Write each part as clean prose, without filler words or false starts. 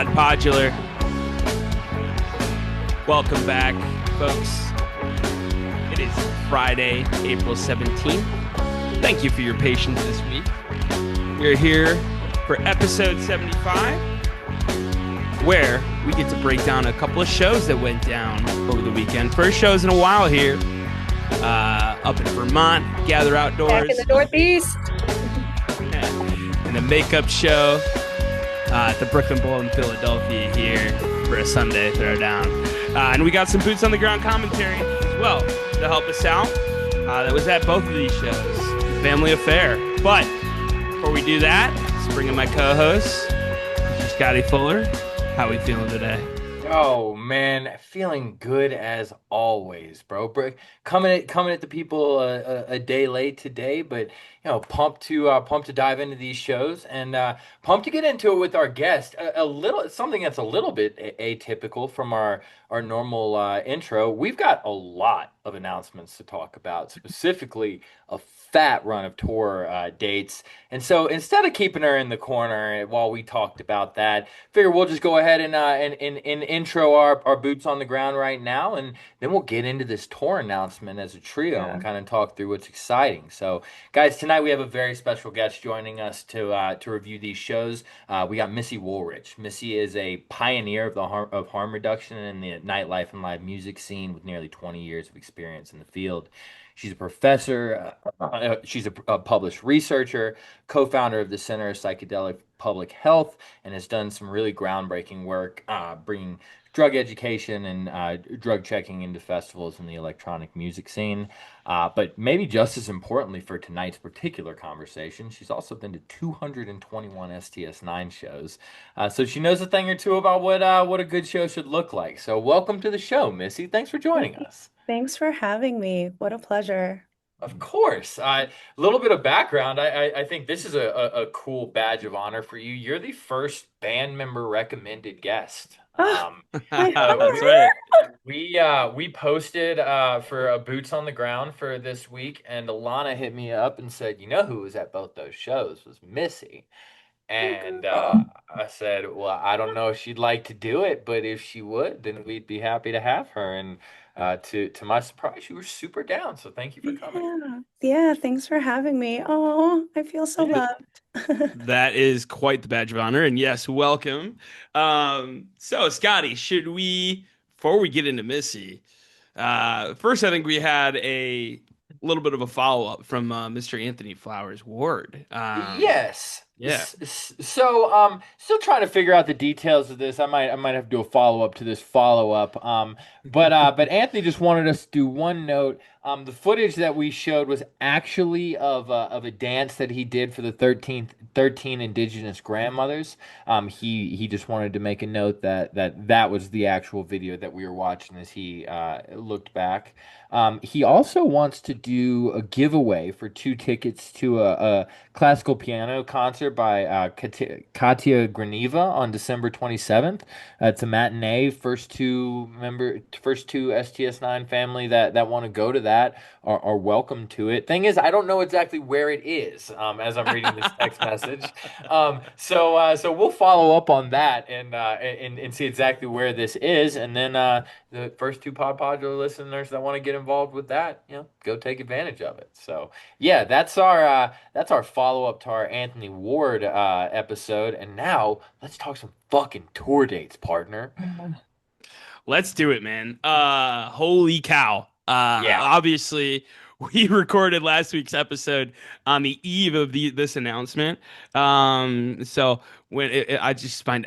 Podular. Welcome back, folks. It is Friday, April 17th. Thank you for your patience this week. We're here for episode 75, where we get to break down a couple of shows that went down over the weekend. First shows in a while here, up in Vermont, Gather Outdoors. Back in the Northeast. And a makeup show at the Brooklyn Bowl in Philadelphia here for a Sunday throwdown. And we got some boots on the ground commentary as well to help us out. That was at both of these shows. Family affair. But before we do that, let's bring in my co-host, Mr. Scotty Fuller. How are we feeling today? Oh man, feeling good as always, bro. Coming at the people a day late today, but pumped to dive into these shows and pumped to get into it with our guest. A little something that's a little bit atypical from our normal intro. We've got a lot of announcements to talk about, specifically a fat run of tour dates. And so instead of keeping her in the corner while we talked about that, figure we'll just go ahead and intro our boots on the ground right now, and then we'll get into this tour announcement as a trio and kind of talk through what's exciting. So guys, tonight we have a very special guest joining us to review these shows. We got Missi Wooldridge. Missy is a pioneer of harm reduction in the nightlife and live music scene with nearly 20 years of experience in the field. She's a professor, she's a published researcher, co-founder of the Center of Psychedelic Public Health, and has done some really groundbreaking work bringing drug education and drug checking into festivals in the electronic music scene. But maybe just as importantly for tonight's particular conversation, she's also been to 221 STS9 shows. So she knows a thing or two about what a good show should look like. So welcome to the show, Missy. Thanks for joining us. Thanks for having me. What a pleasure. Of course. A little bit of background. I think this is a cool badge of honor for you. You're the first band member recommended guest. That's right. We posted for a boots on the ground for this week, and Alana hit me up and said, you know who was at both those shows was Missy. And I said, well, I don't know if she'd like to do it, but if she would, then we'd be happy to have her. And to my surprise, you were super down. So thank you for coming. Yeah, thanks for having me. Oh, I feel so loved. That is quite the badge of honor. And yes, welcome. So Scotty, before we get into Missy, first I think we had a little bit of a follow-up from Mr. Anthony Flowers Ward. Yes. Yeah. So, still trying to figure out the details of this. I might have to do a follow-up to this follow-up. But Anthony just wanted us to do one note. The footage that we showed was actually of a dance that he did for the 13 indigenous grandmothers. He just wanted to make a note that was the actual video that we were watching as he looked back. He also wants to do a giveaway for 2 tickets to a classical piano concert by Katia Graniva on December 27th. It's a matinee. First two STS9 family that want to go to that are welcome to it. Thing is, I don't know exactly where it is as I'm reading this text message. So we'll follow up on that and see exactly where this is, and then the first 2 Podular listeners that want to get involved with that, go take advantage of it. So yeah, that's our follow-up to our Anthony Ward episode. And now let's talk some fucking tour dates, partner. Let's do it, man. Holy cow. Obviously, we recorded last week's episode on the eve of this announcement. So when I just found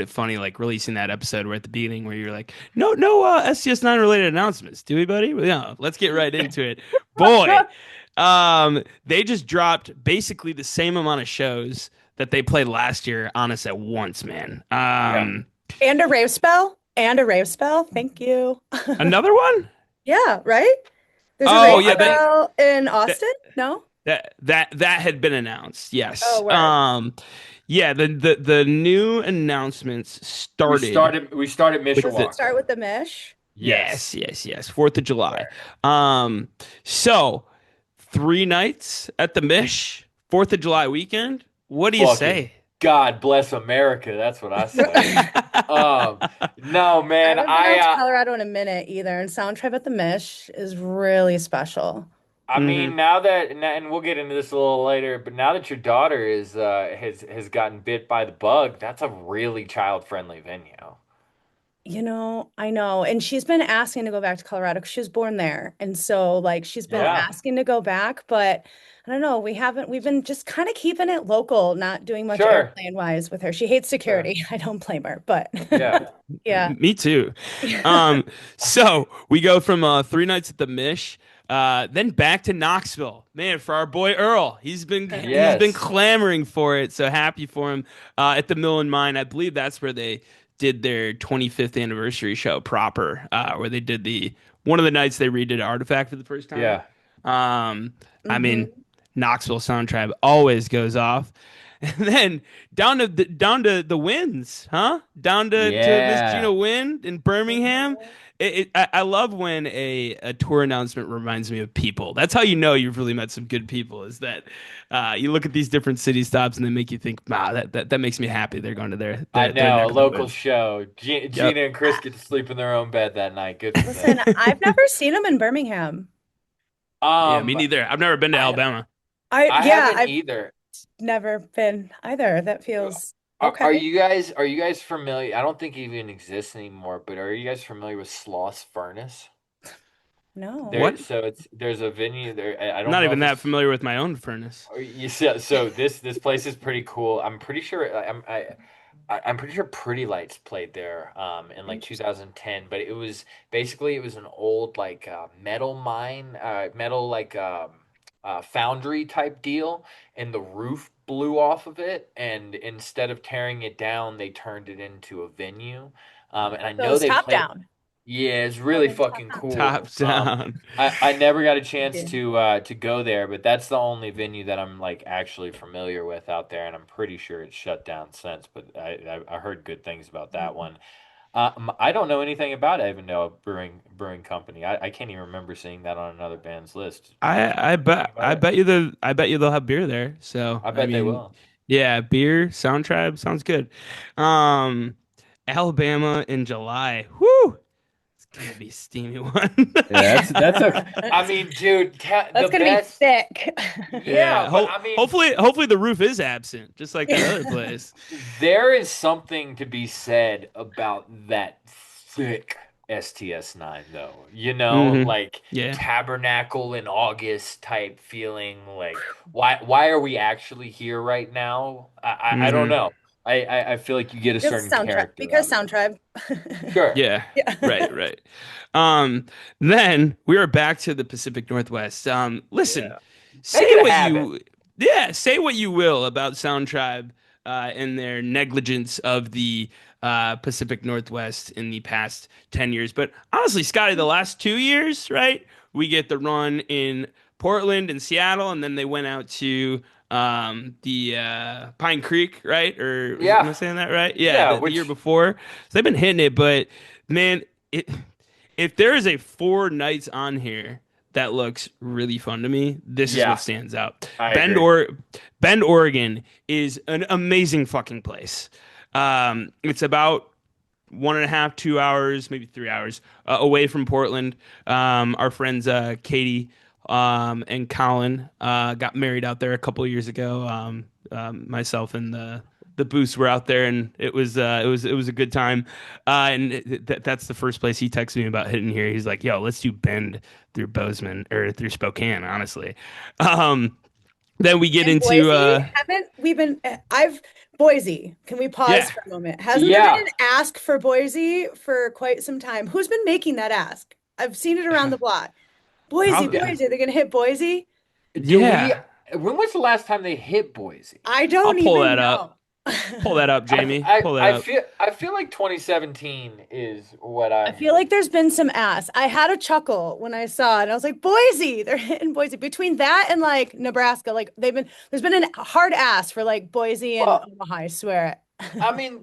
it funny, like releasing that episode where at the beginning where you're like, no STS9 related announcements, do we, buddy? Yeah, let's get right into it. Boy, they just dropped basically the same amount of shows that they played last year on us at once, man. And a rave spell. Thank you. Another one? Yeah, right? There's a rave spell in Austin? No? That had been announced, yes. Oh, word. Yeah, the new announcements started. We started Mishawaka. Start with the Mish. Yes. 4th of July. So 3 nights at the Mish, 4th of July weekend. What do you say? God bless America. That's what I say. Um, no, I man, haven't been out to Colorado in a minute either, and Sound Tribe at the Mish is really special. I mean, Hmm. now that, and we'll get into this a little later, but now that your daughter is has gotten bit by the bug, that's a really child-friendly venue. I know. And she's been asking to go back to Colorado because she was born there. And so like she's been Yeah, asking to go back, but I don't know, we've been just kind of keeping it local, not doing much sure, airplane wise with her. She hates sure. security. I don't blame her, but Yeah. yeah. Me too. Yeah. Um, so we go from 3 nights at the Mish, then back to Knoxville. Man, for our boy Earl, he's been Yes. clamoring for it. So happy for him. At the Mill and Mine, I believe that's where they did their 25th anniversary show proper, where they did the one of the nights they redid Artifact for the first time. Yeah. Um, I mean, Hmm. Knoxville Sound Tribe always goes off. And then down to the Winds, huh? Down to Miss Gina Yeah. Wynn in Birmingham. I love when a tour announcement reminds me of people. That's how you know you've really met some good people. Is that you look at these different city stops and they make you think, wow, that makes me happy. They're going to I their know, a neck of the local woods. show. Gina Yep. and Chris get to sleep in their own bed that night. Good for Listen, them. I've never seen them in Birmingham. Yeah, me Um, neither. I've never been to I Alabama. I Yeah, haven't I've either. never been either. That feels Are okay. you guys familiar? I don't think it even exists anymore, but are you guys familiar with Sloss Furnace? No. What? There's a venue there. I I'm don't not know even if that it's familiar with my own furnace. or you see, so this place is pretty cool. I'm pretty sure I'm pretty sure Pretty Lights played there in like Interesting. 2010, but it was basically it was an old like metal mine, metal like foundry type deal, and the roof blew off of it, and instead of tearing it down, they turned it into a venue. And I So know it's they top played. down. Yeah, it's Oh, really then top fucking down. cool. Top down. I never got a chance Yeah. to go there, but that's the only venue that I'm like actually familiar with out there, and I'm pretty sure it's shut down since. But I heard good things about that one. I don't know anything about Avondale Brewing Company. I can't even remember seeing that on another band's list. Do you I know anything bet about it? I bet you they'll have beer there. So I I bet they mean, will. yeah, beer, Sound Tribe sounds good. Um, Alabama in July. Whoo, it's gonna be a steamy one. Yeah, that's okay. I mean, dude, the That's gonna be best. thick. Yeah, Yeah, but I mean, hopefully the roof is absent, just like that other place. there is something to be said about that thick STS9 though. You know, Hmm. like Yeah. tabernacle in August type feeling. Like why are we actually here right now? I don't Hmm. know. I feel like you get a Because certain Sound Tribe. character Because out of Sound it. Tribe. Sure. Yeah. Yeah. Right, right. Um, then we are back to the Pacific Northwest. Listen, Yeah. Make say it a what habit. you, yeah, say what you will about Sound Tribe and their negligence of the Pacific Northwest in the past 10 years. But honestly, Scotty, the last 2 years, right? We get the run in Portland and Seattle, and then they went out to the Pine Creek, right? Or am I Yeah. saying that right? Yeah, Yeah, the year which before. So they've been hitting it, but man, it if there is a 4 nights on here that looks really fun to me, this is what yeah, stands out. I agree. Bend, Oregon is an amazing fucking place. It's about 1.5, 2 hours, maybe 3 hours away from Portland. Our friends Katie and Colin got married out there a couple of years ago. Myself and the Boosts were out there, and it was a good time. And that's the first place he texted me about hitting here. He's like, "Yo, let's do Bend through Bozeman or through Spokane." Honestly, um, then we get And into Boise, haven't we been? I've Boise. Can we pause yeah, for a moment? Hasn't there been Yeah. an ask for Boise for quite some time? Who's been making that ask? I've seen it around the block. Boise, probably Boise. They're gonna hit Boise? Do we yeah. when was the last time they hit Boise? I I'll don't pull even that up. know. Pull that up, Jamie. Pull that up. I feel like 2017 is what I I'm feel like there's been some ass. I had a chuckle when I saw it. And I was like, Boise, they're hitting Boise. Between that and like Nebraska, like there's been a hard ass for like Boise and well, Omaha, I swear I it. mean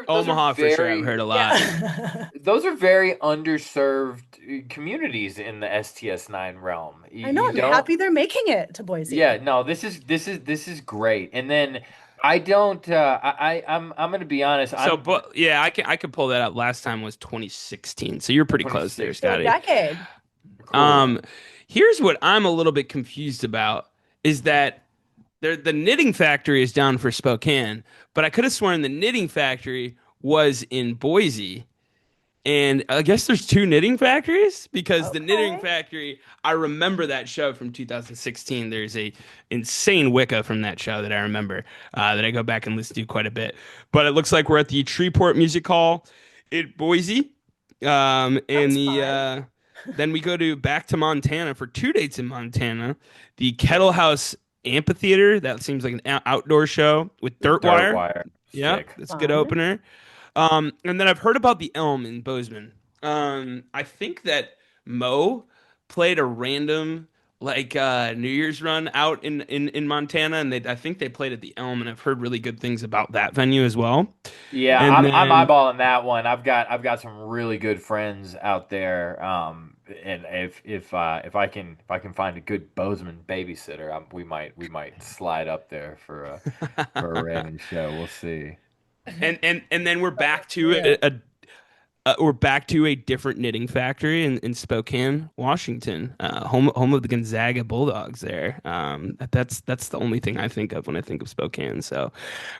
Omaha for sure. I've heard a lot. Yeah. those are very underserved communities in the STS9 realm. I know. You I'm don't happy they're making it to Yeah, Boise. no, this is great. And then I don't. I'm gonna be honest. So, I'm but yeah, I can pull that up. Last time was 2016, so you're pretty close there, 26. So a Scotty. decade. Cool. Um, Here's what I'm a little bit confused about is that the knitting factory is down for Spokane, but I could have sworn the knitting factory was in Boise. And I guess there's two knitting factories because the knitting Okay. factory, I remember that show from 2016. There's a insane Wicca from that show that I remember that I go back and listen to quite a bit. But it looks like we're at the Treeport Music Hall in Boise. And Sounds fun. then we go to back to Montana for 2 dates in Montana. The Kettle House Amphitheater, that seems like an outdoor show with The Dirt dirt Wire. wire. Yeah, Sick. that's a good Fun. opener. And then I've heard about the Elm in Bozeman. I think that Mo played a random New Year's run out in Montana, and I think they played at the Elm, and I've heard really good things about that venue as well. Yeah, And I'm then eyeballing that one. I've got some really good friends out there. And if I can find a good Bozeman babysitter, we might slide up there for a random show. We'll see. and then we're back to Yeah. we're back to a different knitting factory in Spokane, Washington, home of the Gonzaga Bulldogs. There, that's the only thing I think of when I think of Spokane. So,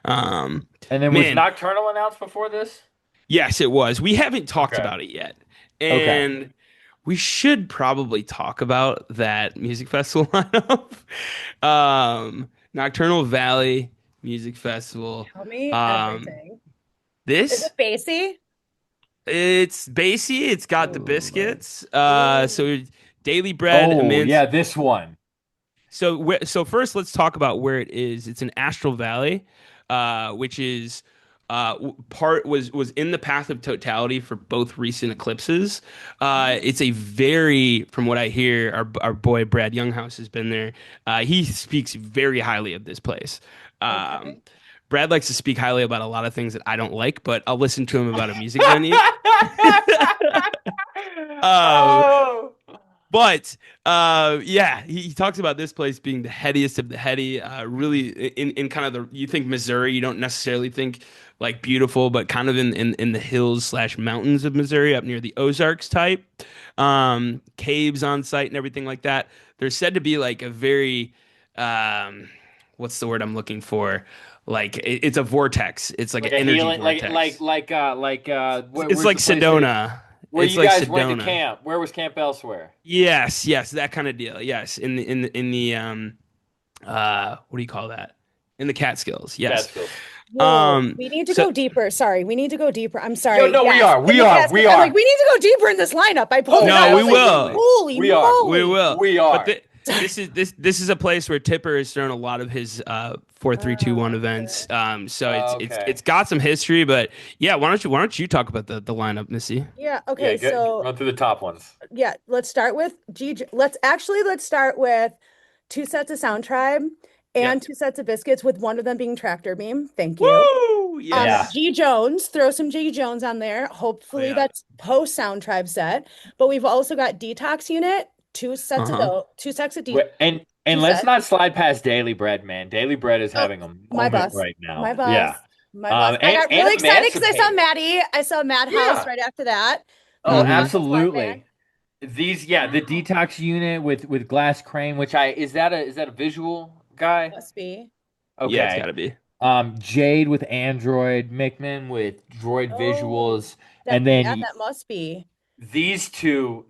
um, And then was man, Nocturnal announced before this? yes, it was. We haven't talked Okay. about it yet, Okay. and we should probably talk about that music festival lineup. Nocturnal Valley Music Festival. Tell me Um, everything. Is this it Basie? It's Basie. It's got the Oh, biscuits. Ooh. So Daily Bread, oh immense. yeah, this one. So first, let's talk about where it is. It's in Astral Valley, which is part was in the path of totality for both recent eclipses. It's a very, from what I hear, our boy Brad Younghouse has been there. He speaks very highly of this place. Um, Okay. Brad likes to speak highly about a lot of things that I don't like, but I'll listen to him about a music venue. Uh, Oh. but yeah, he talks about this place being the headiest of the heady. Really, in kind of you think Missouri, you don't necessarily think like beautiful, but kind of in the hills slash mountains of Missouri, up near the Ozarks type, caves on site and everything like that. There's said to be like a very, what's the word I'm looking for? Like it's a vortex. It's like an Like a energy healing, vortex. where's it's the like place where Sedona. where It's you like guys went to Sedona. camp? Where was Camp Elsewhere? Yes, that kind of deal. Yes, in the what do you call that? In the Catskills. Yes. Catskills. Whoa, Um we need to so go deeper. Sorry, we need to go deeper. I'm Yo, sorry. no, we Yes, are, in we the are, we Catskills. I'm like, are. we need to go deeper in this lineup. I pulled Oh, it up. no, I we was like, will. absolutely. holy We are. We moly. will. We But are. this is a place where Tipper has thrown a lot of his 4-3-2-1 events. Okay. So it's Okay. it's got some history, but yeah, why don't you talk about the lineup, Missy? Yeah, Yeah, okay. get So run through the top ones. yeah, let's start with two sets of Sound Tribe Yep. and two sets of biscuits, with one of them being Tractor Beam. Thank you. Woo! Yeah. Yes. G Jones, throw some G Jones on there. Oh Hopefully yeah. that's post Sound Tribe set. But we've also got Detox Unit, Uh-huh. two sets of And two let's sets. not slide past Daily Bread, man. Daily Bread is Oh, having a my moment bus, right my now. bus, Yeah. my bus. I And got really excited because I saw Emancipated. Maddie. I saw Madhouse Yeah. right after that. Oh, Thought Hmm. that was fun, man. absolutely. The Wow. detox unit with Glass Crane, which I is that a visual guy? Must be. Yeah, it's Okay. gotta be. Jade with Android, Mickman with Droid Oh, visuals, and then that must be. these two,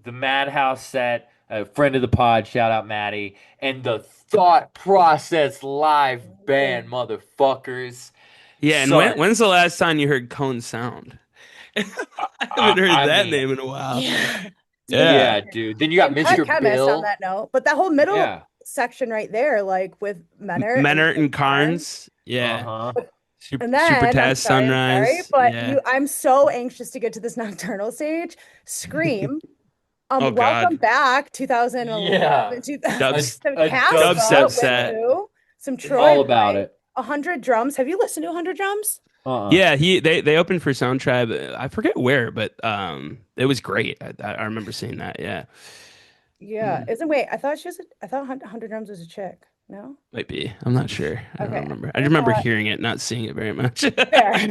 the Madhouse set, a friend of the pod, shout out Maddie, and the Thought Process live Oh. band, motherfuckers. Yeah, and Son, when's the last time you heard Cone Sound? I I, haven't heard I that mean, name in a while. Yeah. Yeah. yeah, dude. Then you got And Cut Mr. Chemist on Bill. that note. But that whole middle Yeah. section right there, like with Menor and Menert and Karn. Carnes. Yeah. Uh-huh. And Super then Taz I'm sorry, Sunrise. but Yeah. I'm so anxious to get to this nocturnal stage. Scream. Oh Welcome God. back, Yeah. 2011, A, some a Dubstep Caspa with dubstep set. set. who? Some Troy All about Boy, it. 100 drums. Have you listened to 100 drums? Uh-uh. Yeah, they opened for Sound Tribe. I forget where, but it was great. I remember seeing that. Yeah. Yeah. Isn't wait, I thought 100 drums was a chick. No? Might be. I'm not sure. I don't Okay. remember. I just remember hearing it, not seeing it very much. Fair.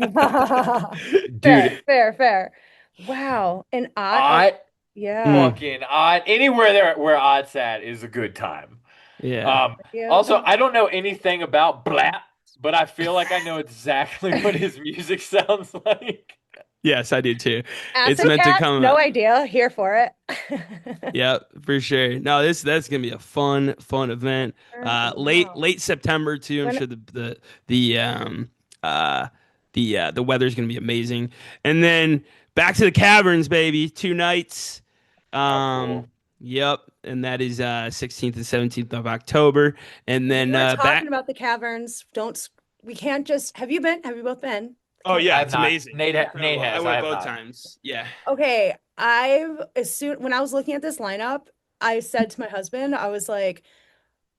Dude, Fair. Wow. And I, odd, yeah. Mm, fucking odd. Anywhere there where odd's at is a good time. yeah. Um, Yeah. Also, I don't know anything about Blap, but I feel like I know exactly what his music sounds like. Yes, I do too. It's Acid meant to Cats, come. no idea. Here for it. Yeah, for sure. No, this that's gonna be a fun event. Wow. Late September too. I'm When, sure the uh the weather's gonna be amazing. And then back to the caverns, baby. 2 nights. Oh, Um, cool. yep, and that is 16th and 17th of October. And we then were talking back. about the caverns. We can't just, have you been? Have you both been? Oh Can't, yeah, I have it's not. amazing. Nate, It's Nate incredible. I has. I went have both not. times. Yeah. okay. As soon, when I was looking at this lineup, I said to my husband, I was like,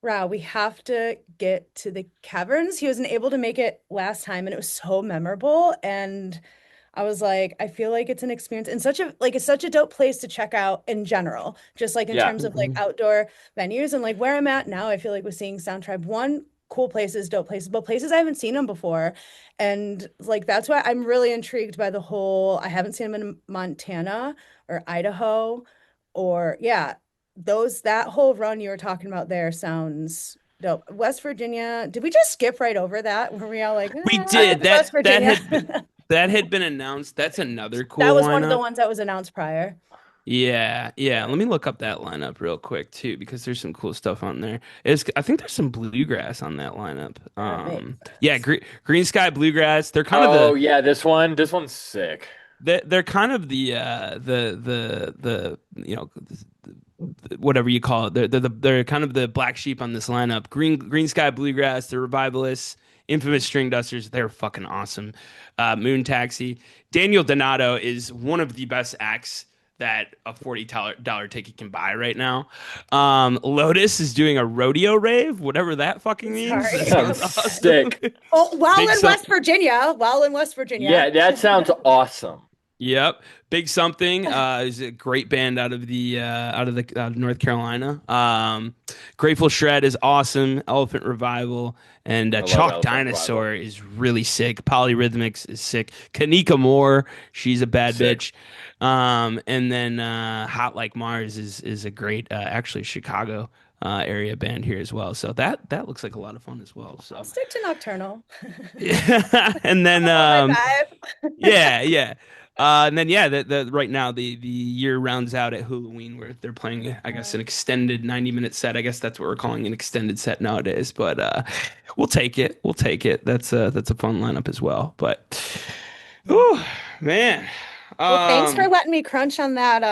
Wow, we have to get to the caverns. He wasn't able to make it last time, and it was so memorable. And I was like, I feel like it's an experience and such a like it's such a dope place to check out in general, just like in Yeah. terms of like Mhm. outdoor venues and like where I'm at now. I feel like we're seeing Sound Tribe one cool places, dope places, but places I haven't seen them before. And like that's why I'm really intrigued by the whole. I haven't seen them in Montana or Idaho, or yeah, those that whole run you were talking about there sounds dope. West Virginia, did we just skip right over that? Were we all like, We I've been did to West Virginia? that had been announced. That's another That cool was one of the lineup. ones that was announced prior. Yeah, yeah. Yeah. Let me look up that lineup real quick too, because there's some cool stuff on there. I think there's some bluegrass on that lineup. That makes Yeah, sense. Green Sky Bluegrass. They're kind of Oh yeah, this one. This one's sick. they're kind of the whatever you call it. They're kind of the black sheep on this lineup. Green Sky Bluegrass, the Revivalists, Infamous String Dusters. They're fucking awesome. Moon Taxi. Daniel Donato is one of the best acts that a $40 ticket can buy right now. Lotus is doing a rodeo rave, whatever that fucking means. Sorry. That Sounds sounds awesome. sick. Oh, while Big in some West Virginia, while in West Virginia. Yeah, that sounds awesome. Yep, Big Something is a great band out of North Carolina. Grateful Shred is awesome. Elephant Revival and I love Chalk Elephant Revival. Dinosaur is really sick. Polyrhythmics is sick. Kanika Moore, she's a bad Sick. bitch. And then Hot Like Mars is a great actually Chicago area band here as well. So that looks like a lot of fun as well. I'll So stick to Nocturnal. yeah, and That's then more my vibe. yeah. And then yeah, the right now the year rounds out at Halloween where they're playing, I guess, an extended 90-minute set. I guess that's what we're calling an extended set nowadays. But we'll take it. We'll take it. That's a fun lineup as well. But oh man. Well, thanks for Um letting me crunch on that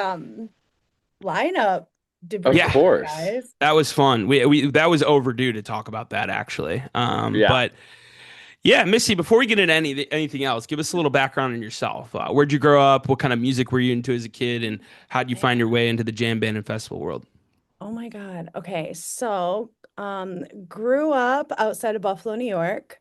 lineup Of yeah, debriefing, course. guys. that was fun. We that was overdue to talk about that actually. Yeah. But yeah, Missy, before we get into anything else, give us a little background on yourself. Where'd you grow up? What kind of music were you into as a kid? And how'd you find your way into the jam band and festival world? Oh my God. Okay. So, grew up outside of Buffalo, New York.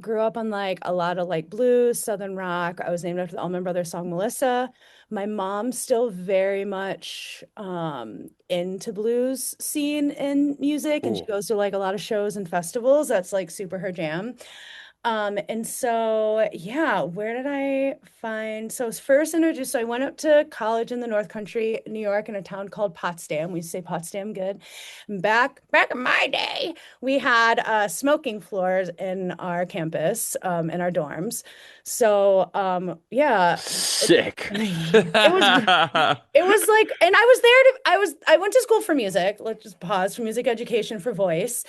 Grew up on like a lot of like blues, Southern rock. I was named after the Allman Brothers song Melissa. My mom's still very much into blues scene and music, and she Cool. goes to like a lot of shows and festivals. That's like super her jam. And so yeah, where did I find so I was first introduced, so I went up to college in the North Country, New York, in a town called Potsdam. We used to say Potsdam good. Back in my day, we had smoking floors in our campus, in our dorms. So yeah, Sick. it was it was like, and I was there to, I went to school for music. Let's just pause for music education for voice.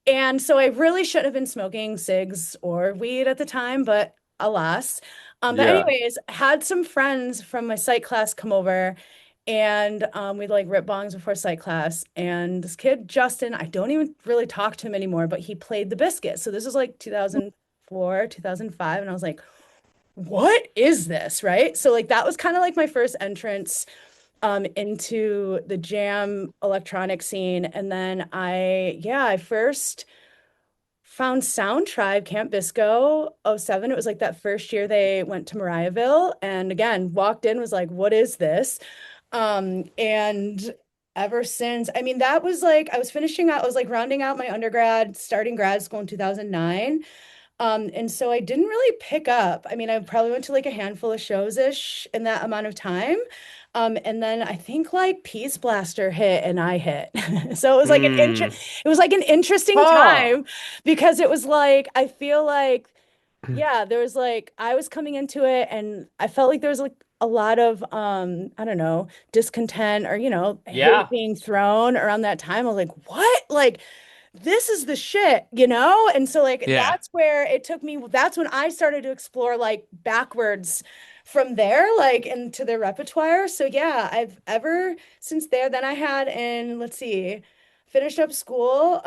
And so I really shouldn't have been smoking cigs or weed at the time, but alas. But Yeah. anyways, had some friends from my psych class come over, and we'd like rip bongs before psych class. And this kid, Justin, I don't even really talk to him anymore, but he played the biscuit. So this was like 2004, 2005. And I was like, what is this? Right. So like that was kind of like my first entrance into the jam electronic scene. And then I first found Sound Tribe Camp Bisco '07. It was like that first year they went to Mariahville. And again, walked in, was like, what is this? And ever since. I mean, that was like I was finishing out, I was like rounding out my undergrad, starting grad school in 2009. And so I didn't really pick up. I mean, I probably went to like a handful of shows-ish in that amount of time. And then I think like Peace Blaster hit and I hit. So Mm. it was like an interesting Huh. time because it was like I feel like yeah, there was like I was coming into it and I felt like there was like a lot of I don't know, discontent or hate Yeah. being thrown around that time. I was like, "What?" Like this is the shit, you know? And so like Yeah. that's where it took me, that's when I started to explore like backwards from there, like into their repertoire. So yeah, I've ever since there, then I had in, let's see, finished up school,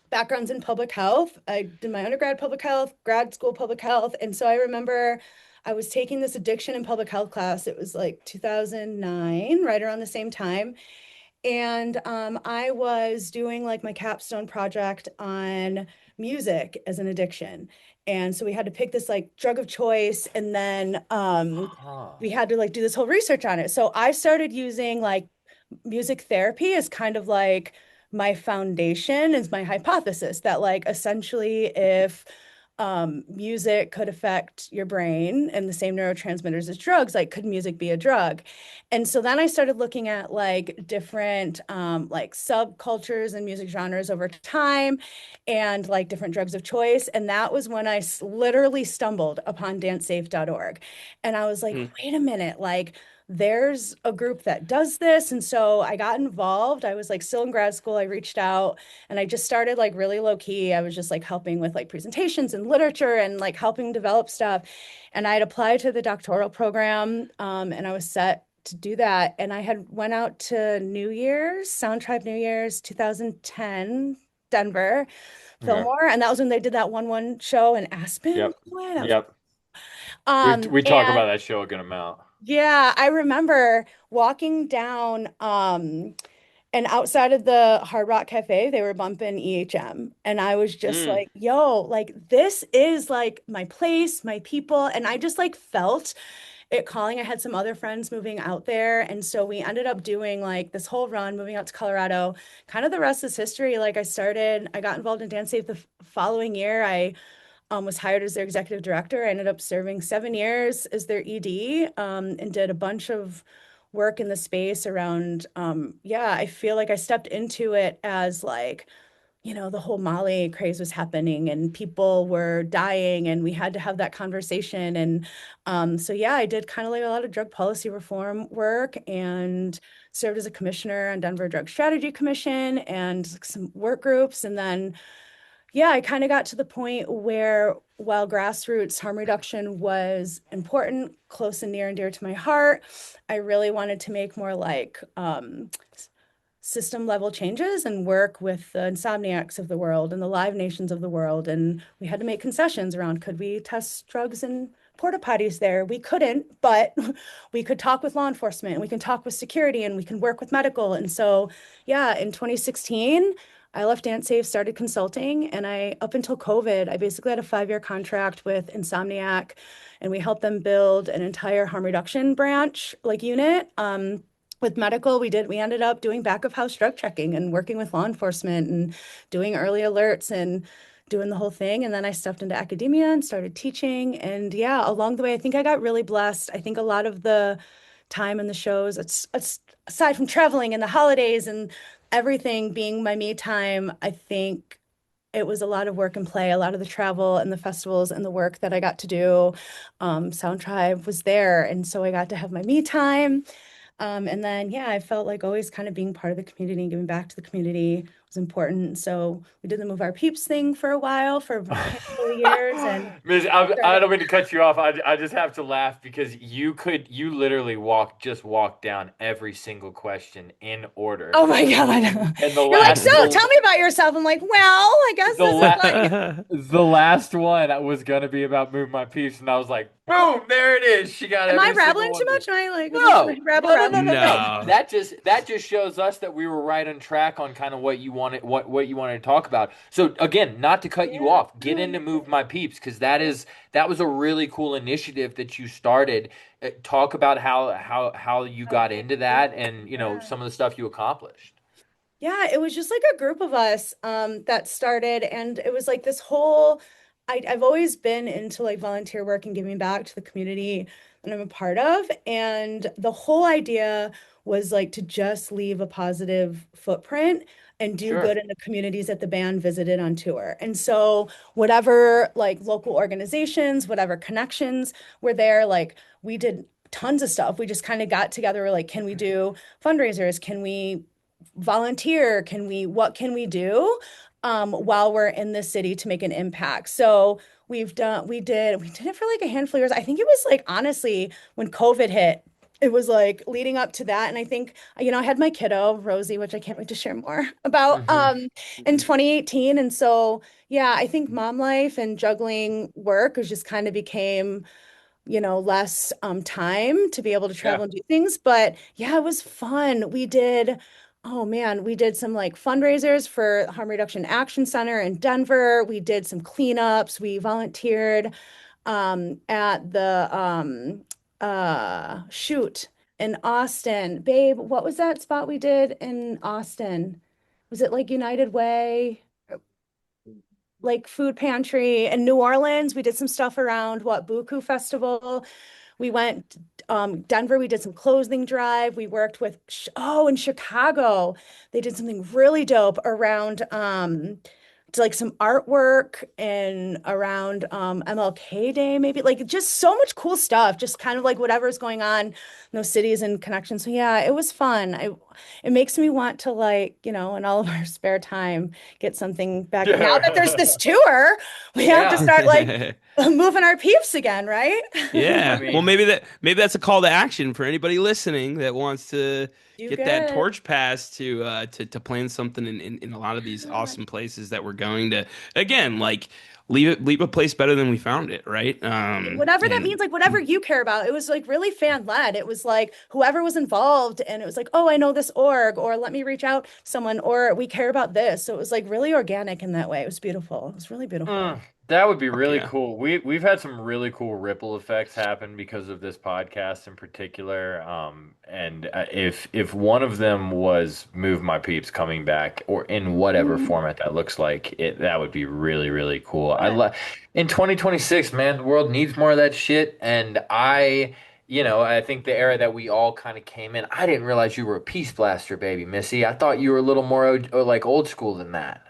backgrounds in public health. I did my undergrad public health, grad school public health. And so I remember I was taking this addiction in public health class. It was like 2009, right around the same time. And I was doing like my capstone project on music as an addiction. And so we had to pick this like drug of choice and then Huh. we had to like do this whole research on it. So I started using like music therapy as kind of like my foundation is my hypothesis that like essentially if music could affect your brain and the same neurotransmitters as drugs, like could music be a drug? And so then I started looking at like different like subcultures and music genres over time and like different drugs of choice. And that was when I literally stumbled upon dancesafe.org. And I was like, Mm. wait a minute, like there's a group that does this. And so I got involved. I was like still in grad school. I reached out and I just started like really low key. I was just like helping with like presentations and literature and like helping develop stuff. And I had applied to the doctoral program and I was set to do that. And I had went out to New Year's, Sound Tribe New Year's 2010, Denver, Okay. Fillmore. And that was when they did that one show in Aspen. Yep. By the way. That was Yep. We talk and about that show a good amount. yeah, I remember walking down and outside of the Hard Rock Cafe, they were bumping EHM. And I was just Mm. like, yo, like this is like my place, my people. And I just like felt it calling. I had some other friends moving out there. And so we ended up doing like this whole run, moving out to Colorado. Kind of the rest is history. Like I got involved in Dance Safe the following year. I was hired as their executive director. I ended up serving 7 years as their ED and did a bunch of work in the space around, yeah, I feel like I stepped into it as like, the whole Molly craze was happening and people were dying and we had to have that conversation. And so, yeah, I did kind of like a lot of drug policy reform work and served as a commissioner on Denver Drug Strategy Commission and some work groups. And then yeah, I kind of got to the point where while grassroots harm reduction was important, close and near and dear to my heart, I really wanted to make more like system level changes and work with the insomniacs of the world and the live nations of the world. And we had to make concessions around could we test drugs in porta potties there? We couldn't, but we could talk with law enforcement and we can talk with security and we can work with medical. And so, yeah, in 2016, I left DanceSafe, started consulting, and up until COVID, I basically had a 5-year contract with Insomniac, and we helped them build an entire harm reduction branch, like unit. With medical, we ended up doing back of house drug checking and working with law enforcement and doing early alerts and doing the whole thing. And then I stepped into academia and started teaching. And yeah, along the way, I think I got really blessed. I think a lot of the time in the shows, it's aside from traveling and the holidays and everything being my me time, I think it was a lot of work and play, a lot of the travel and the festivals and the work that I got to do. Sound Tribe was there. And so I got to have my me time. And then, yeah, I felt like always kind of being part of the community and giving back to the community was important. So we did the Move Our Peeps thing for a while, for a handful of years, and Miss, I started. don't mean to cut you off. I just have to laugh because you literally walk down every single question in order. Oh my God. And the You're like, last so tell me about yourself. I'm like, well, I guess the this is la like, the last one was gonna be about Move My Peeps, and I was like, Boom, there it is. She got Am I every single rattling too one there. much? Am I like, is this No, rabble no, no, no, rabble? no, no. No. That just shows us that we were right on track on kind of what you wanted, what you wanted to talk about. So again, not to cut you Yeah, off, get no, into you're Move good. My Peeps because that was a really cool initiative that you started. Talk about how you How got cool. into that and Yeah. some of the stuff you accomplished. Yeah, it was just like a group of us that started, and it was like this whole. I've always been into like volunteer work and giving back to the community that I'm a part of, and the whole idea was like to just leave a positive footprint and do Sure. good in the communities that the band visited on tour. And so, whatever like local organizations, whatever connections were there, like we did tons of stuff. We just kind of got together, we're like, can we do fundraisers? Can we volunteer? What can we do while we're in the city to make an impact? So we did it for like a handful of years. I think it was like honestly when COVID hit, it was like leading up to that. And I think, I had my kiddo, Rosie, which I can't wait to share more about Hmm. in 2018. And so, yeah, I think mom life and juggling work was just kind of became less time to be able to Yeah. travel and do things. But yeah, it was fun. Oh man, we did some like fundraisers for Harm Reduction Action Center in Denver. We did some cleanups. We volunteered at the shoot in Austin. Babe, what was that spot we did in Austin? Was it like United Way? Like food pantry in New Orleans. We did some stuff around what Buku Festival. We went Denver, we did some clothing drive. We worked with in Chicago, they did something really dope around like some artwork and around MLK Day, maybe like just so much cool stuff, just kind of like whatever's going on in those cities and connections. So yeah, it was fun. It makes me want to like, in all of our spare time, get something back. Now that there's Yeah. this tour, we have to Yeah. start like moving our peeps again, right? I Yeah. Well, mean, maybe that's a call to action for anybody listening that wants to Do get that good. torch passed to plan something in a lot of these awesome places that we're going to. Again, like leave a place better than we found it, right? Whatever that And means, like whatever you care about. It was like really fan led. It was like whoever was involved, and it was like, oh, I know this org, or let me reach out to someone, or we care about this. So it was like really organic in that way. It was beautiful. It was really beautiful. that would be fuck really yeah. cool. We've had some really cool ripple effects happen because of this podcast in particular. And if one of them was Move My Peeps coming back or in whatever Mhm. format that looks like, that would be really really cool. Yeah. In 2026, man, the world needs more of that shit. And I think the era that we all kind of came in. I didn't realize you were a Peace Blaster, baby, Missy. I thought you were a little more like old school than that.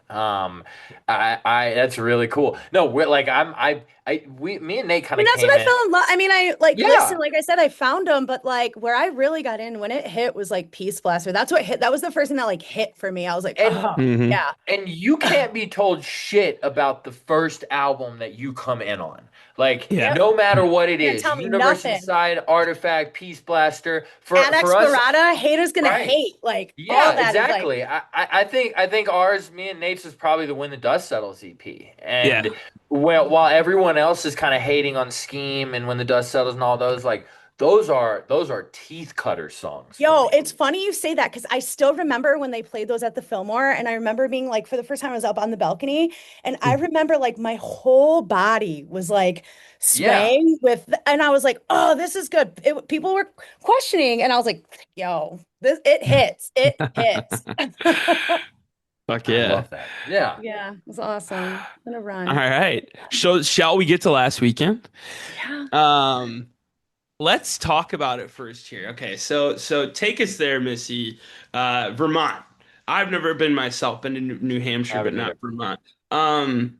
That's really cool. No, we're like me and Nate kind of That's what came I in. fell in love. I mean, I like listen, Yeah, like I said, I found them, but like where I really got in when it hit was like Peace Blaster. That's what hit. That was the first thing that like hit for me. I was like, and oh Hmm. yeah. and you can't be told shit about the first album that you come in on. Like Yeah. Yep. no matter what it Can't is, tell me Universe nothing. Inside, Artifact, Peace Blaster, Ad for us, Expirata, haters gonna right? hate. Like all Yeah, that is like, exactly. I think ours, me and Nate's, is probably the When the Dust Settles EP. And Yeah. while everyone else is kind of hating on Scheme and When the Dust Settles and all those, like those are teeth cutter songs for yo, me. it's funny you say that because I still remember when they played those at the Fillmore, and I remember being like, for the first time, I was up on the balcony, and I remember like my whole body was like Yeah. swaying and I was like, oh, this is good. People were questioning, and I was like, yo, this it hits. Fuck I yeah. love that. Yeah. Yeah, it was awesome. It's been a All run. right. So shall we get to last weekend? Yeah. Um, let's talk about it first here. Okay, so take us there, Missy. Vermont. I've never been myself, been to New I Hampshire, but haven't not either. Vermont. Um,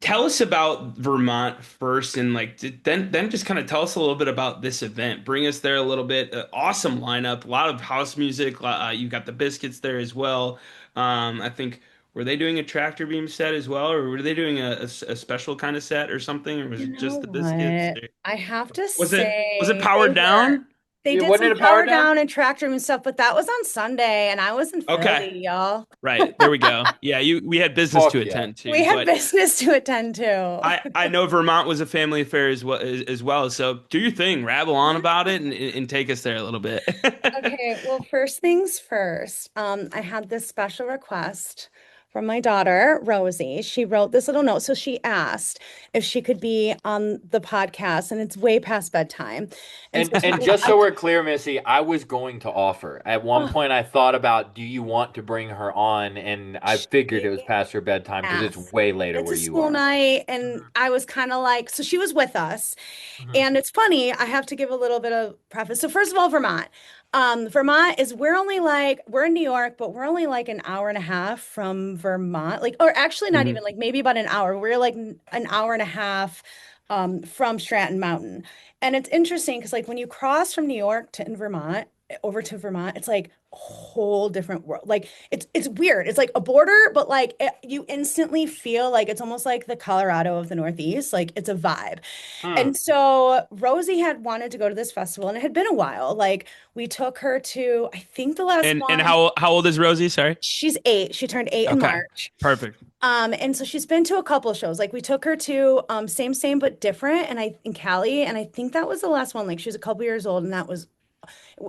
tell us about Vermont first, and like then just kind of tell us a little bit about this event. Bring us there a little bit. Awesome lineup, a lot of house music. You got the Biscuits there as well. I think were they doing a tractor beam set as well, or were they doing a special kind of set or something, or was You it know just the Biscuits? what? I have to Was it say they powered were. down? They did Wasn't some it a power power down? down and tractor and stuff, but that was on Sunday and I was in Okay. Philly, y'all. Right. There we go. Yeah, we had business to Fuck yeah. attend to, We had but business to attend to. I know Vermont was a family affair as well. So do your thing, rabble on about it, and take us there a little bit. Okay, well, first things first. I had this special request from my daughter, Rosie. She wrote this little note. So she asked if she could be on the podcast, and it's way past bedtime. And so she's And like, just I, so we're clear, Missy, I was going to offer. At one oh, point, I thought about, do you want to bring her on? And I figured she it was past her bedtime because it's asked. way later It's where a you school are. night, and I was kind of like, so she was with us. Mhm. And it's funny, I have to give a little bit of preface. So first of all, Vermont. Vermont is we're only like we're in New York, but we're only like an hour and a half from Vermont. Like, or actually not Mhm. even like maybe about an hour. We're like an hour and a half from Stratton Mountain. And it's interesting because like when you cross from New York to in Vermont over to Vermont, it's like a whole different world. Like it's weird. It's like a border, but like you instantly feel like it's almost like the Colorado of the Northeast. Like it's a vibe. Hmm. And so Rosie had wanted to go to this festival, and it had been a while. Like we took her to, I think the last And one, how old is Rosie? Sorry. she's 8. She turned 8 in Okay. March. Perfect. And so she's been to a couple of shows. Like we took her to Same but Different and I in Cali, and I think that was the last one. Like she was a couple years old, and that was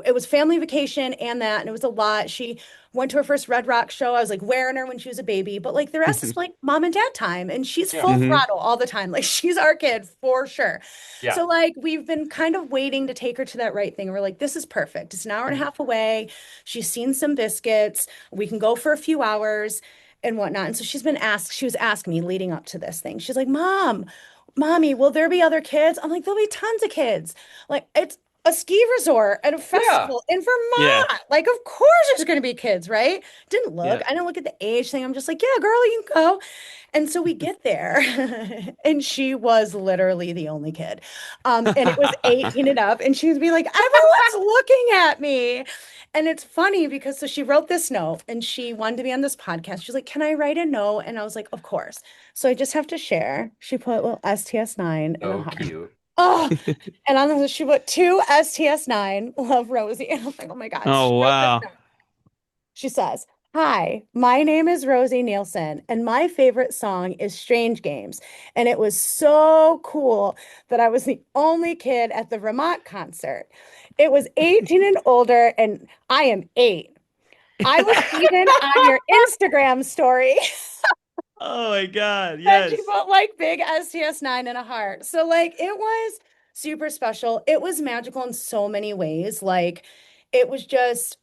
it was family vacation and that, and it was a lot. She went to her first Red Rock show. I was like wearing her when she was a baby, but like the rest is like mom and dad time, and she's Yeah. full Hmm. throttle all the time. Like she's our kid for sure. Yeah. So like we've been kind of waiting to take her to that right thing. We're like, this is perfect. It's an hour and a half away. She's seen some biscuits. We can go for a few hours and whatnot. And so she was asking me leading up to this thing. She's like, Mommy, will there be other kids? I'm like, there'll be tons of kids. Like it's a ski resort and a Yeah. festival in Yeah. Vermont. Like, of course there's going to be kids, right? Didn't look. Yeah. I didn't look at the age thing. I'm just like, yeah, girl, you can go. And so we get there, and she was literally the only kid. And it was 18 and up, and she would be like, everyone's looking at me. And it's funny because so she wrote this note and she wanted to be on this podcast. She's like, can I write a note? And I was like, of course. So I just have to share. She put little STS9 in a So heart. cute. Oh, and on the she put two STS9, love Rosie. And I was like, oh my God. She Oh wrote this wow. note. She says, hi, my name is Rosie Nielsen, and my favorite song is Strange Games. And it was so cool that I was the only kid at the Vermont concert. It was 18 and older, and I am 8. I was even on your Instagram story. Oh my God. And she Yes. put like big STS9 and a heart. So like it was super special. It was magical in so many ways. Like it was just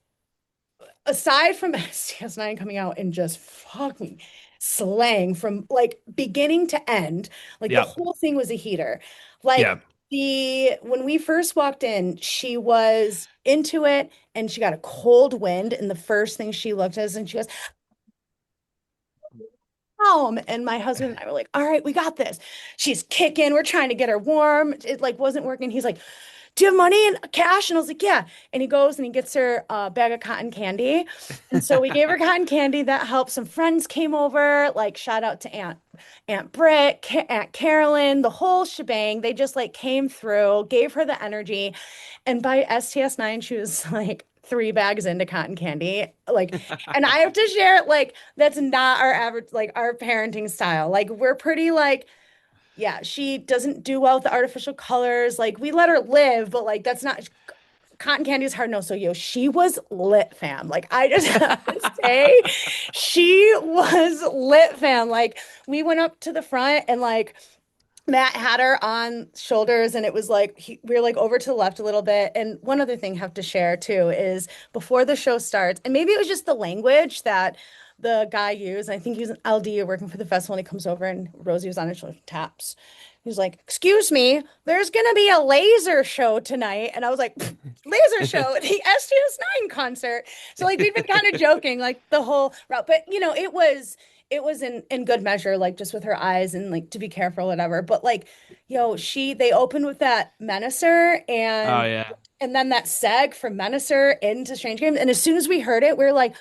aside from STS9 coming out and just fucking slaying from like beginning to end, like the Yep. whole thing was a heater. Like Yep. the when we first walked in, she was into it and she got a cold wind. And the first thing she looked at us and she goes, home. And my husband and I were like, all right, we got this. She's kicking. We're trying to get her warm. It like wasn't working. He's like, do you have money and cash? And I was like, yeah. And he goes and he gets her a bag of cotton candy. And so we gave her cotton candy. That helped. Some friends came over, like shout out to Aunt Britt, Aunt Carolyn, the whole shebang. They just like came through, gave her the energy. And by STS9, she was like 3 bags into cotton candy. Like, and I have to share, like, that's not our average, like our parenting style. Like, we're pretty like, yeah, she doesn't do well with the artificial colors. Like, we let her live, but like that's not cotton candy is hard no. So yo, she was lit, fam. Like, I just have to say, she was lit, fam. Like, we went up to the front and like Matt had her on shoulders, and it was like we were like over to the left a little bit. And one other thing I have to share too is before the show starts, and maybe it was just the language that the guy used. I think he was an LD working for the festival, and he comes over and Rosie was on his shoulder, taps. He's like, "Excuse me, there's gonna be a laser show tonight," and I was like, "Laser show at the STS9 concert." So like we've been kind of joking like the whole route, but it was in good measure, like just with her eyes and like to be careful, whatever. But like, yo, they opened with that Menacer Oh and yeah. then that seg from Menacer into Strange Games. And as soon as we heard it, we were like,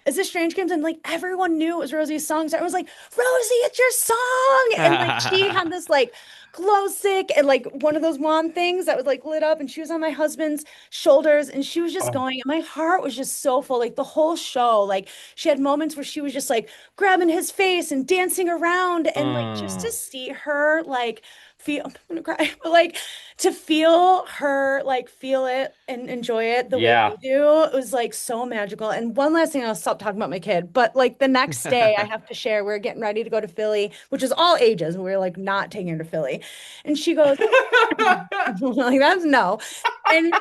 is this Strange Games? And like everyone knew it was Rosie's song. So I was like, Rosie, it's your song. And like she had this like glow stick and like one of those wand things that was like lit up, and she was on my husband's shoulders, and she was just Oh. going, and my heart was just so full, like the whole show. Like she had moments where she was just like grabbing his face and dancing around, and like just to Mm. see her like feel, I'm gonna cry, but like to feel her like feel it and enjoy it the way we Yeah. do, it was like so magical. And one last thing, I'll stop talking about my kid, but like the next day I have to share, we're getting ready to go to Philly, which is all ages. We are like not taking her to Philly. And she goes, like that's no. And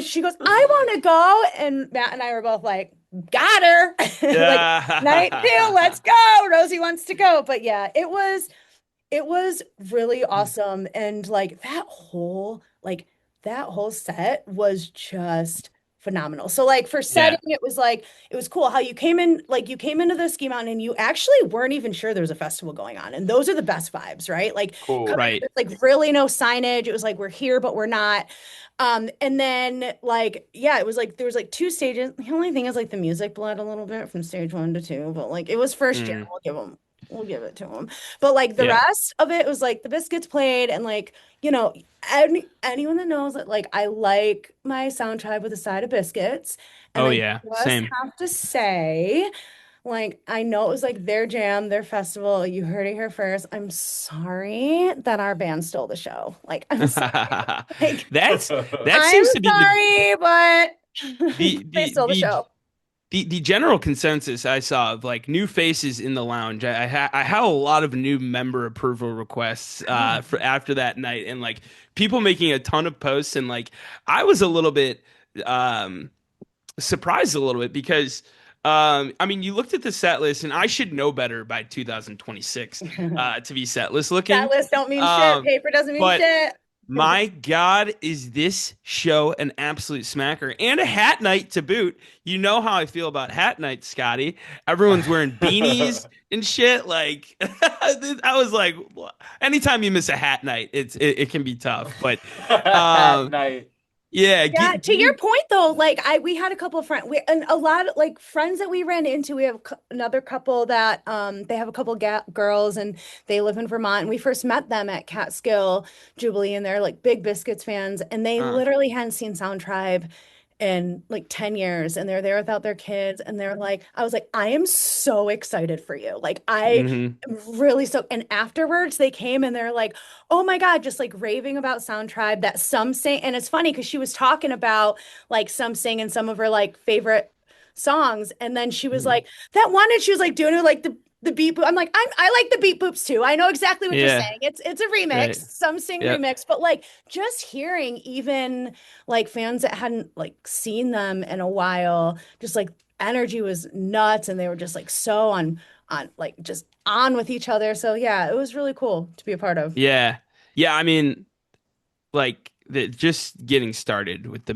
she goes, I want to go. And Matt and I were both like, got her. Like night two, let's go. Rosie wants to go. But yeah, it was really awesome. And like that whole set was just phenomenal. So like for Yeah. setting, it was like it was cool how you came in, like you came into the ski mountain and you actually weren't even sure there was a festival going on. And those are the best vibes, right? Like Cool. coming in Right. with like really no signage. It was like we're here, but we're not. And then like, yeah, it was like there was like two stages. The only thing is like the music bled a little bit from stage one to two, but like it was first year. Mm. We'll give it to them. But like the Yeah. rest of it was like the biscuits played, and like, anyone that knows that like I like my sound tribe with a side of biscuits. And Oh I yeah. just Same. have to say, like, I know it was like their jam, their festival. You heard it here first. I'm sorry that our band stole the show. Like, I'm sorry. Like, That's that I'm seems to be sorry, but the they the stole the the show. the general consensus I saw of like new faces in the lounge. I had a lot of new member approval requests Oh. for after that night, and like people making a ton of posts, and like I was a little bit um surprised a little bit because I mean you looked at the set list, and I should know better by 2026 to be set list That looking. list don't mean shit. Um, Paper doesn't mean but shit. my God, is this show an absolute smacker and a hat night to boot? You know how I feel about hat night, Scotty. Everyone's wearing beanies and shit. Like, I was like, anytime you miss a hat night, it can be tough. But, Hat um, night. yeah, Yeah, to your point though, like we had a couple of friends, and a lot of like friends that we ran into. We have another couple that they have a couple ga girls, and they live in Vermont, and we first met them at Catskill Jubilee, and they're like big Biscuits fans, and they uh, literally hadn't seen Sound Tribe in like 10 years, and they're there without their kids, and they're like, I was like, I am so excited for you. Like I mhm. am really so, and afterwards they came and they're like, oh my God, just like raving about Sound Tribe, that some sing. And it's funny because she was talking about like some singing some of her like favorite songs. And then she was like, that one, and she was like doing it like the beat boop. I'm like, I like the beat boops too. I know exactly what you're Yeah, saying. It's a remix. right. Some sing Yep. remix, but like just hearing even like fans that hadn't like seen them in a while, just like energy was nuts, and they were just like so on like just on with each other. So yeah, it was really cool to be a part of. Yeah. Yeah. I mean, like just getting started with the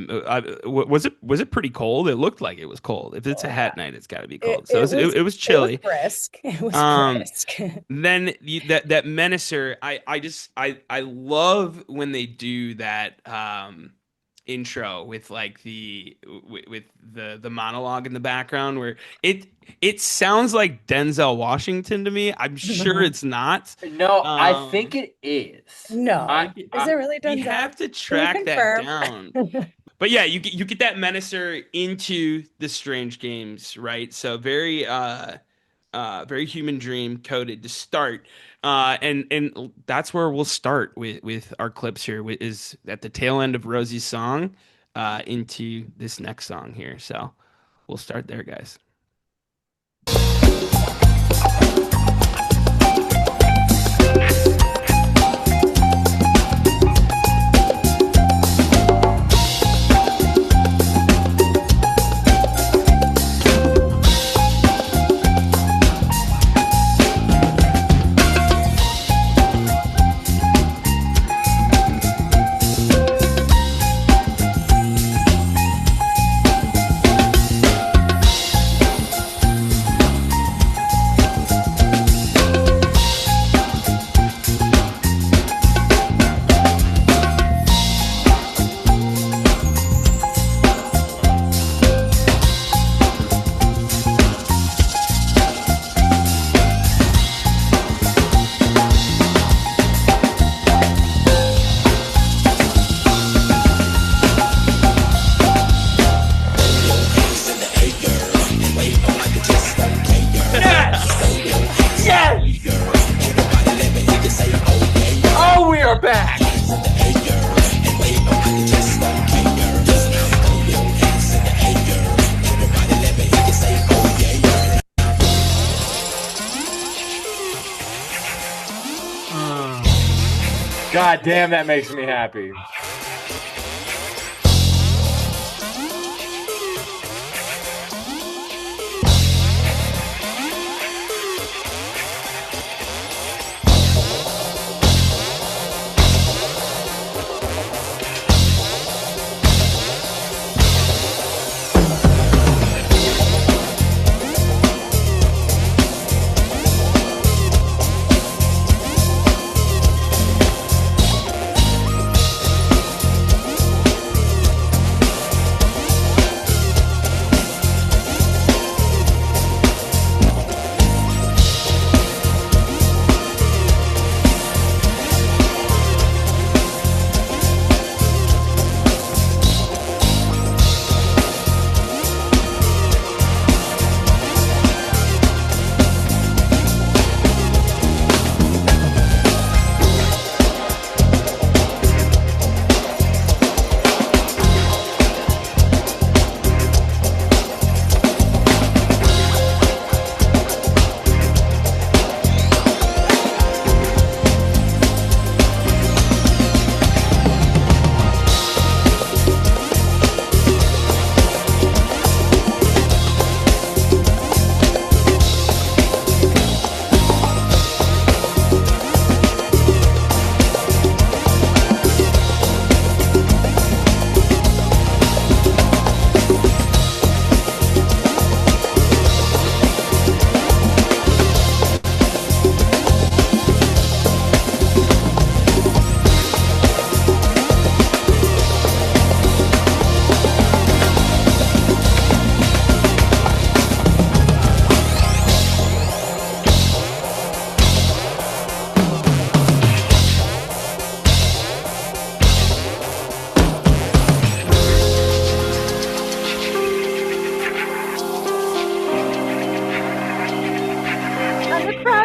was it pretty cold? It looked like it was cold. If it's Oh a yeah. hat night, it's got to be It cold. So it was it was it was chilly. brisk. It was Um, brisk. then that menacer, I love when they do that intro with like with the monologue in the background where it sounds like Denzel Washington to me. I'm sure it's not. No, I think Um, it is. No. Is it really we Denzel? have to Can you track that confirm? down. But yeah, you get that menacer into the strange games, right? So very human dream coded to start. And that's where we'll start with our clips here is at the tail end of Rosie's song into this next song here. So we'll start there, guys. God damn, that makes me happy.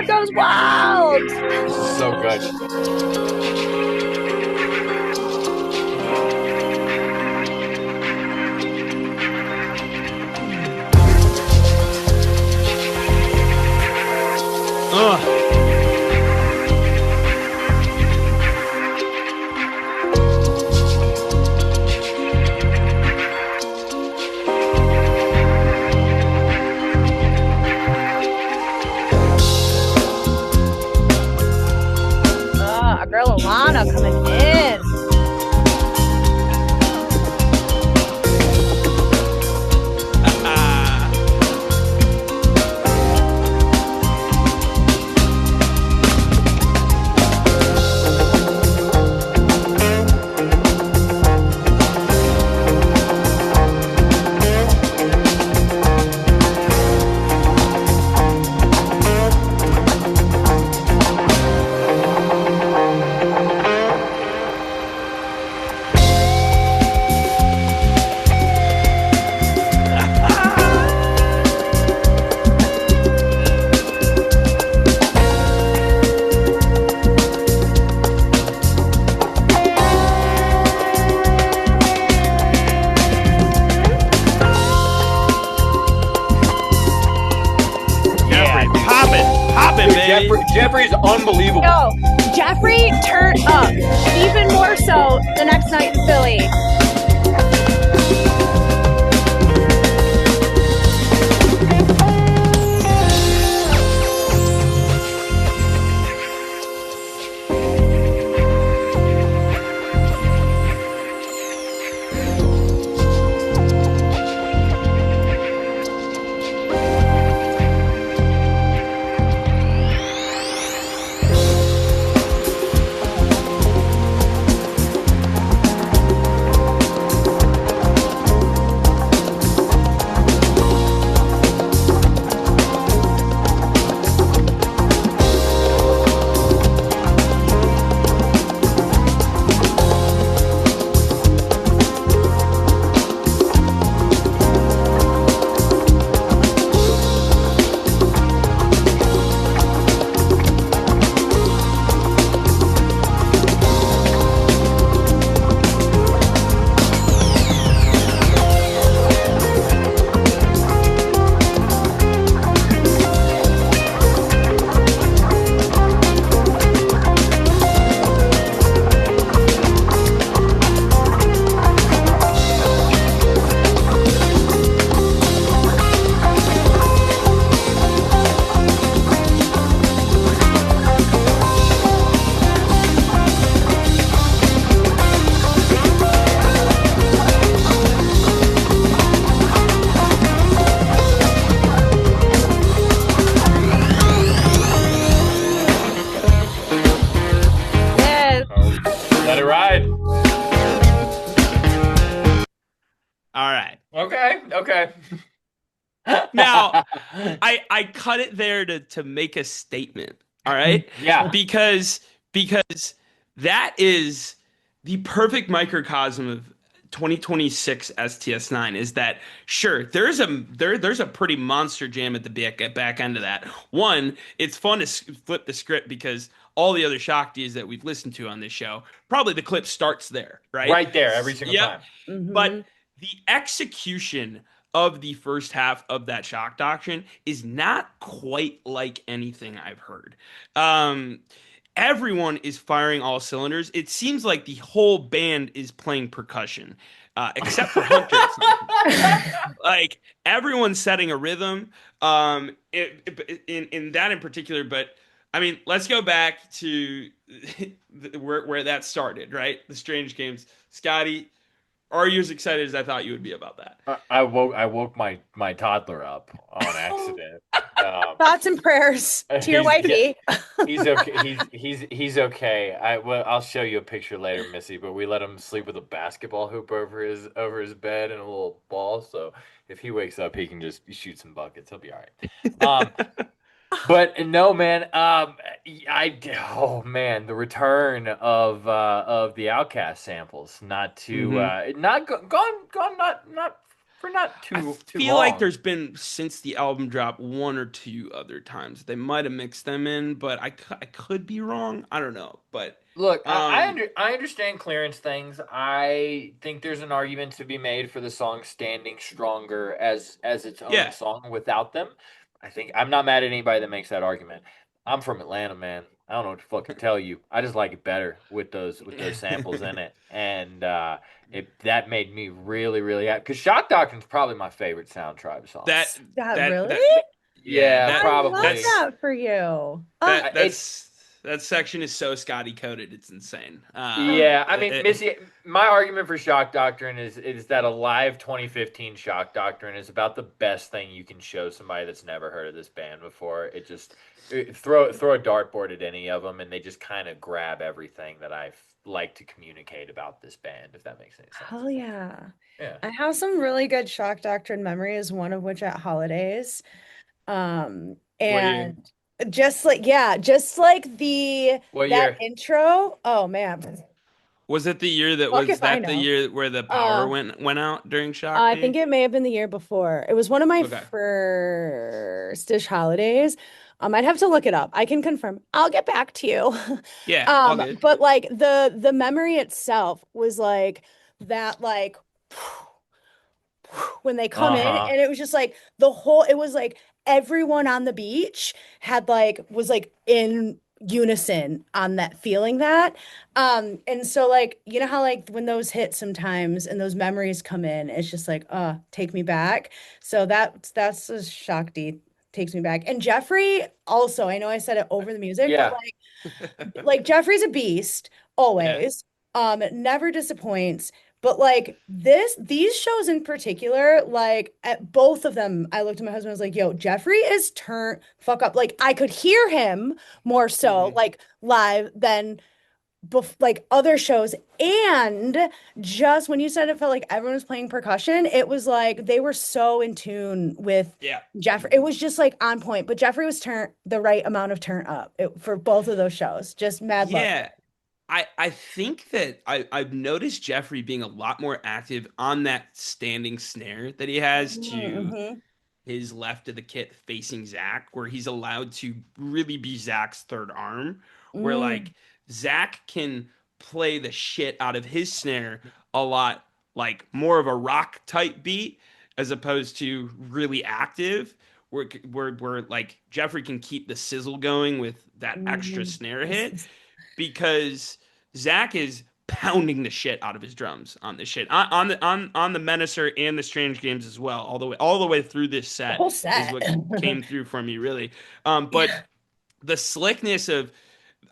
Goes wild. So good. Ugh. Our girl Alana coming in. Jeffrey's unbelievable. Yo, Jeffrey turned up even more so the next night in Philly. Okay. Now, I cut it there to make a statement. All right, Yeah. because because that is the perfect microcosm of 2026 STS9 is that sure there's a pretty monster jam at the back end of that. One, it's fun to flip the script because all the other Shaktis that we've listened to on this show, probably the clip starts there, right? Right there every single Yep. time. But Hmm. the execution of the first half of that shock doctrine is not quite like anything I've heard. Um, Everyone is firing all cylinders. It seems like the whole band is playing percussion, except for Hunter. It seems like everyone's setting a rhythm. In that in particular, but I mean, let's go back to where that started, right? The Strange Games. Scotty, are you as excited as I thought you would be about that? I woke my toddler up on accident. Um, Thoughts and prayers to your he's yeah, wifey. he's okay. He's okay. I'll show you a picture later, Missy. But we let him sleep with a basketball hoop over his bed and a little ball. So if he wakes up, he can just shoot some buckets. He'll be all right. But no, man. Oh man, the return of the Outcast samples. Not too Hmm. not gone not for not I too feel like long. there's been since the album dropped one or two other times they might have mixed them in, but I could be wrong. I don't know, but Look, um, I understand clearance things. I think there's an argument to be made for the song standing stronger as its own yeah, song without them. I think I'm not mad at anybody that makes that argument. I'm from Atlanta, man. I don't know what to fucking tell you. I just like it better with those samples in it, and it that made me really happy. Because Shock Doctrine's probably my favorite Sound Tribe song. that That that really? that yeah Yeah, that I love probably. that's that for you. that It's that's that section is so Scotty coded, it's insane. Yeah, I mean, Missy, my argument for Shock Doctrine is that a live 2015 Shock Doctrine is about the best thing you can show somebody that's never heard of this band before. Throw a dartboard at any of them, and they just kind of grab everything that I like to communicate about this band, if that makes any sense. Hell yeah. Yeah. I have some really good Shock Doctrine memories, one of which at holidays. what you And just like, yeah, just like What that year? intro. Oh man. was it the year that Fuck was if I that the know. year where the power Uh, went out during I think Shakti? it may have been the year before. It was one of my Okay, first-ish holidays. I'd have to look it up. I can confirm. I'll get back to you. yeah, all good. But like the memory itself was like that, like when they come in, Uh-huh. and it was just like the whole, it was like everyone on the beach had like was like in unison on that, feeling that. And so like you know how like when those hit sometimes and those memories come in, it's just like take me back. So that's a Shakti takes me back. And Jeffrey also, I know I said it over the music, but Yeah. like Jeffrey's a beast Yeah. always. Never disappoints. But like these shows in particular, like at both of them, I looked at my husband, I was like, yo, Jeffrey is turn fuck up. Like I could hear him more so Hmm. like live than like other shows. And just when you said it felt like everyone was playing percussion, it was like they were so in tune with Yeah. Jeffrey. It was just like on point. But Jeffrey was turn the right amount of turn up for both of those shows. Just mad love. Yeah. I think that I've noticed Jeffrey being a lot more active on that standing snare that he has to Mm-hmm. his left of the kit facing Zach, where he's allowed to really be Zach's third arm, where Mm-hmm. like Zach can play the shit out of his snare a lot, like more of a rock type beat as opposed to really active, where like Jeffrey can keep the sizzle going with that extra Mm-hmm. snare hit because Zach is pounding the shit out of his drums on this shit on the Menacer and the Strange Games as well. All the way through this The set whole is set. what came through for me really. But Yeah. the slickness of,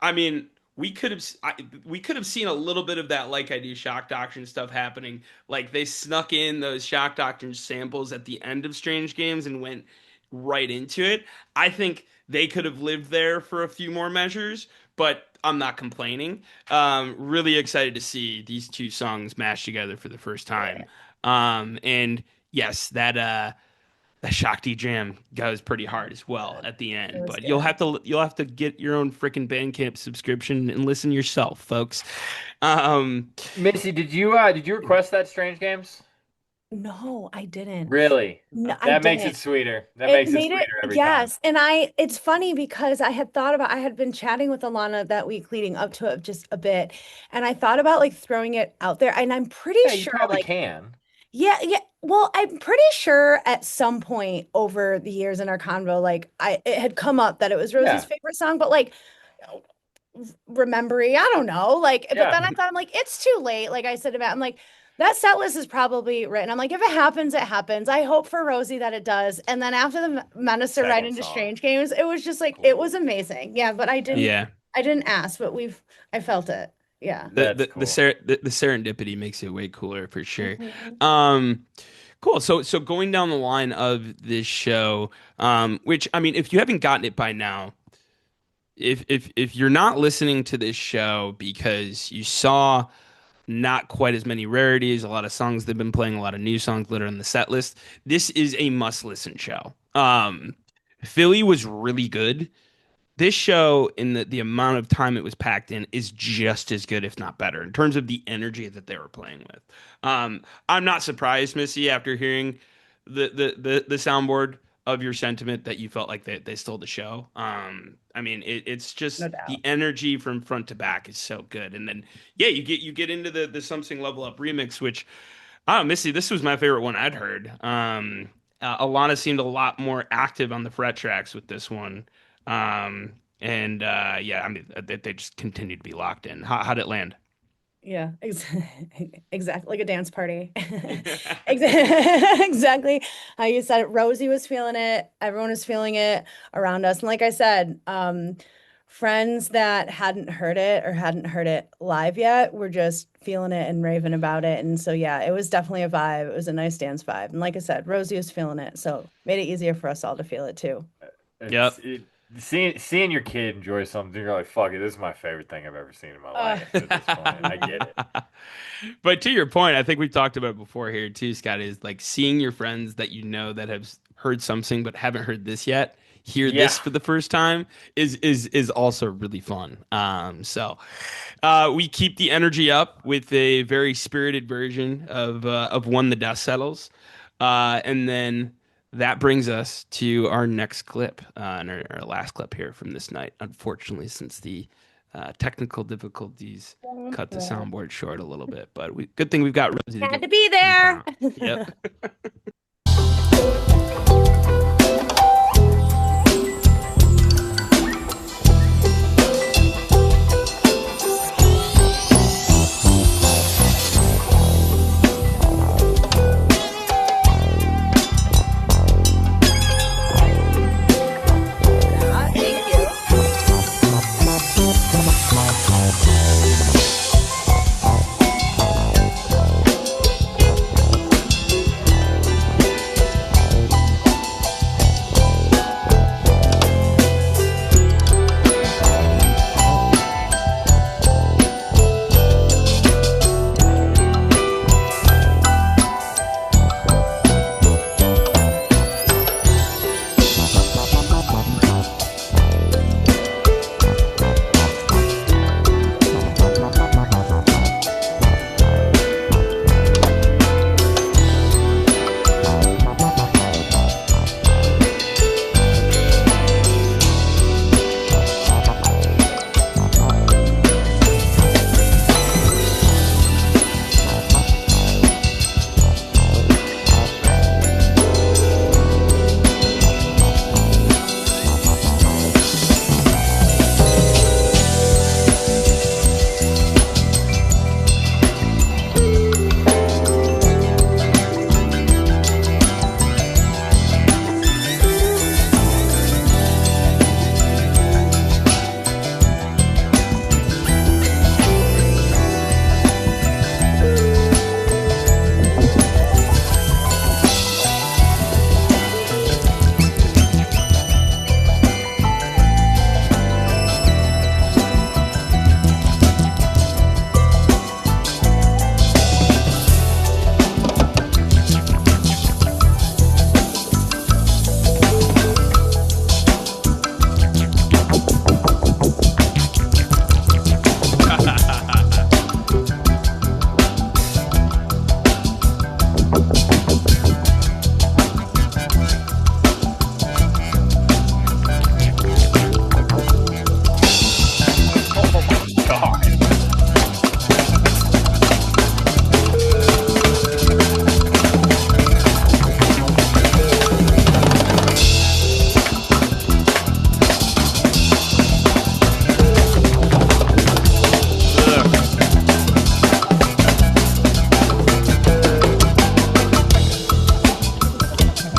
I mean, we could have seen a little bit of that like I do Shock Doctrine stuff happening. Like they snuck in those Shock Doctrine samples at the end of Strange Games and went right into it. I think they could have lived there for a few more measures, but I'm not complaining. Really excited to see these two songs mashed together for the first time. Yeah. And yes, that Shakti jam goes pretty hard as well at the It end. was But good. you'll have to get your own freaking Bandcamp subscription and listen yourself, folks. Um, Missy, did you request that Strange Games? No, I didn't. Really? No, I That makes it didn't. sweeter. That It makes it made it, sweeter every time. yes. And it's funny because I had been chatting with Alana that week leading up to it just a bit. And I thought about like throwing it out there. And I'm pretty Yeah, you sure, probably like, can. yeah, yeah. Well, I'm pretty sure at some point over the years in our convo, like, it had come up that it was Rosie's Yeah. favorite song, but like, remembering, I don't know. Like, but Yeah. then I thought, I'm like, it's too late. Like I said about, I'm like, that set list is probably written. I'm like, if it happens, it happens. I hope for Rosie that it does. And then after the Minister right Second into song. Strange Games, it was just like, Cool. it was amazing. Yeah, but yeah. I didn't ask, but I felt it. Yeah. That's cool. The serendipity makes it way cooler for sure. Mhm. Cool. So going down the line of this show, which I mean, if you haven't gotten it by now, if you're not listening to this show because you saw not quite as many rarities, a lot of songs they've been playing, a lot of new songs that are on the set list, this is a must listen show. Philly was really good. This show, in the amount of time it was packed in, is just as good, if not better, in terms of the energy that they were playing with. I'm not surprised, Missy, after hearing the soundboard of your sentiment that you felt like they stole the show. I mean, it's No just the doubt. energy from front to back is so good, and then yeah, you get into the Something Level Up remix, which Missy, this was my favorite one I'd heard. Alana seemed a lot more active on the fret tracks with this one. And yeah, I mean, they just continue to be locked in. How'd it land? Yeah, exactly like a dance party. Exactly how you said it. Rosie was feeling it. Everyone was feeling it around us. And like I said, friends that hadn't heard it or hadn't heard it live yet were just feeling it and raving about it. And so, yeah, it was definitely a vibe. It was a nice dance vibe. And like I said, Rosie was feeling it. So made it easier for us all to feel it too. Yep. Seeing your kid enjoy something, you're like, fuck it, this is my favorite thing I've ever seen in my life at this point. I get it. But to your point, I think we've talked about it before here too, Scott, is like seeing your friends that you know that have heard something but haven't heard this yet, hear this for the first time is also really fun. So we keep the energy up with a very spirited version of When the Dust Settles. And then that brings us to our next clip, and our last clip here from this night. Unfortunately, since the technical difficulties cut the soundboard short a little bit, but good thing we've got Rosie. Had to be there. Yep.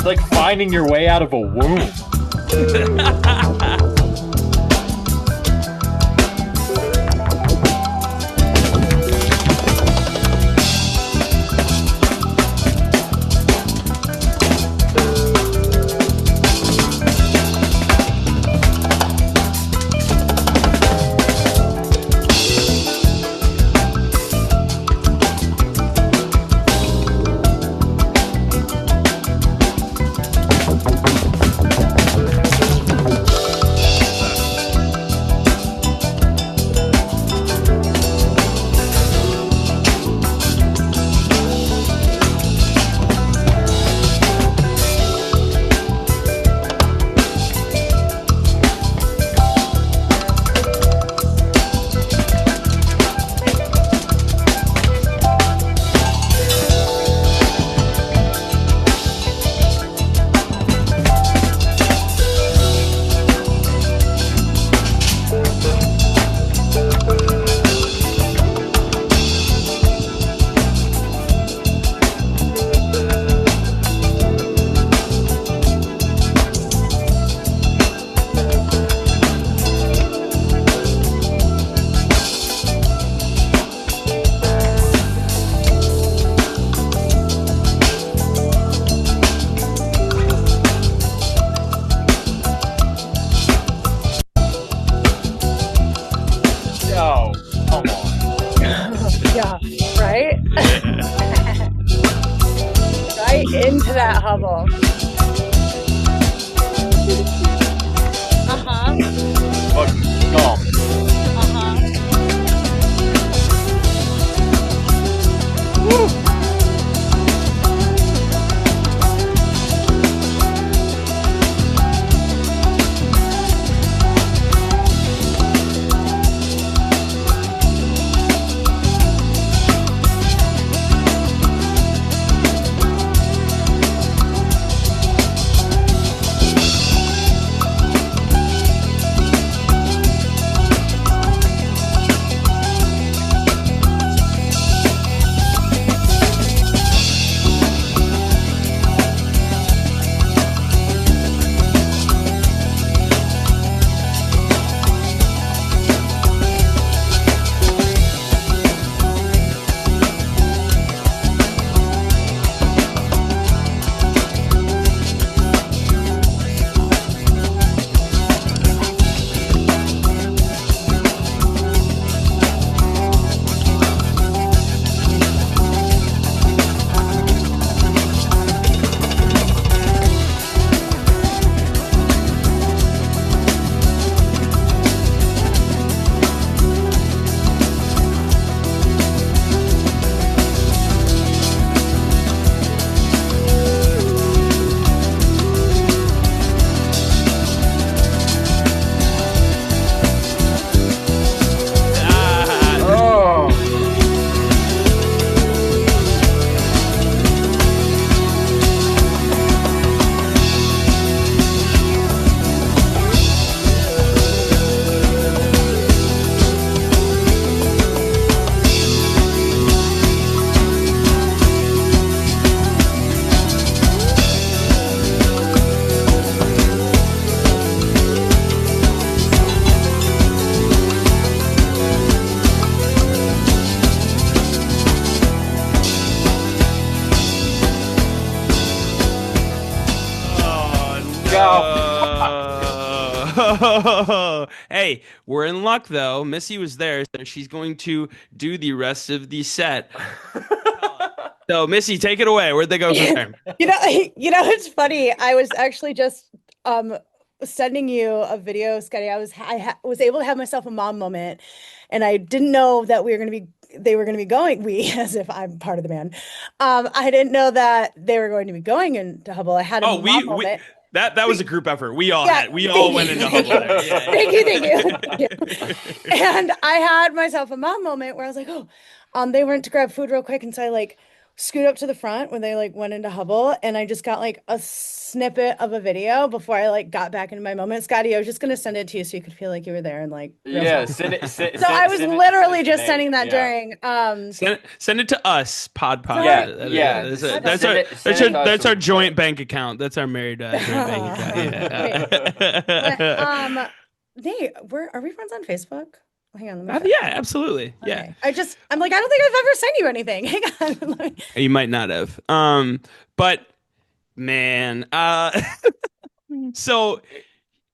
It's like finding your way out of a womb. Oh, come on. Yeah, right? Right into that Hubble. Uh-huh. Fucking dumb. Uh-huh. Oh. Oh, hey, we're in luck though. Missy was there, so she's going to do the rest of the set. So, Missy, take it away. Where'd they go from there? It's funny. I was actually just sending you a video, Scotty. I was able to have myself a mom moment, and I didn't know that they were gonna be going. We, as if I'm part of the band. I didn't know that they were going to be going into Hubble. I had a Oh, mom moment. that was a group effort. We all Thank went you. into Hubble there. Yeah, Thank you. And I had myself a mom moment where I was like, oh, they went to grab food real quick, and so I like scoot up to the front when they like went into Hubble, and I just got like a snippet of a video before I like got back into my moment. Scotty, I was just gonna send it to you so you could feel like you were there in like real Yeah, time. send it So I was send literally it to just Nate. sending that Yeah. during Send it to us, Pod. Yeah, sorry. yeah. My That's bad. our Send it to us that's so we our can play joint it. bank account. That's our married joint bank account. Wait, but Yeah. Nate, are we friends on Facebook? Hang on, let me check. Yeah, absolutely. Yeah. Okay. I'm like, I don't think I've ever sent you anything. Hang on. You might not have. But man, so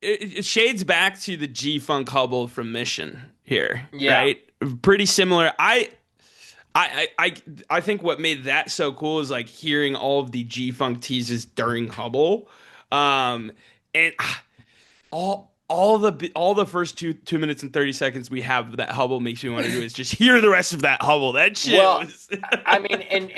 it shades back to the G-Funk Hubble from Mission here, Yeah. right? Pretty similar. I think what made that so cool is like hearing all of the G-Funk teases during Hubble. And all the first 2 minutes and 30 seconds we have of that Hubble makes me want to do is just hear the rest of that Hubble. That shit Well, was I mean, and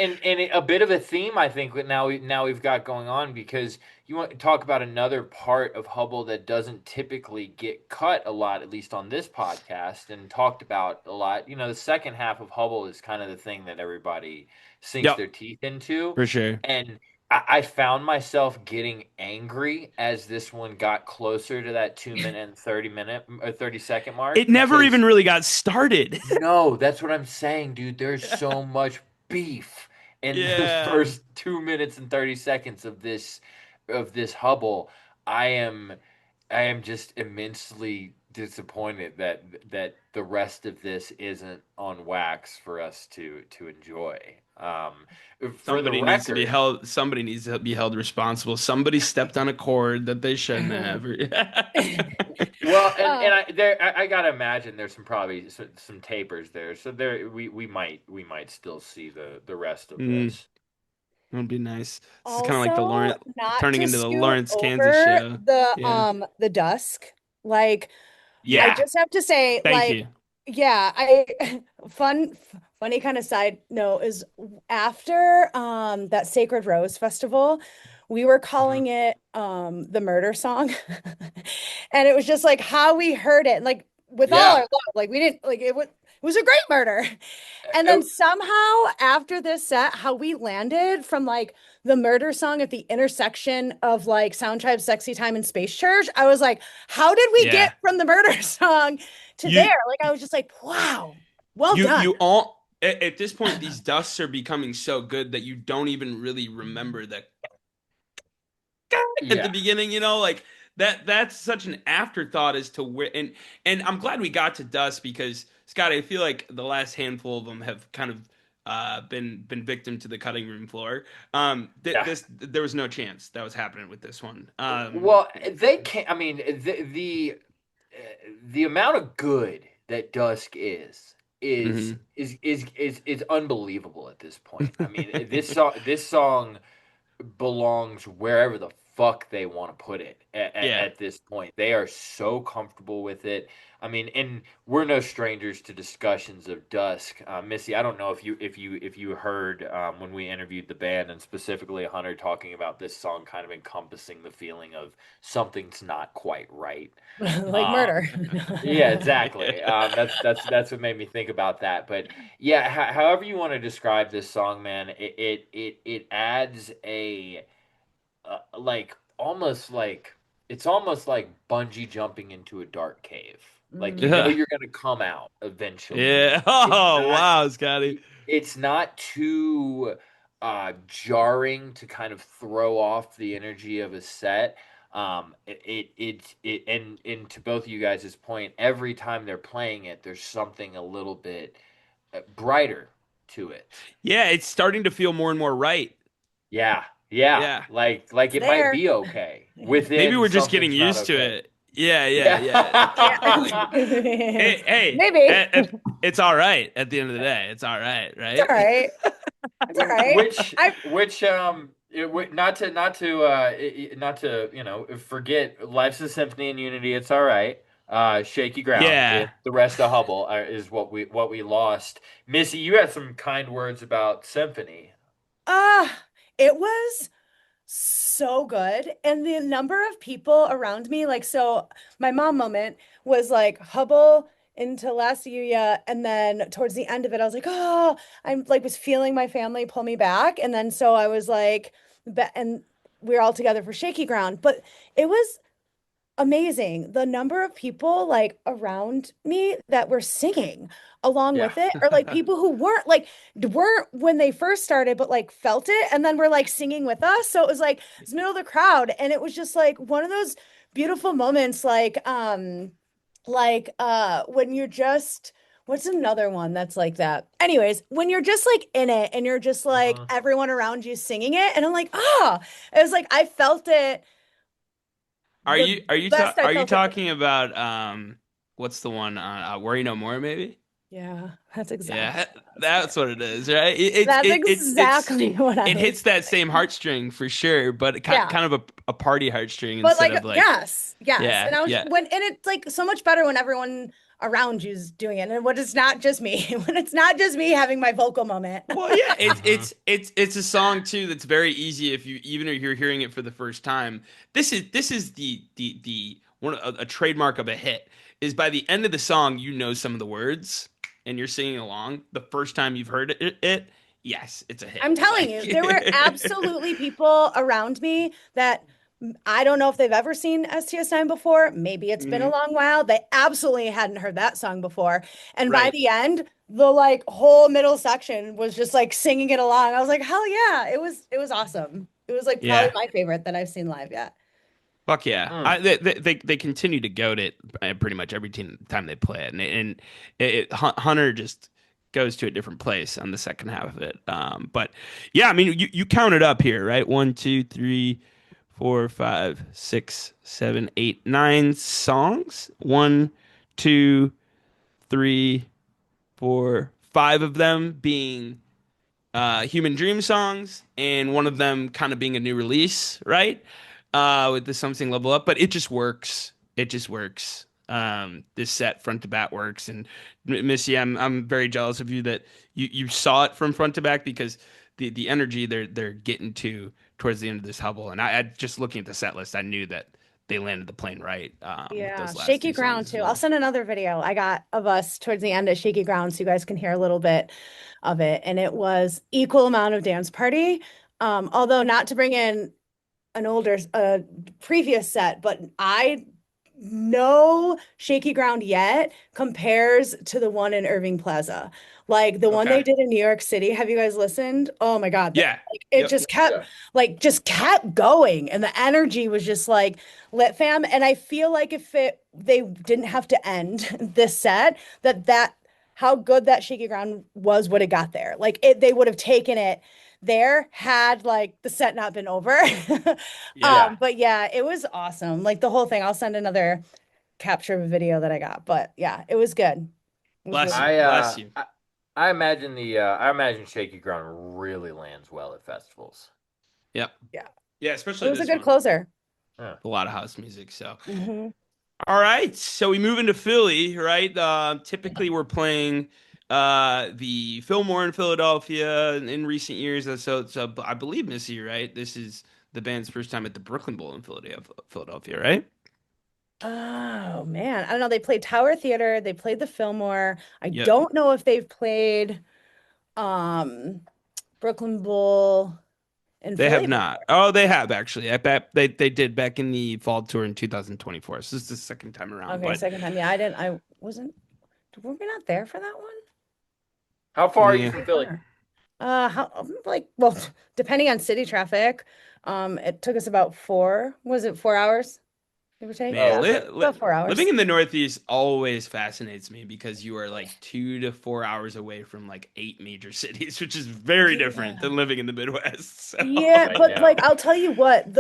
a bit of a theme I think that now we've got going on because you want to talk about another part of Hubble that doesn't typically get cut a lot, at least on this podcast, and talked about a lot. You know, the second half of Hubble is kind of the thing that everybody sinks Yep, their teeth into, for sure. and I found myself getting angry as this one got closer to that 2 minute and 30 minute or 30 second mark It never even because really got started. no, that's what I'm saying, dude. There's so much beef in the Yeah. first 2 minutes and 30 seconds of this Hubble. I am I am just immensely disappointed that the rest of this isn't on wax for us to enjoy. For the record, Somebody needs to be held responsible. Somebody stepped on a cord that they shouldn't have. well, and Uh, I gotta imagine there's probably some tapers there, so there we might still see the rest of Mm, this. that'd be nice. This is kind of like the Also, Lawrence not turning to into the scoot Lawrence, Kansas over show. Yeah. the dusk. Like I Yeah, Yeah. just have to say, Thank like, you. yeah, funny kind of side note is after that Sacred Rose Festival, we were mhm, calling it the murder song. And it was just like how we heard it, like with all our yeah. love, like we didn't like it was a great murder. And Uh, then somehow after this set, how we landed from like the murder song at the intersection of like Sound Tribe's Sexy Time and Space Church, I was like, how did we get Yeah. from the murder song to You there? Like I was just like, wow, well done. you all at this point these dusts are becoming so good that you don't even really remember that at the yeah, beginning, like that's such an afterthought as to where and I'm glad we got to dust because Scott, I feel like the last handful of them have kind of been victim to the cutting room floor. yeah. This there was no chance that was happening with this one. Well, they can't. I mean, the amount of good that Dusk is Mhm. is unbelievable at this point. I mean, this song belongs wherever the fuck they want to put it Yeah. at this point. They are so comfortable with it. I mean, and we're no strangers to discussions of Dusk. Missy, I don't know if you heard when we interviewed the band and specifically Hunter talking about this song kind of encompassing the feeling of something's not quite right. Like Um, murder. yeah, exactly. Yeah. That's what made me think about that. But yeah, however you want to describe this song, man, it adds a like it's almost like bungee jumping into a dark cave. Like you know Mm. Yeah. you're gonna come out eventually. Yeah. It's Oh, not wow, Scotty. it's not too jarring to kind of throw off the energy of a set. And to both of you guys' point, every time they're playing it, there's something a little bit brighter to it. Yeah, it's starting to feel more and more right. Yeah, yeah. Yeah. Like It's it might there. be okay Maybe within we're just getting something's not used to okay. it. Yeah, yeah, yeah. Yeah. Yeah. Hey, Maybe. it's all right at the end of the day. It's all right, It's all right? right. It's all right. I not to forget life's a symphony and unity. It's all right. Shaky ground. Yeah. The rest of Hubble is what we lost. Missy, you had some kind words about symphony. uh it was so good. And the number of people around me, like, so my mom moment was like, Hubble into Last Yuya, and then towards the end of it, I was like, oh, I'm like was feeling my family pull me back, and then so I was like, and we were all together for Shaky Ground, but it was amazing. The number of people like around me that were singing along Yeah. with it, or like people who weren't when they first started, but like felt it and then were like singing with us. So it was like it's middle of the crowd, and it was just like one of those beautiful moments, when you're just what's another one that's like that? Anyways, when you're just like in it and you're just like Mhm. everyone around you singing it, and I'm like, ah, it was like I felt it the best I Are you felt it. talking about what's the one Worry No More maybe? Yeah, that's exactly Yeah, what I was that's what thinking. it is, right? That's exactly what I It was hits that thinking. same heartstring for sure, but Yeah. kind of a party heartstring But instead like, of like yes, yes. yeah, And I was yeah. and it's like so much better when everyone around you's doing it. And when it's not just me, when it's not just me having my vocal moment. Well, yeah, Mhm. it's a song too that's very easy if you even if you're hearing it for the first time. This is the one a trademark of a hit is by the end of the song you know some of the words and you're singing along. The first time you've heard yes, it's a hit. I'm telling you, there were Like absolutely people around me that I don't know if they've ever seen STS9 before. Maybe it's been a Mhm. long while. They absolutely hadn't heard that song before. And by Right. the end, the like whole middle section was just like singing it along. I was like, hell yeah, it was awesome. It was like probably Yeah. my favorite that I've seen live yet. Fuck yeah! Mm. They continue to goat it pretty much every time they play it, Hunter just goes to a different place on the second half of it. But yeah, I mean, you count it up here, right? One, two, three, four, five, six, seven, eight, nine songs. One, two, three, four, five of them being Human Dream songs, and one of them kind of being a new release, right? With the Something Level Up, but it just works. It just works. This set front to back works, and Missy, I'm very jealous of you that you saw it from front to back because the energy they're getting to towards the end of this Hubble, and I just looking at the set list, I knew that they landed the plane right with Yeah, those last Shaky two songs Ground as too. I'll well. send another video I got of us towards the end at Shaky Ground so you guys can hear a little bit of it. And it was equal amount of dance party. Although not to bring in an older previous set, but I no Shaky Ground yet compares to the one in Irving Plaza. Like the one they Okay. did in New York City. Have you guys listened? Oh my God. Yeah. Like, it Yep. just kept Yeah. just kept going and the energy was just like lit fam. And I feel like if they didn't have to end this set, that how good that Shaky Ground was would have got there. Like they would have taken it there had like the set not been over. Yeah. Yeah. But yeah, it was awesome. Like the whole thing. I'll send another capture of a video that I got. But yeah, it was good. It was Bless really you. good. I Bless you. I imagine I imagine Shaky Ground really lands well at festivals. Yep. Yeah, Yeah, it especially was a this good one. closer. Yeah. A lot of house music. So, Hmm. all right. So we move into Philly, right? Typically, we're playing the Fillmore in Philadelphia in recent years. So I believe Missy, right? This is the band's first time at the Brooklyn Bowl in Philadelphia, right? Oh man, I don't know. They played Tower Theater. They played the Fillmore. I Yep. don't know if they've played um Brooklyn Bowl in They have Philly not. before. Oh, they have actually. I bet they did back in the fall tour in 2024. So this is the second time around. Okay, But second time. Yeah, I wasn't. Were we not there for that one? How far are you yeah, from We Philly? were. How like well, depending on city traffic, it took us about was it 4 hours, give or take? man, Oh, Yeah, okay. about four living hours. in the Northeast always fascinates me because you are like 2 to 4 hours away from like eight major cities, which is very different Yeah. than living in the Midwest. So, Yeah, I but like know. I'll tell you what,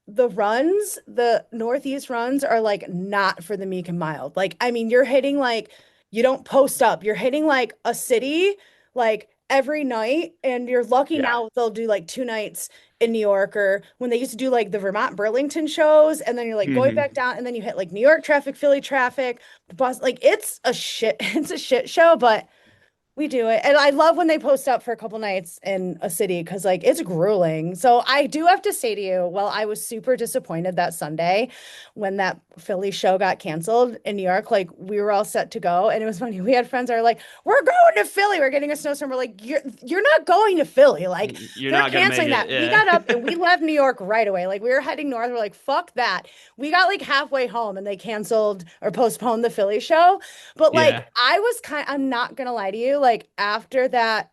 the runs, the Northeast runs are like not for the meek and mild. Like, I mean, you're hitting like you don't post up. You're hitting like a city like every night, and you're lucky Yeah. now they'll do like 2 nights in New York or when they used to do like the Vermont Burlington shows, and then you're like going mhm. back down, and then you hit like New York traffic, Philly traffic, the bus. Like it's a shit, it's a shit show, but We do it. And I love when they post up for a couple nights in a city because like it's grueling. So I do have to say to you, well, I was super disappointed that Sunday when that Philly show got canceled in New York. Like we were all set to go. And it was funny. We had friends that are like, we're going to Philly. We're getting a snowstorm. We're like, you're not going to Philly. Like You're they're not gonna make canceling it. that. We Yeah. got up and we left New York right away. Like we were heading north. We're like, fuck that. We got like halfway home and they canceled or postponed the Philly show. But like Yeah. I'm not gonna lie to you, like after that,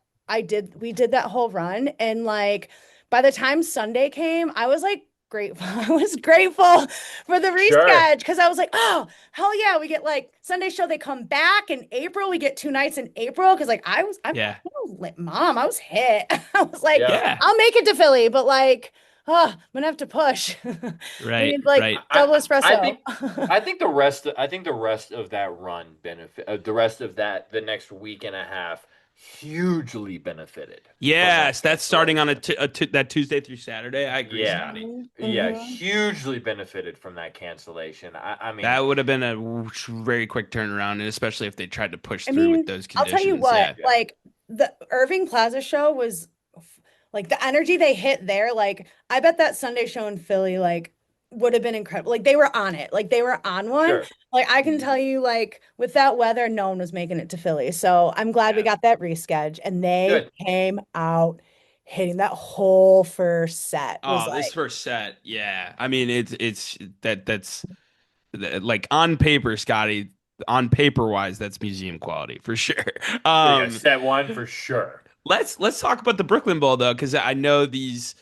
we did that whole run and like by the time Sunday came, I was like grateful. I was grateful for the Sure. reschedule because I was like, oh, hell yeah, we get like Sunday show, they come back in April. We get 2 nights in April. Cause like Yeah. mom, I was hit. I was like, Yeah. Yeah. I'll make it to Philly, but like, oh, I'm gonna have to push. We Right. need like Right. I double I espresso. think I think the rest of that run benefit the rest of that the next week and a half hugely benefited from that Yes, that's starting on cancellation. that Tuesday through Saturday. I agree, Yeah. Scotty. Mhm, Yeah, mhm. hugely benefited from that cancellation. I That mean, would have been a very quick turnaround, and especially if they tried to push I through with mean, those I'll tell you conditions. what, Yeah. yeah. like the Irving Plaza show was like the energy they hit there, like I bet that Sunday show in Philly like would have been incredible. Like they were on it. Like they were on one. Sure. Like I can Mhm. tell you like with that weather no one was making it to Philly. So I'm glad we Yeah. got that reschedule and they Good. came out hitting that whole first set was Oh, this like first set, yeah. I mean, it's that's like on paper, Scotty. On paper wise, that's museum quality for sure. Yeah, Um, set one for sure. let's talk about the Brooklyn Bowl though, because I know these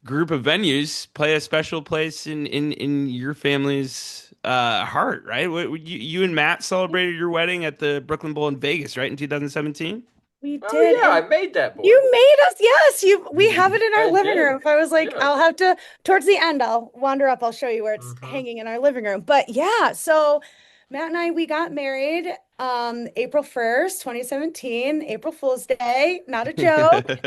group of venues play a special place in your family's heart, right? You and Matt celebrated your wedding at the Brooklyn Bowl in Vegas, right, in 2017. we Oh did. yeah, I And made that boy. you made us, yes, we have it in our I living did. room. If I was like, Yeah. I'll have to, towards the end, I'll wander up, I'll show you where it's Hmm. hanging in our living room. But yeah, so Matt and I, we got married April 1st, 2017, April Fool's Day, not a joke.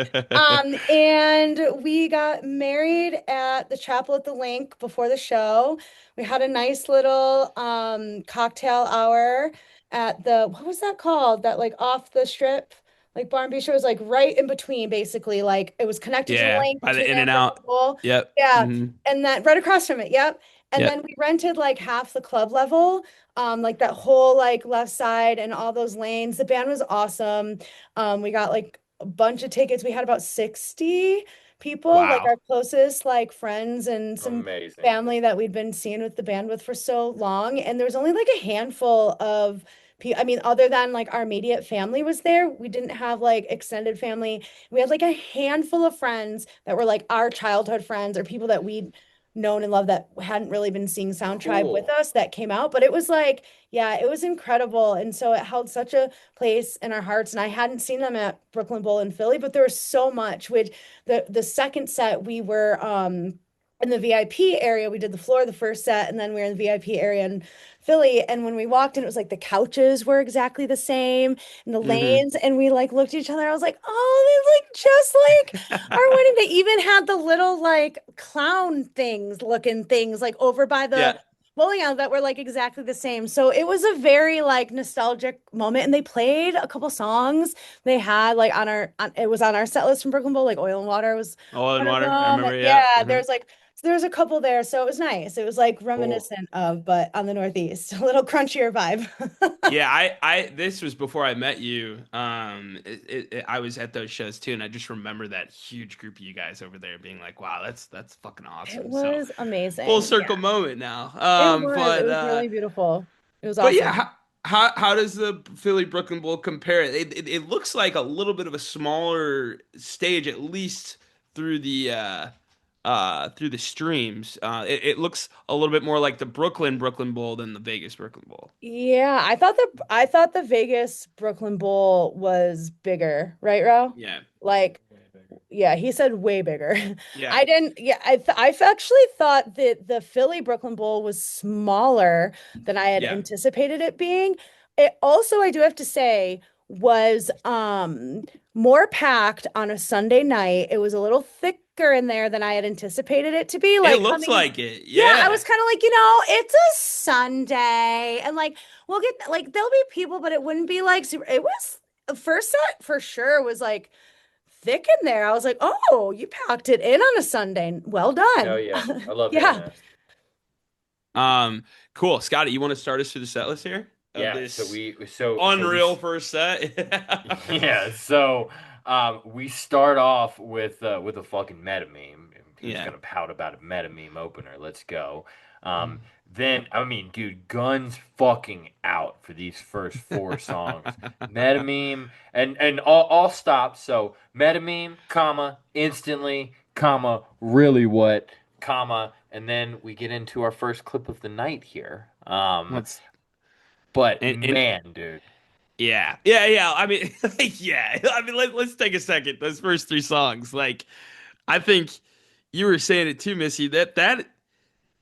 And we got married at the chapel at the link before the show. We had a nice little cocktail hour at the what was that called? That like off the strip, like Bar and Bistro was like right in between, basically. Like it was connected to the Yeah, link by the between In there and and Brooklyn Out. Bowl. Yep. Yeah. Hmm. And then right across from it, yep. And Yep. then we rented like half the club level, like that whole like left side and all those lanes. The band was awesome. We got like a bunch of tickets. We had about 60 people, like Wow. our closest like friends and some Amazing. family that we'd been seeing with the band with for so long. And there was only like a handful of people. I mean, other than like our immediate family was there, we didn't have like extended family. We had like a handful of friends that were like our childhood friends or people that we'd known and loved that hadn't really been seeing Sound Tribe with Cool. us that came out. But it was like, yeah, it was incredible. And so it held such a place in our hearts. And I hadn't seen them at Brooklyn Bowl in Philly, but there was so much. Which the second set we were in the VIP area. We did the floor the first set, and then we were in the VIP area in Philly. And when we walked in, it was like the couches were exactly the same and the Hmm. lanes. And we like looked at each other. I was like, oh, they like just like our wedding. They even had the little like clown things looking things like over by the Yeah. bowling alley that were like exactly the same. So it was a very like nostalgic moment. And they played a couple songs they had like it was on our set list from Brooklyn Bowl, like Oil and Water was Oil and one of water. I them. remember. Yeah. Yeah, Hmm. there's a couple there, so it was nice. It was like Cool. reminiscent of, but on the Northeast, a little crunchier vibe. Yeah, this was before I met you. I was at those shows too, and I just remember that huge group of you guys over there being like, "Wow, that's fucking It awesome." So was full amazing. circle Yeah, moment now. it was. It was really beautiful. It was But yeah, awesome. how does the Philly Brooklyn Bowl compare? It looks like a little bit of a smaller stage, at least through the streams. It looks a little bit more like the Brooklyn Bowl than the Vegas Brooklyn Bowl. Yeah, I thought the Vegas Brooklyn Bowl was bigger, right, Ro? Yeah, Like yeah, he said way bigger. yeah, I didn't, yeah, I've actually thought that the Philly Brooklyn Bowl was smaller than I had yeah. anticipated it being. It also, I do have to say, was more packed on a Sunday night. It was a little thicker in there than I had anticipated it to be. It Like looks coming in, like it. yeah, I Yeah, was kind of like, it's a Sunday, and like we'll get like there'll be people, but it wouldn't be like super. It was first set for sure was like thick in there. I was like, oh, you packed it in on a Sunday. Well Oh done. yeah, I love hearing Yeah. that. Cool. Scotty, you want to start us through the set list here of Yeah, so this we unreal first set? yeah, so we start off with a fucking meta meme. Who's Yeah. gonna pout about a meta meme opener? Let's go. Then I mean, dude, guns fucking out for these first four songs. Meta meme and all stops. So meta meme, comma, instantly, comma, really what, comma, and then we get into our first clip of the night here. Let's But and man, dude. yeah. I mean, yeah. I mean, let's take a second. Those first three songs, like, I think you were saying it too, Missy.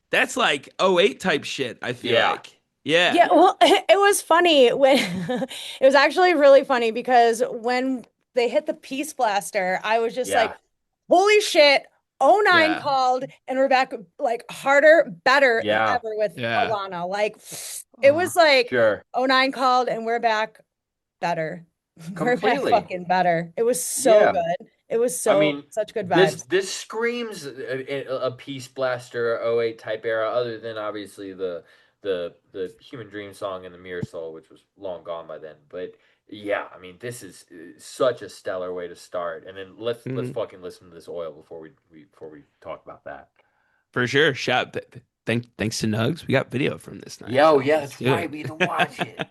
That's like '08 type shit. I feel Yeah. like, yeah, Yeah, well, it was funny when it was actually really funny because when they hit the Peace Blaster, I was just like, Yeah. holy shit, '09 yeah, called and we're back like harder, better than Yeah. ever with yeah. Alana. Like it was like Sure. '09 called and we're back better. We're back Completely. fucking better. It was so Yeah. good. It was I mean, such good this vibes. this screams a Peace Blaster '08 type era, other than obviously the Human Dream song and the Mirror Soul, which was long gone by then. But yeah, I mean, this is such a stellar way to start. And then let's Mhm. fucking listen to this oil before we talk about that. For sure. Thanks to Nugs, we got video from this night. Yo, So yeah, let's that's do right. We had to watch it. it.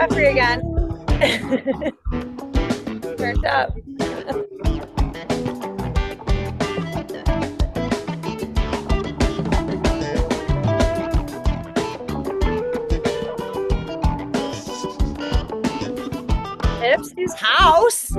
Jeffrey again. Turned up. Ipsy's house.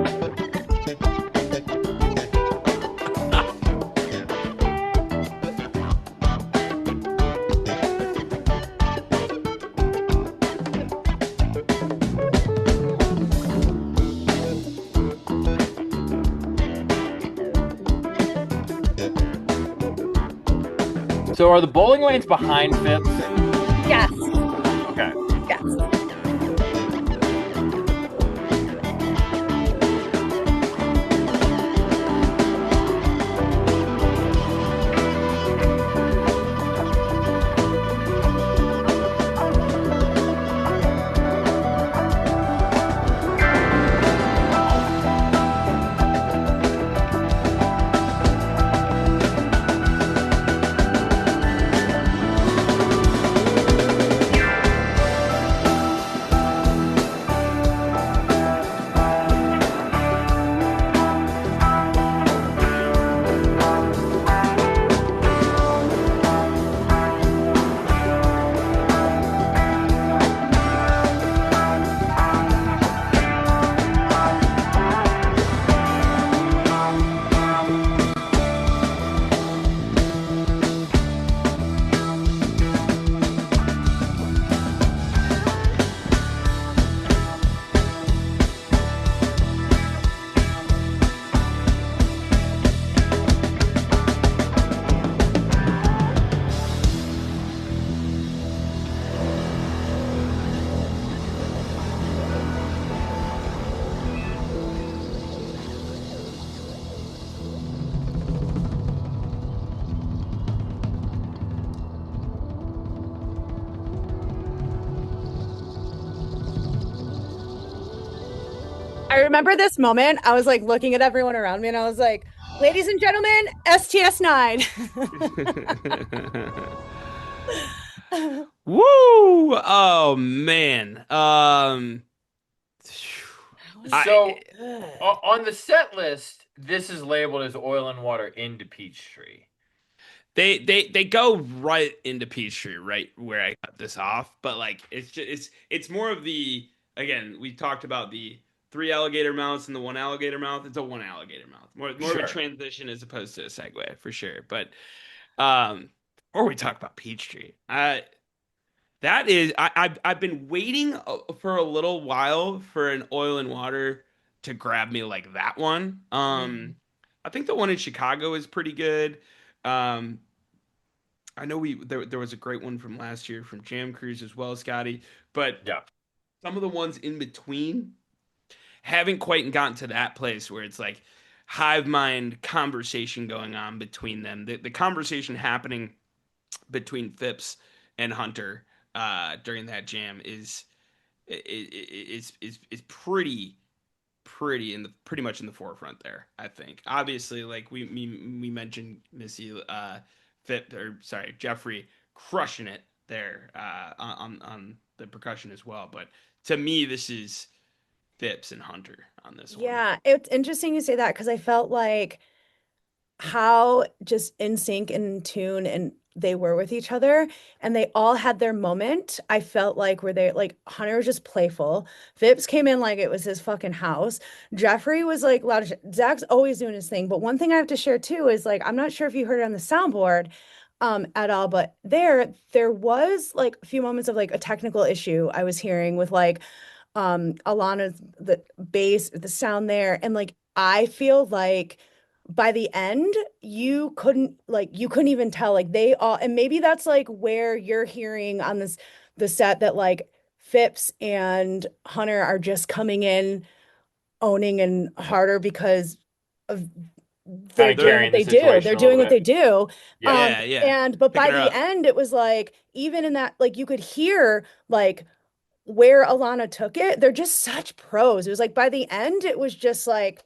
So are the bowling lanes behind Phipps? Yes. Okay. Yes. I remember this moment. I was like looking at everyone around me and I was like, ladies and gentlemen, STS 9. Woo! Oh man. So Good. on the set list, this is labeled as oil and water into Peachtree. They go right into Peachtree, right where I cut this off. But like it's just it's more of the, again, we talked about the three alligator mouths and the one alligator mouth. It's a one alligator mouth. More of a Sure. transition as opposed to a segue for sure. But before we talk about Peachtree, that is I've been waiting for a little while for an oil and water to grab me like that one. I think the one in Chicago is pretty good. Um, I know there was a great one from last year from Jam Cruise as well, Scotty. But Yeah. some of the ones in between haven't quite gotten to that place where it's like hive mind conversation going on between them. The conversation happening between Phipps and Hunter during that jam is pretty in the pretty much in the forefront there. I think obviously like we mentioned Missy Fit or sorry Jeffrey crushing it there on the percussion as well. But to me, this is Phipps and Hunter on this one. Yeah, it's interesting you say that because I felt like how just in sync and in tune and they were with each other and they all had their moment. I felt like where they like Hunter was just playful. Phipps came in like it was his fucking house. Jeffrey was like loud as shit. Zach's always doing his thing. But one thing I have to share too is like I'm not sure if you heard it on the soundboard at all, but there was like a few moments of like a technical issue I was hearing with like Alana's the bass, the sound there, and like I feel like by the end you couldn't even tell like they all, and maybe that's like where you're hearing on this the set that like Phipps and Hunter are just coming in owning and harder because of Kind they're of doing They're what carrying the they do. situation They're a little doing what bit. they do. Yeah. yeah, And but by picking her the up. end it was like even in that like you could hear like where Alana took it, they're just such pros. It was like by the end, it was just like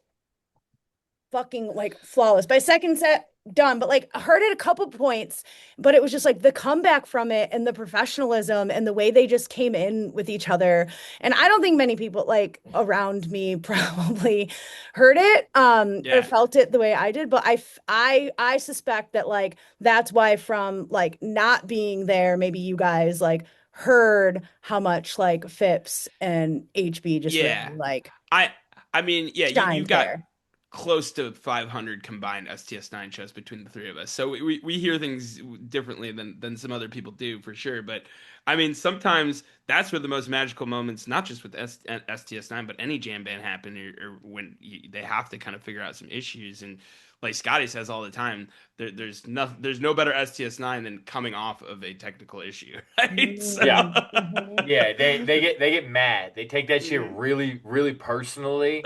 fucking like flawless. By second set, done, but like heard it a couple points, but it was just like the comeback from it and the professionalism and the way they just came in with each other. And I don't think many people like around me probably heard it or Yeah. felt it the way I did, but I suspect that like that's why from like not being there, maybe you guys like heard how much like Phipps and HB just really Yeah. like I I mean, yeah, you shined got there. close to 500 combined STS9 shows between the three of us. So we hear things differently than some other people do for sure. But I mean, sometimes that's where the most magical moments, not just with STS9, but any jam band happen, or when they have to kind of figure out some issues. And like Scotty says all the time, there's no better STS9 than coming off of a technical issue, right? So, Yeah. Mhm, mhm. Yeah, they get mad. They take that shit really really personally.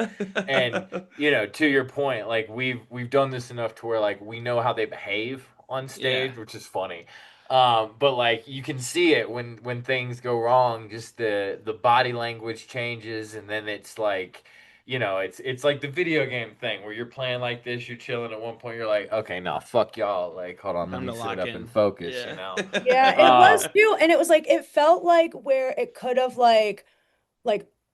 And to your point, like we've done this enough to where like we know how they behave on yeah. stage, which is funny. But like you can see it when things go wrong, just the body language changes, and then it's like, it's like the video game thing where you're playing like this, you're chilling at one point, you're like, okay, nah, fuck y'all. Like, hold on, let Time me to sit lock up and in. focus, Yeah. Yeah, it Uh, was too. And it was like it felt like where it could have like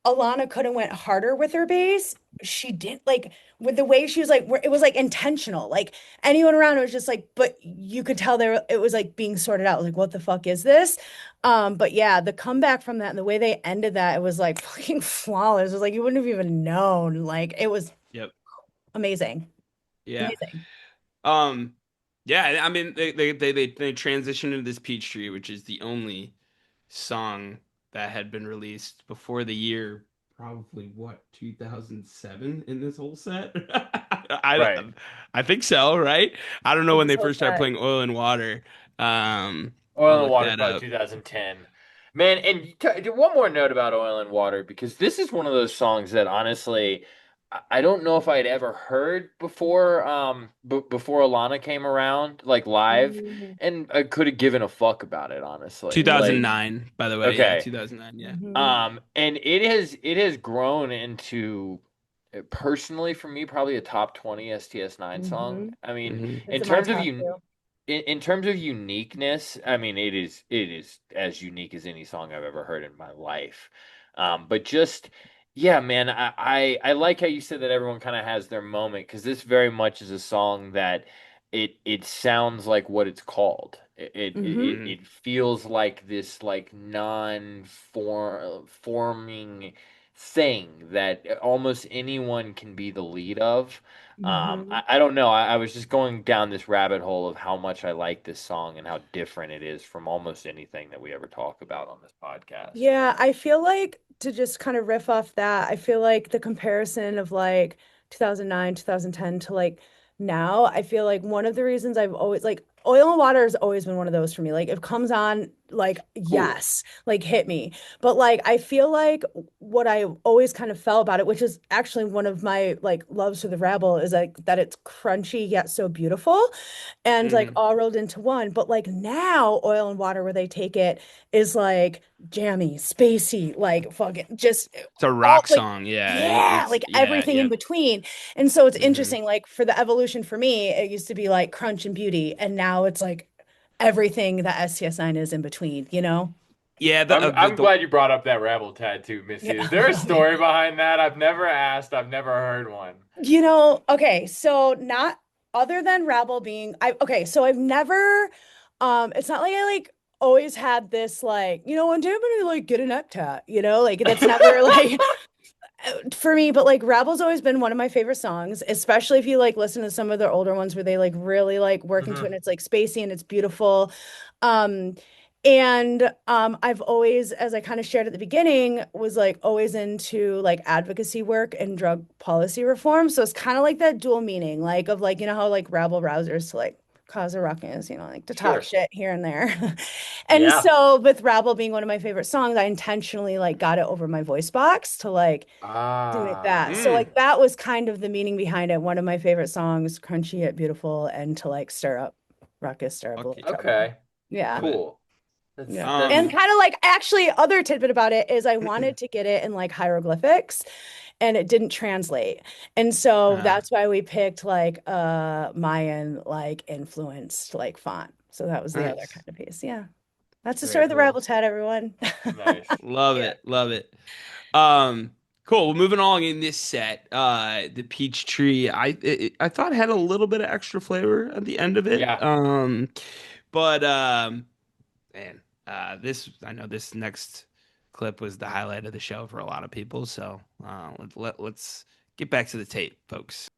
Alana could have went harder with her bass. She did like with the way she was like where it was like intentional. Like anyone around it was just like, but you could tell there it was like being sorted out. Like, what the fuck is this? But yeah, the comeback from that and the way they ended that, it was like fucking flawless. It was like you wouldn't have even known. Like it was Yep. amazing. Yeah. Amazing. Um, yeah, I mean they transitioned into this Peachtree, which is the only song that had been released before the year probably what 2007 in this whole set. I right. I think so, right? I don't know In when this they whole first started set. playing Oil and Water. I'll Oil and look Water is that probably up. 2010. Man, and one more note about Oil and Water, because this is one of those songs that honestly, I don't know if I'd ever heard before, before Alana came around, like live, Mhm. and I could have given a fuck about it, honestly. Like, 2009, by the way. Yeah, okay. 2009. Yeah. Mhm. And it has grown into, personally for me, probably a top 20 STS9 song. Mhm. I mean, Hmm. in It's in my terms of top you two. in terms of uniqueness, I mean, it is as unique as any song I've ever heard in my life. But just, yeah, man, I like how you said that everyone kind of has their moment, because this very much is a song that it sounds like what it's called. Hmm. It feels like this like non-forming thing that almost anyone can be the lead of. Hmm. I don't know. I was just going down this rabbit hole of how much I like this song and how different it is from almost anything that we ever talk about on this podcast. Yeah, I feel like to just kind of riff off that, I feel like the comparison of like 2009, 2010 to like now, I feel like one of the reasons I've always like Oil and Water has always been one of those for me. Like it comes on like Cool. yes, like hit me. But like I feel like what I always kind of felt about it, which is actually one of my like loves for the Rabble, is like that it's crunchy yet so beautiful and like Hmm. all rolled into one. But like now Oil and Water where they take it is like jammy, spacey, like fucking just It's a all rock like song. Yeah. yeah, like Yeah. everything in Yep. between. And so it's Hmm. interesting, like for the evolution for me, it used to be like crunch and beauty, and now it's like everything that STS9 is in between, you know? Yeah. I'm glad you brought up that Rabble tattoo, Missy. Is there a story behind that? I've never asked. I've never heard one. You know, okay, so not other than Rabble being I okay, so I've never it's not like I like always had this like, one day I'm gonna like get an up tat, like that's never like for me, but like Rabble's always been one of my favorite songs, especially if you like listen to some of their older ones where they like really like work into it Mhm. and it's like spacey and it's beautiful. Um I've always, as I kind of shared at the beginning, was like always into like advocacy work and drug policy reform. So it's kind of like that dual meaning, like of like, how like rabble rousers to like cause a ruckus, like to talk Sure. shit here and there. And Yeah. so with Rabble being one of my favorite songs, I intentionally like got it over my voice box to like do it that. So Ah. Mm. like that was kind of the meaning behind it. One of my favorite songs, crunchy yet beautiful, and to like stir up ruckus, stir up a little Okay. trouble. Okay. Yeah. Love it. Cool. Yeah. Um, And kind of like actually other tidbit about it is I wanted to get it in like hieroglyphics and it didn't translate. And so that's why we picked like Mayan like influenced like font. So that was the other Nice. kind of piece. Yeah. That's the Very story of the Cool. Rebel Ted, everyone. nice. Love Yeah. it. Love it. Cool. Well, moving along in this set, the peach tree, I thought had a little bit of extra flavor at the end of it. Yeah. But man, this I know this next clip was the highlight of the show for a lot of people. So let's get back to the tape, folks.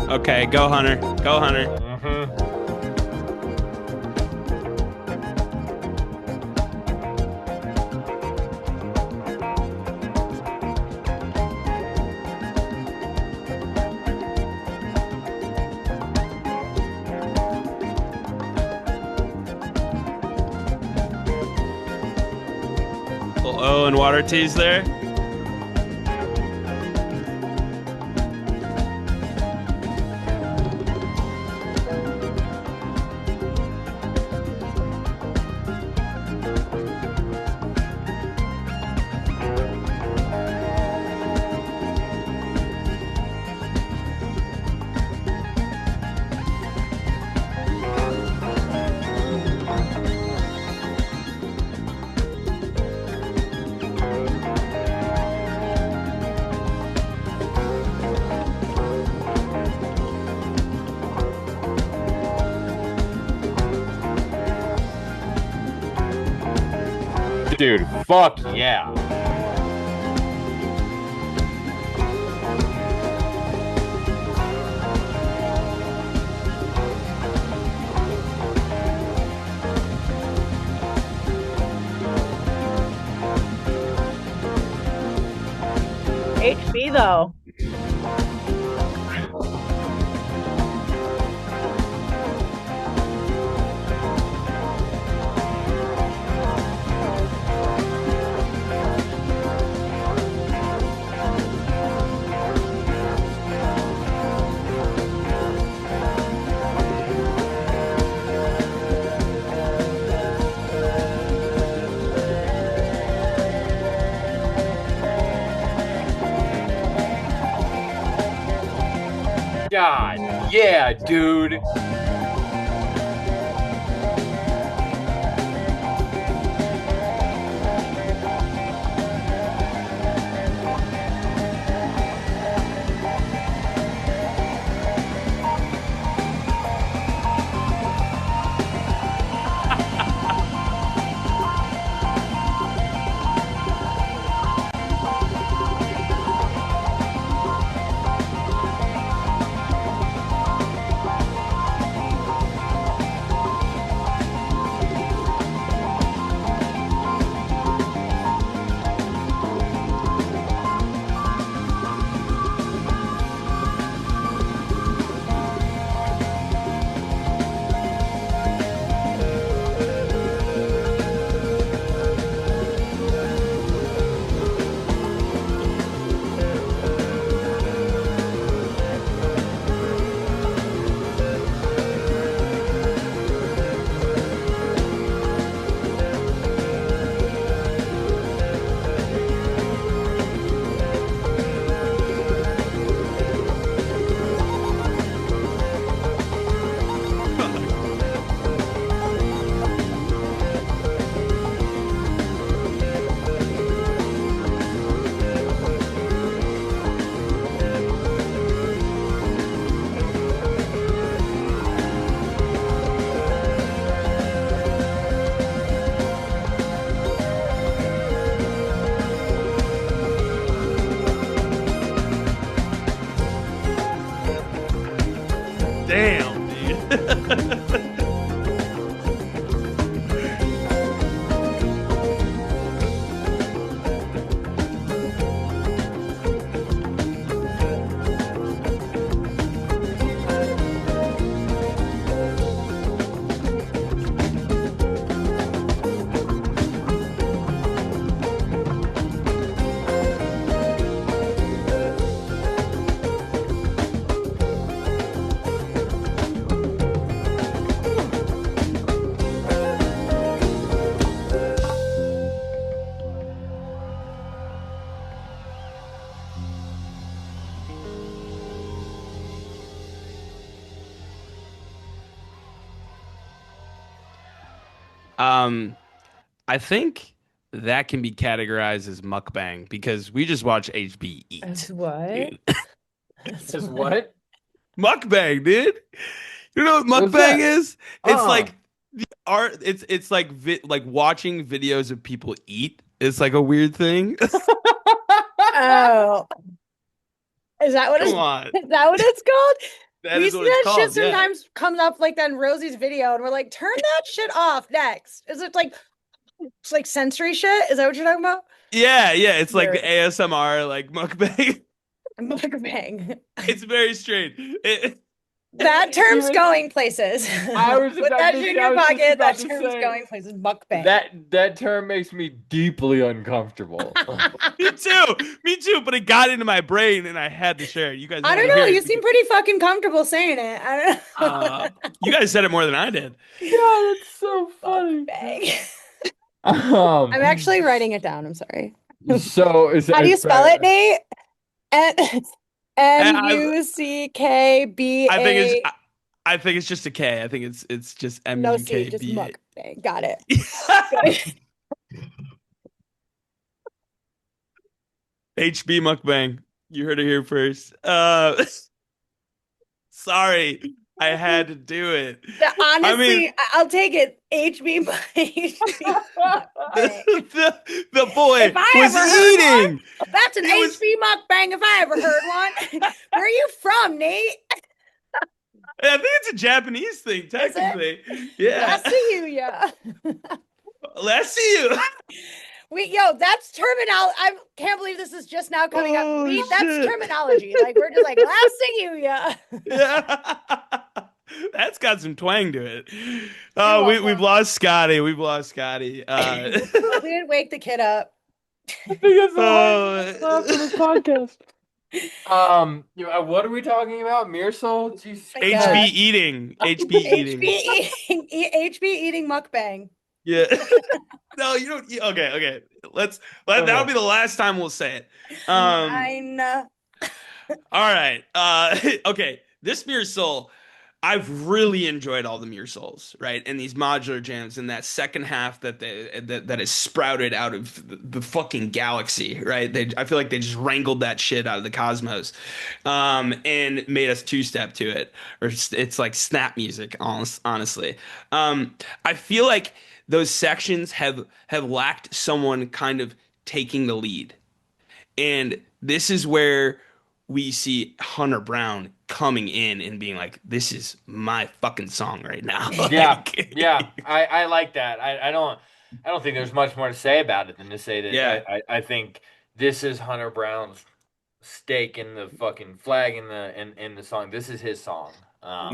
Okay, go Hunter. Go Hunter. Mm-hmm. Little O and water teas there. Dude, fuck yeah. HB though. God, yeah, dude. Damn, dude. Um, I think that can be categorized as mukbang because we just watched HB That's eat. what? Dude. That's Just what? Mukbang, dude. You know what What's mukbang that? is? It's Uh, like the art. It's like like watching videos of people eat. It's like a weird thing. Oh, Come on, is that what it's called? that We is see what it's that shit called. Yeah, sometimes comes up like on Rosie's video, and we're like, turn that shit off next. Is it like it's like sensory shit? Is that what you're talking about? yeah. It's like the Weird. ASMR like mukbang. Mukbang. It's very strange. That term's even going places. I was Put about that to shit in I your was just pocket. about That to term's say going places. Mukbang. that term makes me deeply uncomfortable. Me too. Me too. But it got into my brain and I had to share it. You guys I had don't to know. hear You it seem because pretty fucking comfortable saying it. I don't know. you guys said it more than I did. God, that's so funny. Mukbang. Um, I'm actually writing it down. I'm sorry. so How do you it's spell it, Nate? And I I think it's Muckba. I think it's just a K. I think it's just No C, just MUKB. mukbang. Got it. HB mukbang. You heard it here first. Sorry, I had to do it. I mean, Honestly, I'll take it. HB mukbang. the boy If I was ever heard one, eating. that's an He was. HB mukbang if I ever heard one. Where are you from, Nate? I think it's a Japanese thing, Is it? technically. Yeah. I see you, yeah. Let's see you. That's terminology. I can't believe this is just now coming up. Oh That's shit. terminology. Like we're just like last thing you, yeah. Yeah. That's got some twang to it. You're Oh, we've welcome. lost Scotty. We've lost Scotty. We didn't wake the kid up. I think that's the hardest laugh on this Oh, podcast. What are we talking about? Meersal? Jesus My HB God. Christ. eating. HB eating. HB eating mukbang. Yeah. No, you don't. Okay, okay. That'll be the last time we'll say it. Um, Nine. all right. Okay. This Mirror Soul, I've really enjoyed all the Mirror Souls, right? And these modular jams and that second half that is sprouted out of the fucking galaxy, right? I feel like they just wrangled that shit out of the cosmos, and made us two-step to it, or it's like snap music, honestly. I feel like those sections have lacked someone kind of taking the lead. And this is where we see Hunter Brown coming in and being like, "This is my fucking song right now." Yeah, Like, yeah. I like that. I don't think there's much more to say about it than to say yeah, that I think this is Hunter Brown's stake in the fucking flag in the song. This is his song.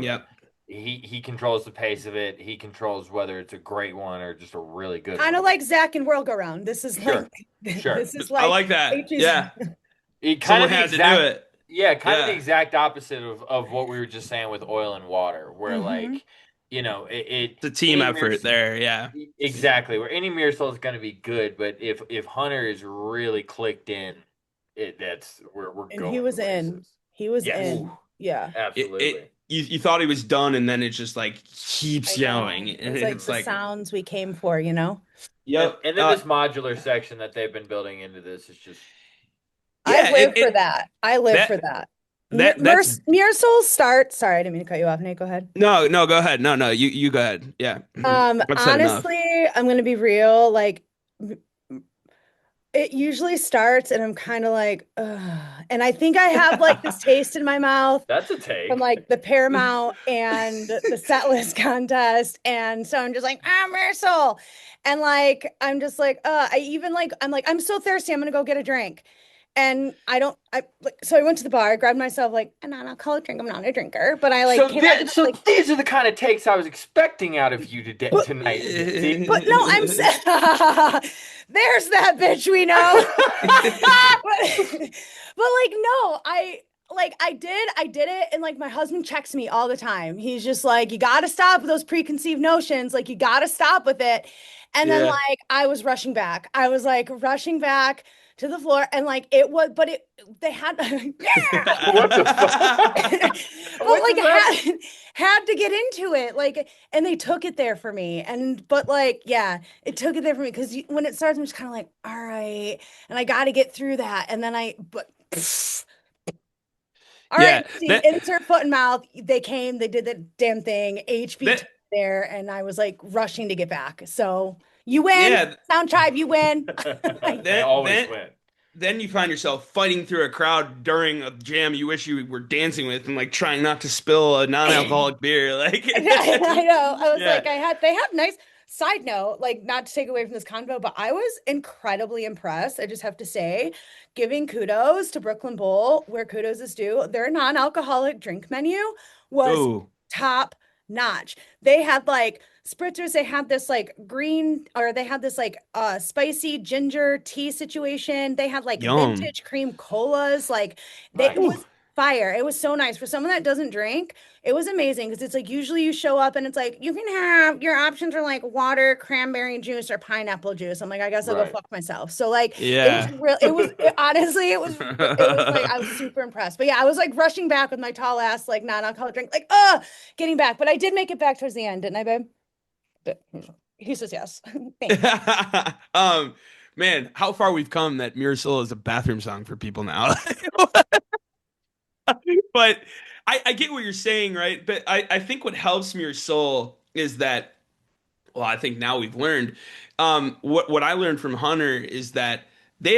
yeah, He controls the pace of it. He controls whether it's a great one or just a really good Kind of one. like Zach and World Go Round. This is Sure, like sure. this is I like like that. H's. Yeah, It kind someone of the had to do exact it. Yeah, kind of the Yeah, exact opposite of what we were just saying with oil and water, where Hmm. like, it it's a team any mirror effort there. Yeah, exactly where any mirror soul is going to be good, but if Hunter is really clicked in, that's we're And he going was in. places. He was Yes, ooh, in. Yeah. it absolutely. you thought he was done, and then it just like I keeps going, know. and It's like it's the like, sounds we came for, you know? And yep, and then this modular section that they've been building into this is just I yeah, live for that. I live for that that. that's Mirror Souls start. Sorry, I didn't mean to cut you off. Nate, go ahead. no, go ahead. No, you go ahead. Yeah, I've said enough. Honestly, I'm gonna be real. Like, it usually starts, and I'm kind of like, ugh. And I think I have like this taste in my mouth that's a from take. like the Paramount and the set list contest. And so I'm just like, Mercil. And like, I'm just like, I'm so thirsty. I'm gonna go get a drink. And so I went to the bar, grabbed myself like a non-alcoholic drink. I'm not a drinker, but I like So came out so like, these are the kind of takes I was expecting out of you today but, tonight, Missy. but no, there's that bitch we know. But like no, I did it, and like my husband checks me all the time. He's just like, you got to stop with those preconceived notions, like you got to stop with it. And then Yeah. like I was rushing back. I was like rushing back to the floor, and like it was, but it they had yeah. What the fuck? But What like does that? had to get into it, like, and they took it there for me. And but like yeah, it took it there for me because when it starts, I'm just kind of like, all right, and I got to get through that. And then all right, Yeah, see, insert foot and mouth. They came, they did the damn thing. HB that took it there, and I was like rushing to get back. So you win, yeah, Sound Tribe, you win. They then always then win. then you find yourself fighting through a crowd during a jam you wish you were dancing with, and like trying not to spill a non-alcoholic beer. Like, I know. I was like, yeah, they had nice side note, like not to take away from this convo, but I was incredibly impressed. I just have to say, giving kudos to Brooklyn Bowl, where kudos is due. Their non-alcoholic drink menu was oh, top notch. They had like spritzers, they had this like green, or they had this like spicy ginger tea situation. They had like yum. vintage cream colas. Like it Nice. Ooh. was fire. It was so nice for someone that doesn't drink. It was amazing because it's like usually you show up and it's like you can have your options are like water, cranberry juice, or pineapple juice. I'm like, I guess I'll go Right. fuck myself. So like it was Yeah. real. Honestly, it was like I was super impressed. But yeah, I was like rushing back with my tall ass like non-alcoholic drink, like getting back. But I did make it back towards the end, didn't I, babe? But he says yes. Thanks. Um, man, how far we've come that Mirror Soul is a bathroom song for people now. But I get what you're saying, right? But I think what helps Mirror Soul is that, well, I think now we've learned. What I learned from Hunter is that they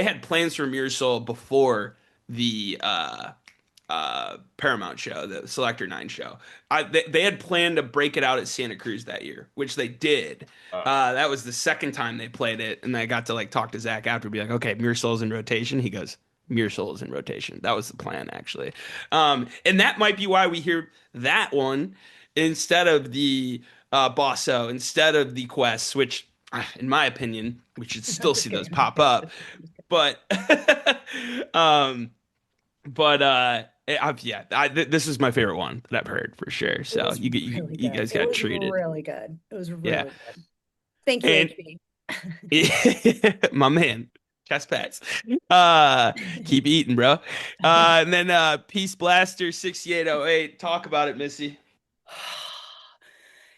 had plans for Mirror Soul before the Paramount show, the Selector 9 show. They had planned to break it out at Santa Cruz that year, which they did. That was the second time they played it, and I got to like talk to Zach after, be like, okay, Mearsoul's in rotation. He goes, Mearsoul's in rotation. That was the plan, actually. And that might be why we hear that one instead of the Bosso, instead of the Quests, which, in my opinion, we should I'm still just see kidding. those I'm just pop kidding. up. But um, yeah, this is my favorite one that I've heard for sure. It So was really you good. guys It got was treated. really good. It was Yeah. really good. Thank you, And HB. my man, chest pats. Keep eating, bro. And then Peace Blaster 6808. Talk about it, Missy.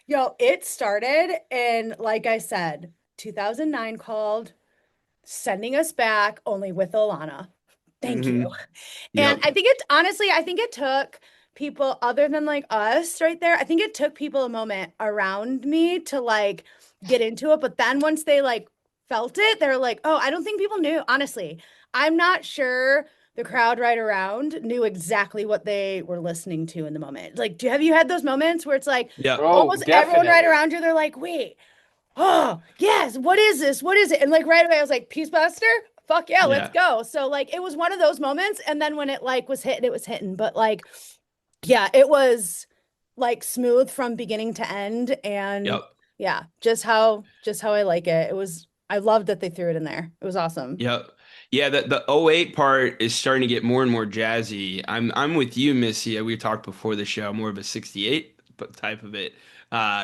Yo, it started in, like I said, 2009 called, sending us back only with Alana. Thank you. And Yep. I think I think it took people other than like us right there. I think it took people a moment around me to like get into it. But then once they like felt it, they're like, oh, I don't think people knew. Honestly, I'm not sure the crowd right around knew exactly what they were listening to in the moment. Like, have you had those moments where it's like Yep. Oh, almost everyone right definitely. around you, they're like, wait, oh, yes, what is this? What is it? And like right away, I was like, Peace Buster? Fuck yeah, let's Yeah. go. So like it was one of those moments. And then when it like was hitting, it was hitting. But like, yeah, it was like smooth from beginning to end. And Yep. yeah, just how I like it. It was I loved that they threw it in there. It was awesome. Yep. Yeah, the '08 part is starting to get more and more jazzy. I'm with you, Missy. We talked before the show, more of a 68 type of it.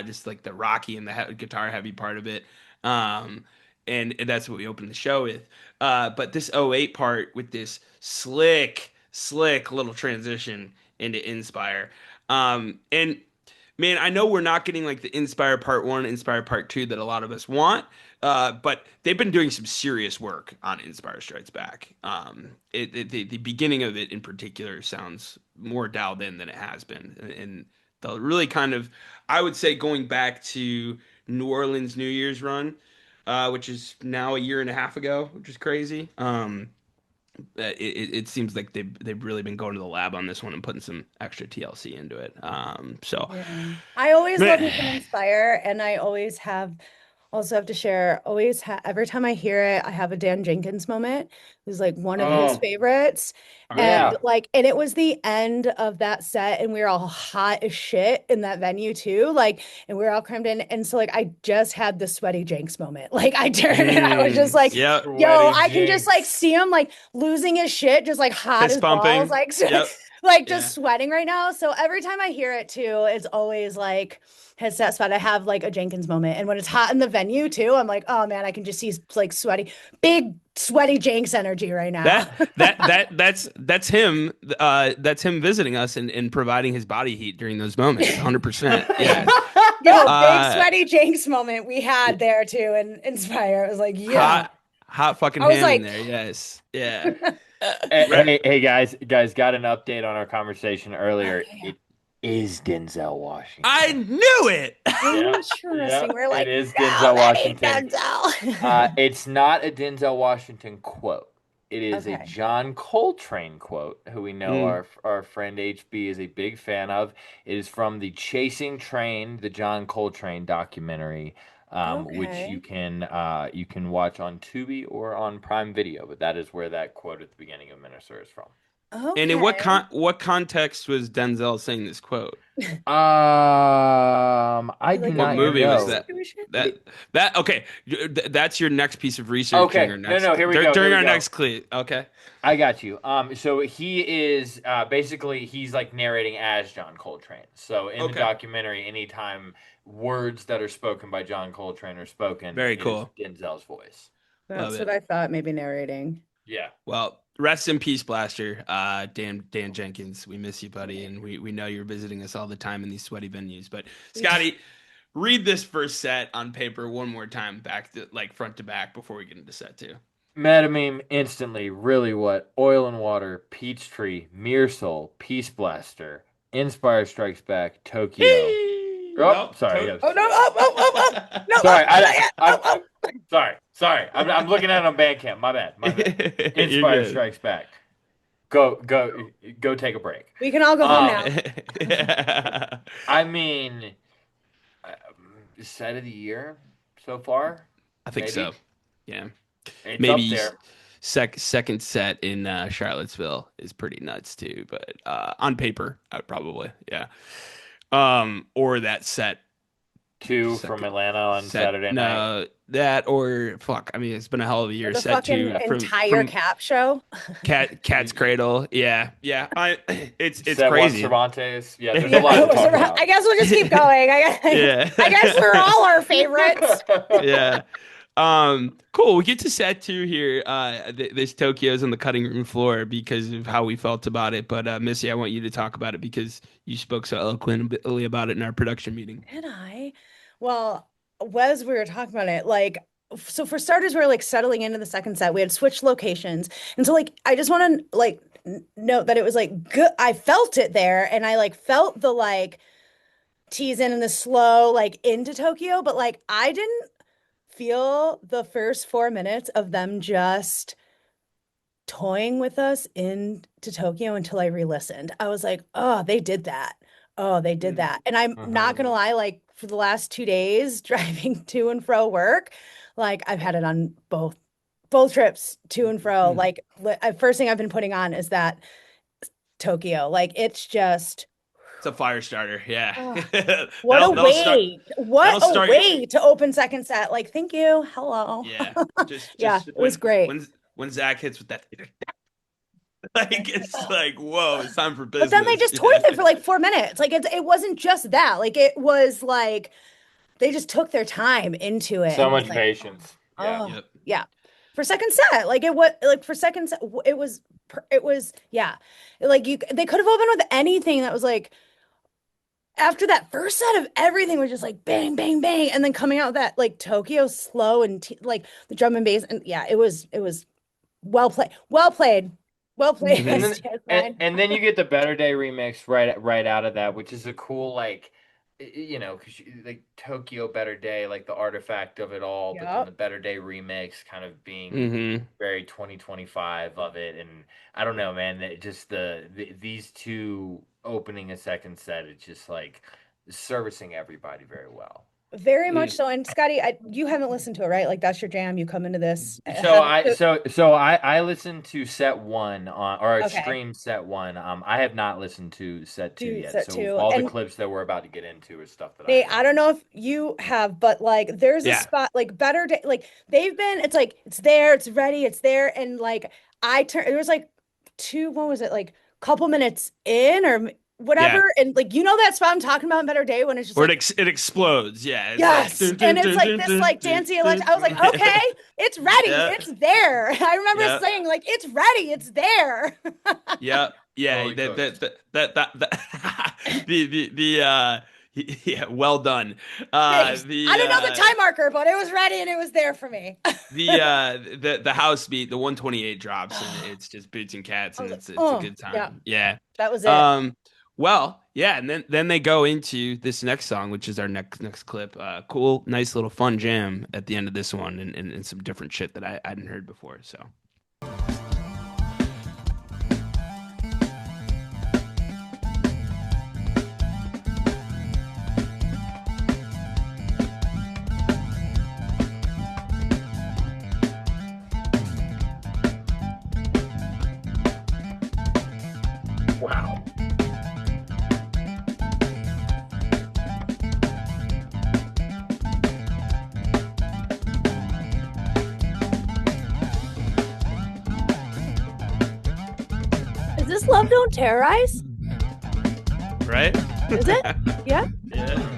Just like the rocky and the guitar heavy part of it. Um, and that's what we opened the show with. But this '08 part with this slick little transition into Inspire. And man, I know we're not getting like the Inspire Part 1, Inspire Part 2 that a lot of us want. But they've been doing some serious work on Inspire Strikes Back. The beginning of it in particular sounds more dialed in than it has been. And the really kind of, I would say, going back to New Orleans New Year's run, which is now a year and a half ago, which is crazy. It seems like they've really been going to the lab on this one and putting some extra TLC into it. So, Yeah. I always love me some man, Inspire, and I always have also have to share, every time I hear it, I have a Dan Jenkins moment. Who's like one of his Oh, favorites. And yeah. like, and it was the end of that set, and we were all hot as shit in that venue too. Like, and we were all crammed in. And so like I just had the sweaty Jenks moment. Like I turned and I was just like, yep, yo, Sweaty I can just like Jinx. see him like losing his shit, just like hot fist as balls, pumping. like Yep, like yeah, just sweating right now. So every time I hear it too, it's always like hits that spot. I have like a Jenkins moment. And when it's hot in the venue too, I'm like, oh man, I can just see like big sweaty Jenks energy right now. that's him. That's him visiting us and providing his body heat during those moments. 100%. Yeah. Yo, big Uh, sweaty Jenks moment we had there too and Inspire. It was like, yeah. hot fucking I was ham in like, there. Yes. Yeah. Right. Hey, guys, got an update on our conversation oh earlier. yeah, yeah. It is Denzel I Washington. knew it. Yeah, Interesting. yeah, We're it like, is no, Denzel that ain't Washington. Denzel. It's not a Denzel Washington quote. It is a Okay. John Coltrane quote, who we know Mm. our friend HB is a big fan of. It is from the Chasing Train, the John Coltrane documentary, which Okay. you can watch on Tubi or on Prime Video. But that is where that quote at the beginning of Minister is from. And in Okay. what context was Denzel saying this quote? I do Like a What not movie was therapy know. that? situation? That that okay. That's your next piece of research during Okay, our no, next here we go. Here during we our go. next clip. Okay. I got you. So he is basically he's like narrating as John Coltrane. So in the Okay. documentary, anytime words that are spoken by John Coltrane are spoken, Very it is cool. Denzel's voice. Love That's what it. I thought, maybe narrating. Yeah. Well, rest in peace, Blaster. Dan Jenkins. We miss you, buddy, and we know you're visiting us all the time in these sweaty venues. But We do. Scotty, read this first set on paper one more time, back to like front to back before we get into set two. Metameme instantly, really what? Oil and Water, Peachtree, Mearsoul, Peace Blaster, Inspire Strikes Back, Tokyo. Oh, Nope. sorry. Yes. Oh no! Oh, oh, oh, oh! No! Sorry, Oh, not yet! Oh, oh! sorry. I'm looking at it on Bandcamp. My bad. You're Inspire good. Strikes Back. go take a break. We can all go home now. Yeah. I mean, set of the year so far, I think maybe so. Yeah. it's up Maybe there. second set in Charlottesville is pretty nuts too, but on paper, I would probably, yeah. Or that Two from second Atlanta on set, Saturday night. no, that or fuck. I mean, it's been a hell of a Or year. the Set fucking two entire from Cap show. Cat's Cradle. Yeah, yeah. It's Set one crazy. Cervantes. Yeah, there's a Yeah, lot to it was talk around. about. I guess we'll just keep going. Yeah. I guess we're all our favorites. Yeah. Cool. We get to set two here. This Tokyo's on the cutting room floor because of how we felt about it. But Missy, I want you to talk about it because you spoke so eloquently about it in our production meeting. Did I? Well, Wes, we were talking about it. Like, so for starters, we are like settling into the second set. We had switched locations. And so like I just want to like note that it was like good. I felt it there and I like felt the like tease in and the slow like into Tokyo, but like I didn't feel the first 4 minutes of them just toying with us into Tokyo until I re-listened. I was like, oh, they did that. Oh, they did that. And I'm not gonna lie, like for the last 2 days driving to and fro work, like I've had it on both trips to and fro. Like first thing I've been putting on is that Tokyo. Like it's just It's a fire starter. Yeah. what a That'll start. way. What That'll a start. way to open second set. Like, thank you. Hello. Yeah. Just Yeah, it was great. When Zach hits with that, like it's like, whoa, it's time for But business. then they just toyed it for like 4 minutes. Like it wasn't just that. Like it was like they just took their time into it. So And it was much like, patience. Yeah. oh, Yep. yeah. For second set, like it was like for second set, it was yeah. Like they could have opened with anything that was like after that first set of everything was just like bang, bang, bang, and then coming out with that like Tokyo slow and like the drum and bass, and yeah, it was well played, well played, well played. And then Yes, and then you get the Better Day remix right out of that, which is a cool like because like Tokyo Better Day, like the artifact of it all, but then Yep. the Better Day remix kind of being Mm-hmm. very 2025 of it, and I don't know, man, just these two opening a second set, it's just like servicing everybody very well. Very much so. And Scotty, you haven't listened to it, right? Like that's your jam. You come into this. So I listened to set one on or Okay. extreme set one. I have not listened to set two yet. Set So two. all the And clips that we're about to get into is stuff that Nate, I don't know if you have, but like there's a Yeah. spot like Better Day, like they've been, it's like it's there, it's ready, it's there. And like it was like what was it, like couple minutes in or whatever. And like that spot I'm talking about in Better Day when it's just Or like it explodes. Yeah. It's yes, like, and it's like this like dancey election. I was like, okay, it's ready, Yeah. it's there. I remember Yeah. saying like, it's ready, it's there. Yeah. Yeah. Totally Yeah, well done. Thanks. I didn't know the time marker, but it was ready and it was there for me. The house beat, the 128 drops, and it's just boots and cats, and it's a good time. Yeah. That was it. Well, yeah, and then they go into this next song, which is our next clip. Cool, nice little fun jam at the end of this one, and some different shit that I hadn't heard before. So. Wow. Is this Love Don't Terrorize? Right? Is it? Yeah. Yeah.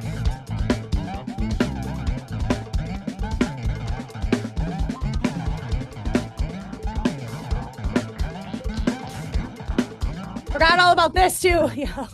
Forgot all about this too. Yeah.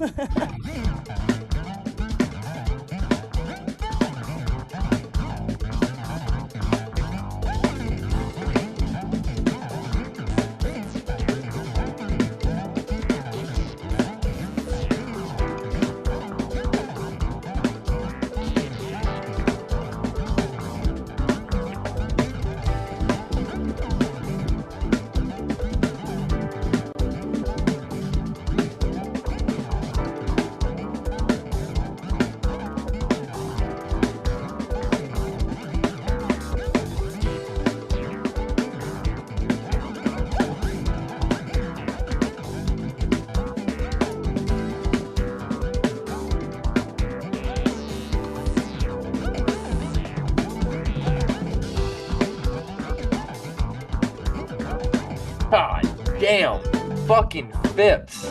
God damn. Fucking Phipps.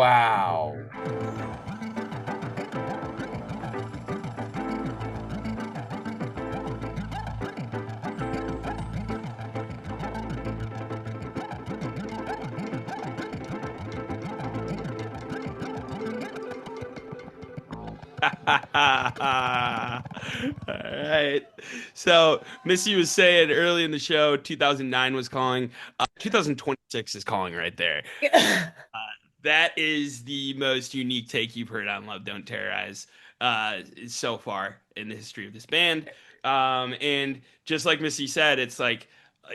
Wow. All right. So Missy was saying early in the show, 2009 was calling. 2026 is calling right there. That is the most unique take you've heard on Love Don't Terrorize so far in the history of this band. And just like Missy said, it's like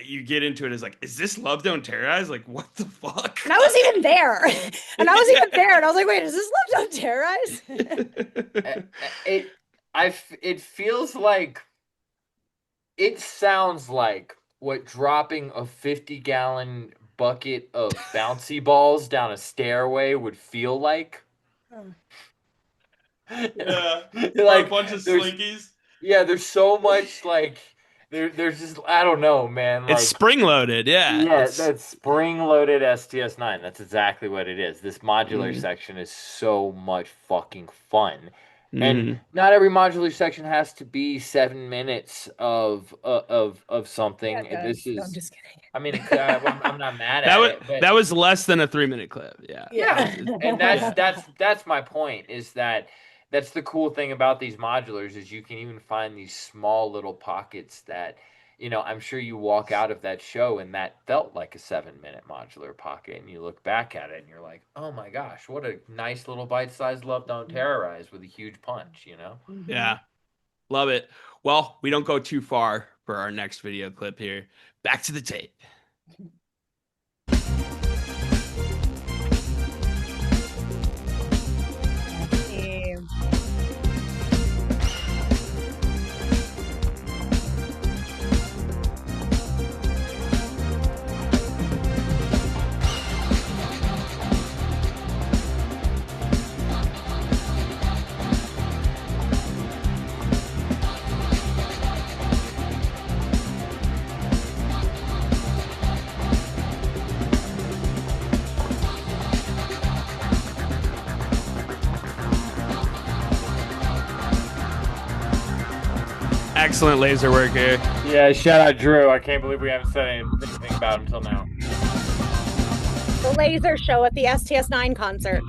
you get into it as like, is this Love Don't Terrorize? Like, what the fuck? And I was even there. And I was even there. And I was like, wait, is this Love Don't Terrorize? It feels like, it sounds like what dropping a 50-gallon bucket of bouncy balls down a stairway would feel like. Yeah. Like a bunch of there's- slinkies. Yeah, there's so much like there's just, I don't know, man. Like, It's spring loaded, yeah. yeah, It's- that's spring-loaded STS9. That's exactly what it is. This modular Mhm. section is so much fucking fun. Mhm. And not every modular section has to be 7 minutes of something. Yeah, This no, I'm is, just kidding. I mean, I'm not mad that at was it, but that was less than a 3-minute clip. Yeah. yeah, and that's my point. Is that that's the cool thing about these modulars is you can even find these small little pockets that, I'm sure you walk out of that show and that felt like a 7-minute modular pocket, and you look back at it and you're like, oh my gosh, what a nice little bite-sized Love Don't Terrorize with a huge punch, Yeah. Love it. Well, we don't go too far for our next video clip here. Back to the tape. Excellent laser work here. Yeah, shout out Drew. I can't believe we haven't said anything about him until now. The laser show at the STS9 concert.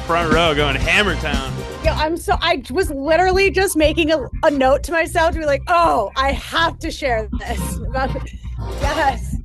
Front row going Hammer Town. Yeah, I was literally just making a note to myself to be like, oh, I have to share this. Yes.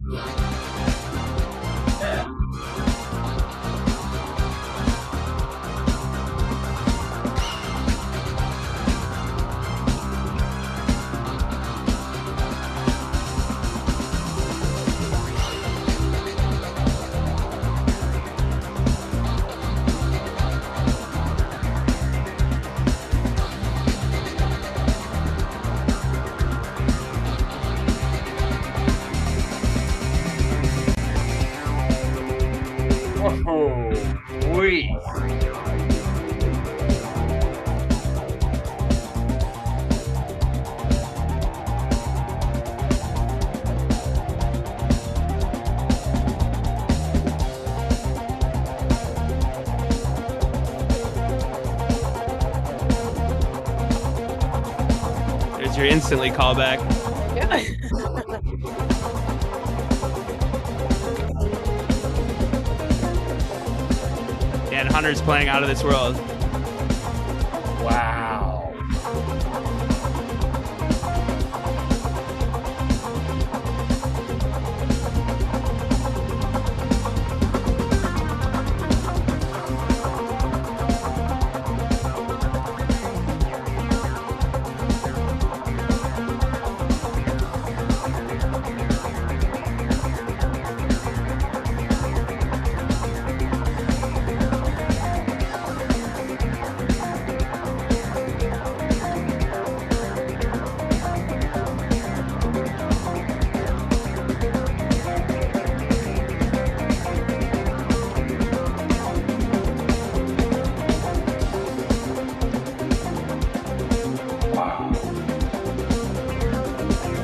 There's your instantly callback. Yeah. Yeah, and Hunter's playing Out of This World. Wow.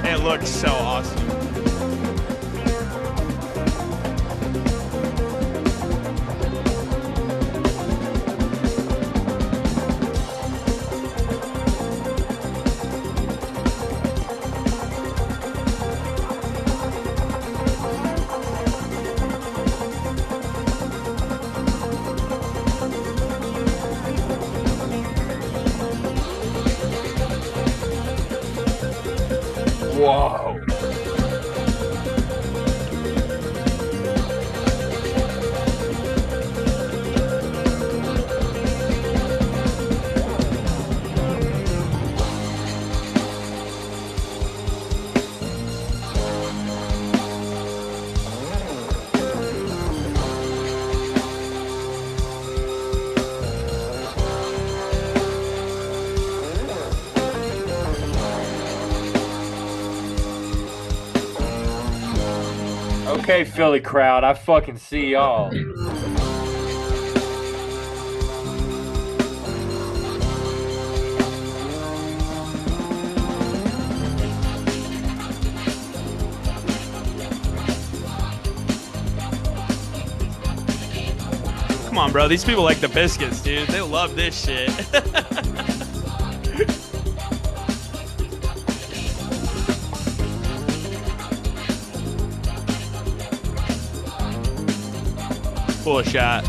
It looks so awesome. Whoa. Okay, Philly crowd, I fucking see y'all. Come on, bro. These people like the biscuits, dude. They love this shit. Full shot.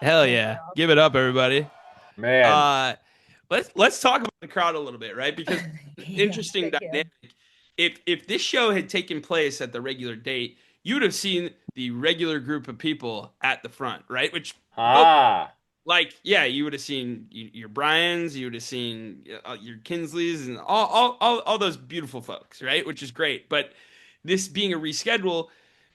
Hell yeah. Give it up, everybody. Man. Uh let's talk about the crowd a little bit, right? Because Yeah, interesting thank you. dynamic. If this show had taken place at the regular date, you would have seen the regular group of people at the front, right? Which Ah. like, yeah, you would have seen your Bryans, you would have seen your Kinsleys, and all those beautiful folks, right? Which is great. But this being a reschedule,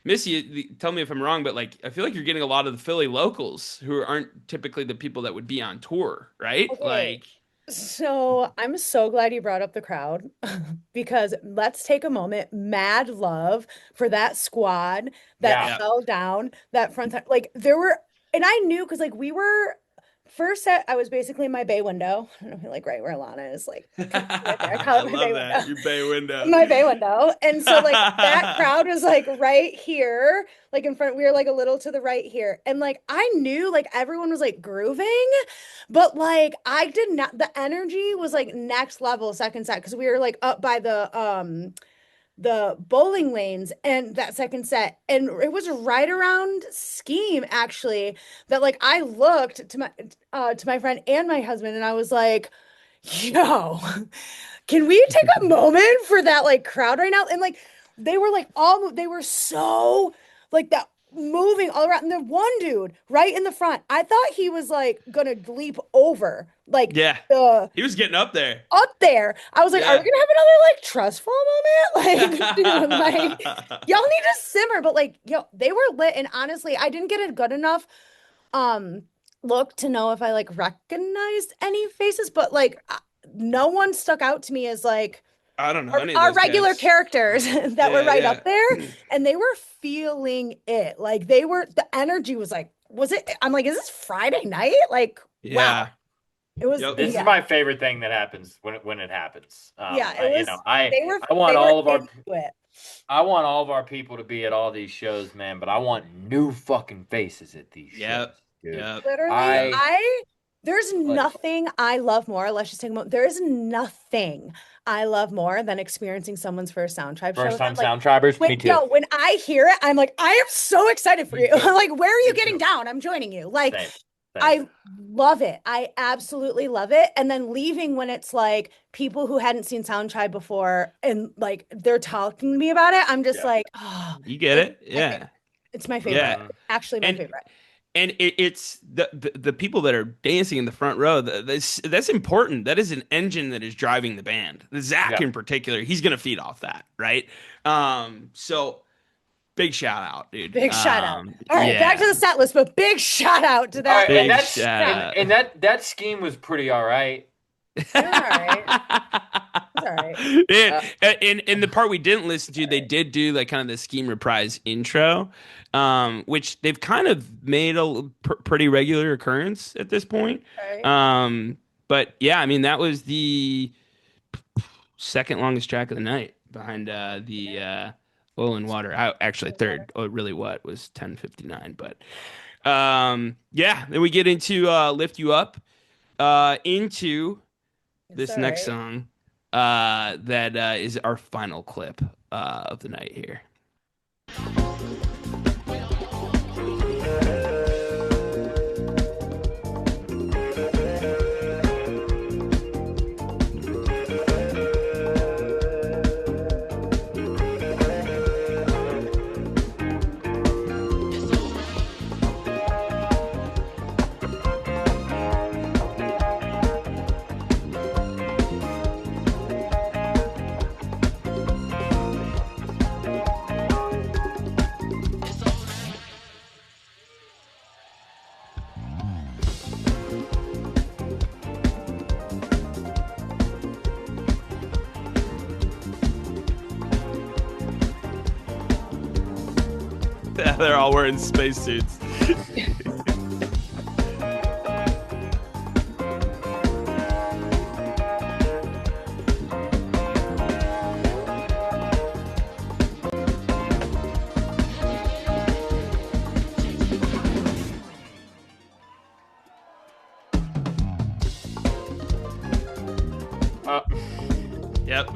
Missy, tell me if I'm wrong, but like, I feel like you're getting a lot of the Philly locals who aren't typically the people that would be on tour, right? Okay. Like, So I'm so glad you brought up the crowd because let's take a moment. Mad love for that squad that Yeah. yeah, held down that front time. Like there were, and I knew because like we were first set, I was basically in my bay window. I don't know, like right where Lana is, like right there. I call I it my love bay that. window. Your bay window. My bay window. And so like that crowd was like right here, like in front. We were like a little to the right here. And like I knew like everyone was like grooving, but like I did not, the energy was like next level second set because we were like up by the bowling lanes and that second set, and it was right around Scheme actually that like I looked to my friend and my husband and I was like, yo, can we take a moment for that like crowd right now? And like they were so like that moving all around. And the one dude right in the front, I thought he was like gonna leap over like Yeah. the He was getting up there. up there. I was like, are we Yeah. gonna have another like trust fall moment? Like, dude, like y'all need to simmer. But like, yo, they were lit. And honestly, I didn't get a good enough um look to know if I like recognized any faces, but like no one stuck out to me as like I don't know any of our those regular guys. characters that were Yeah, right yeah. up there, and they were feeling it. Like they were, the energy was like, was it? I'm like, is this Friday night? Like, wow. Yeah. It was. Yep. This Yeah. is my favorite thing that happens when it happens. Yeah, it was. I want all of our into it. I want all of our people to be at all these shows, man. But I want new fucking faces at these Yep. shows, dude. Yep. Literally, there's Like- nothing I love more. Let's just take a moment. There's nothing I love more than experiencing someone's first Sound Tribe show. First time Like, Sound Tribers, me too. Yo, when I hear it, I'm like, I am so excited for Me you. too. Like, where are you Me getting too. down? I'm joining you. Like, Same. I love it. I absolutely love it. And then leaving when it's like people who hadn't seen Sound Tribe before and like they're talking to me about it, I'm just Yeah. like, oh, You get it? Yeah. it's my favorite. Yeah. Actually, my And- favorite. And it's the people that are dancing in the front row. That's important. That is an engine that is driving the band. Zach Yeah. in particular, he's gonna feed off that, right? So big shout out, dude. Big shout out. All right, yeah. back to the set list, but big shout out to All that. right, Big and shout out. and that scheme was pretty all right. It's all right. It's all right. Yeah, and the part we didn't listen to, they did do like kind of the Scheme reprise intro, which they've kind of made a pretty regular occurrence at this point. Right. But yeah, I mean that was the second longest track of the night behind the Oil and Water. Actually third. Oh, really? What was 10:59? But yeah, then we get into Lift You Up, into this It's next all right. song that is our final clip of the night here. They're all wearing spacesuits. Yep.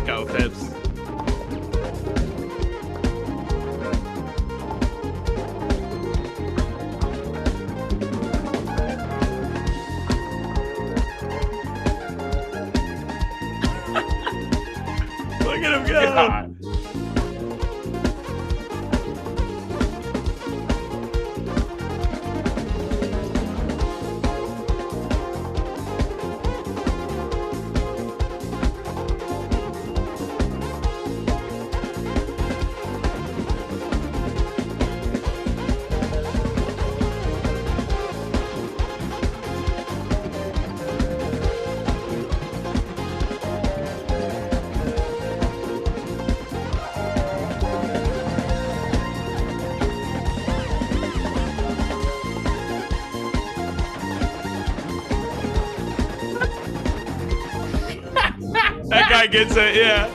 Go, Phipps. Look at him go. God. guy gets it. Yeah.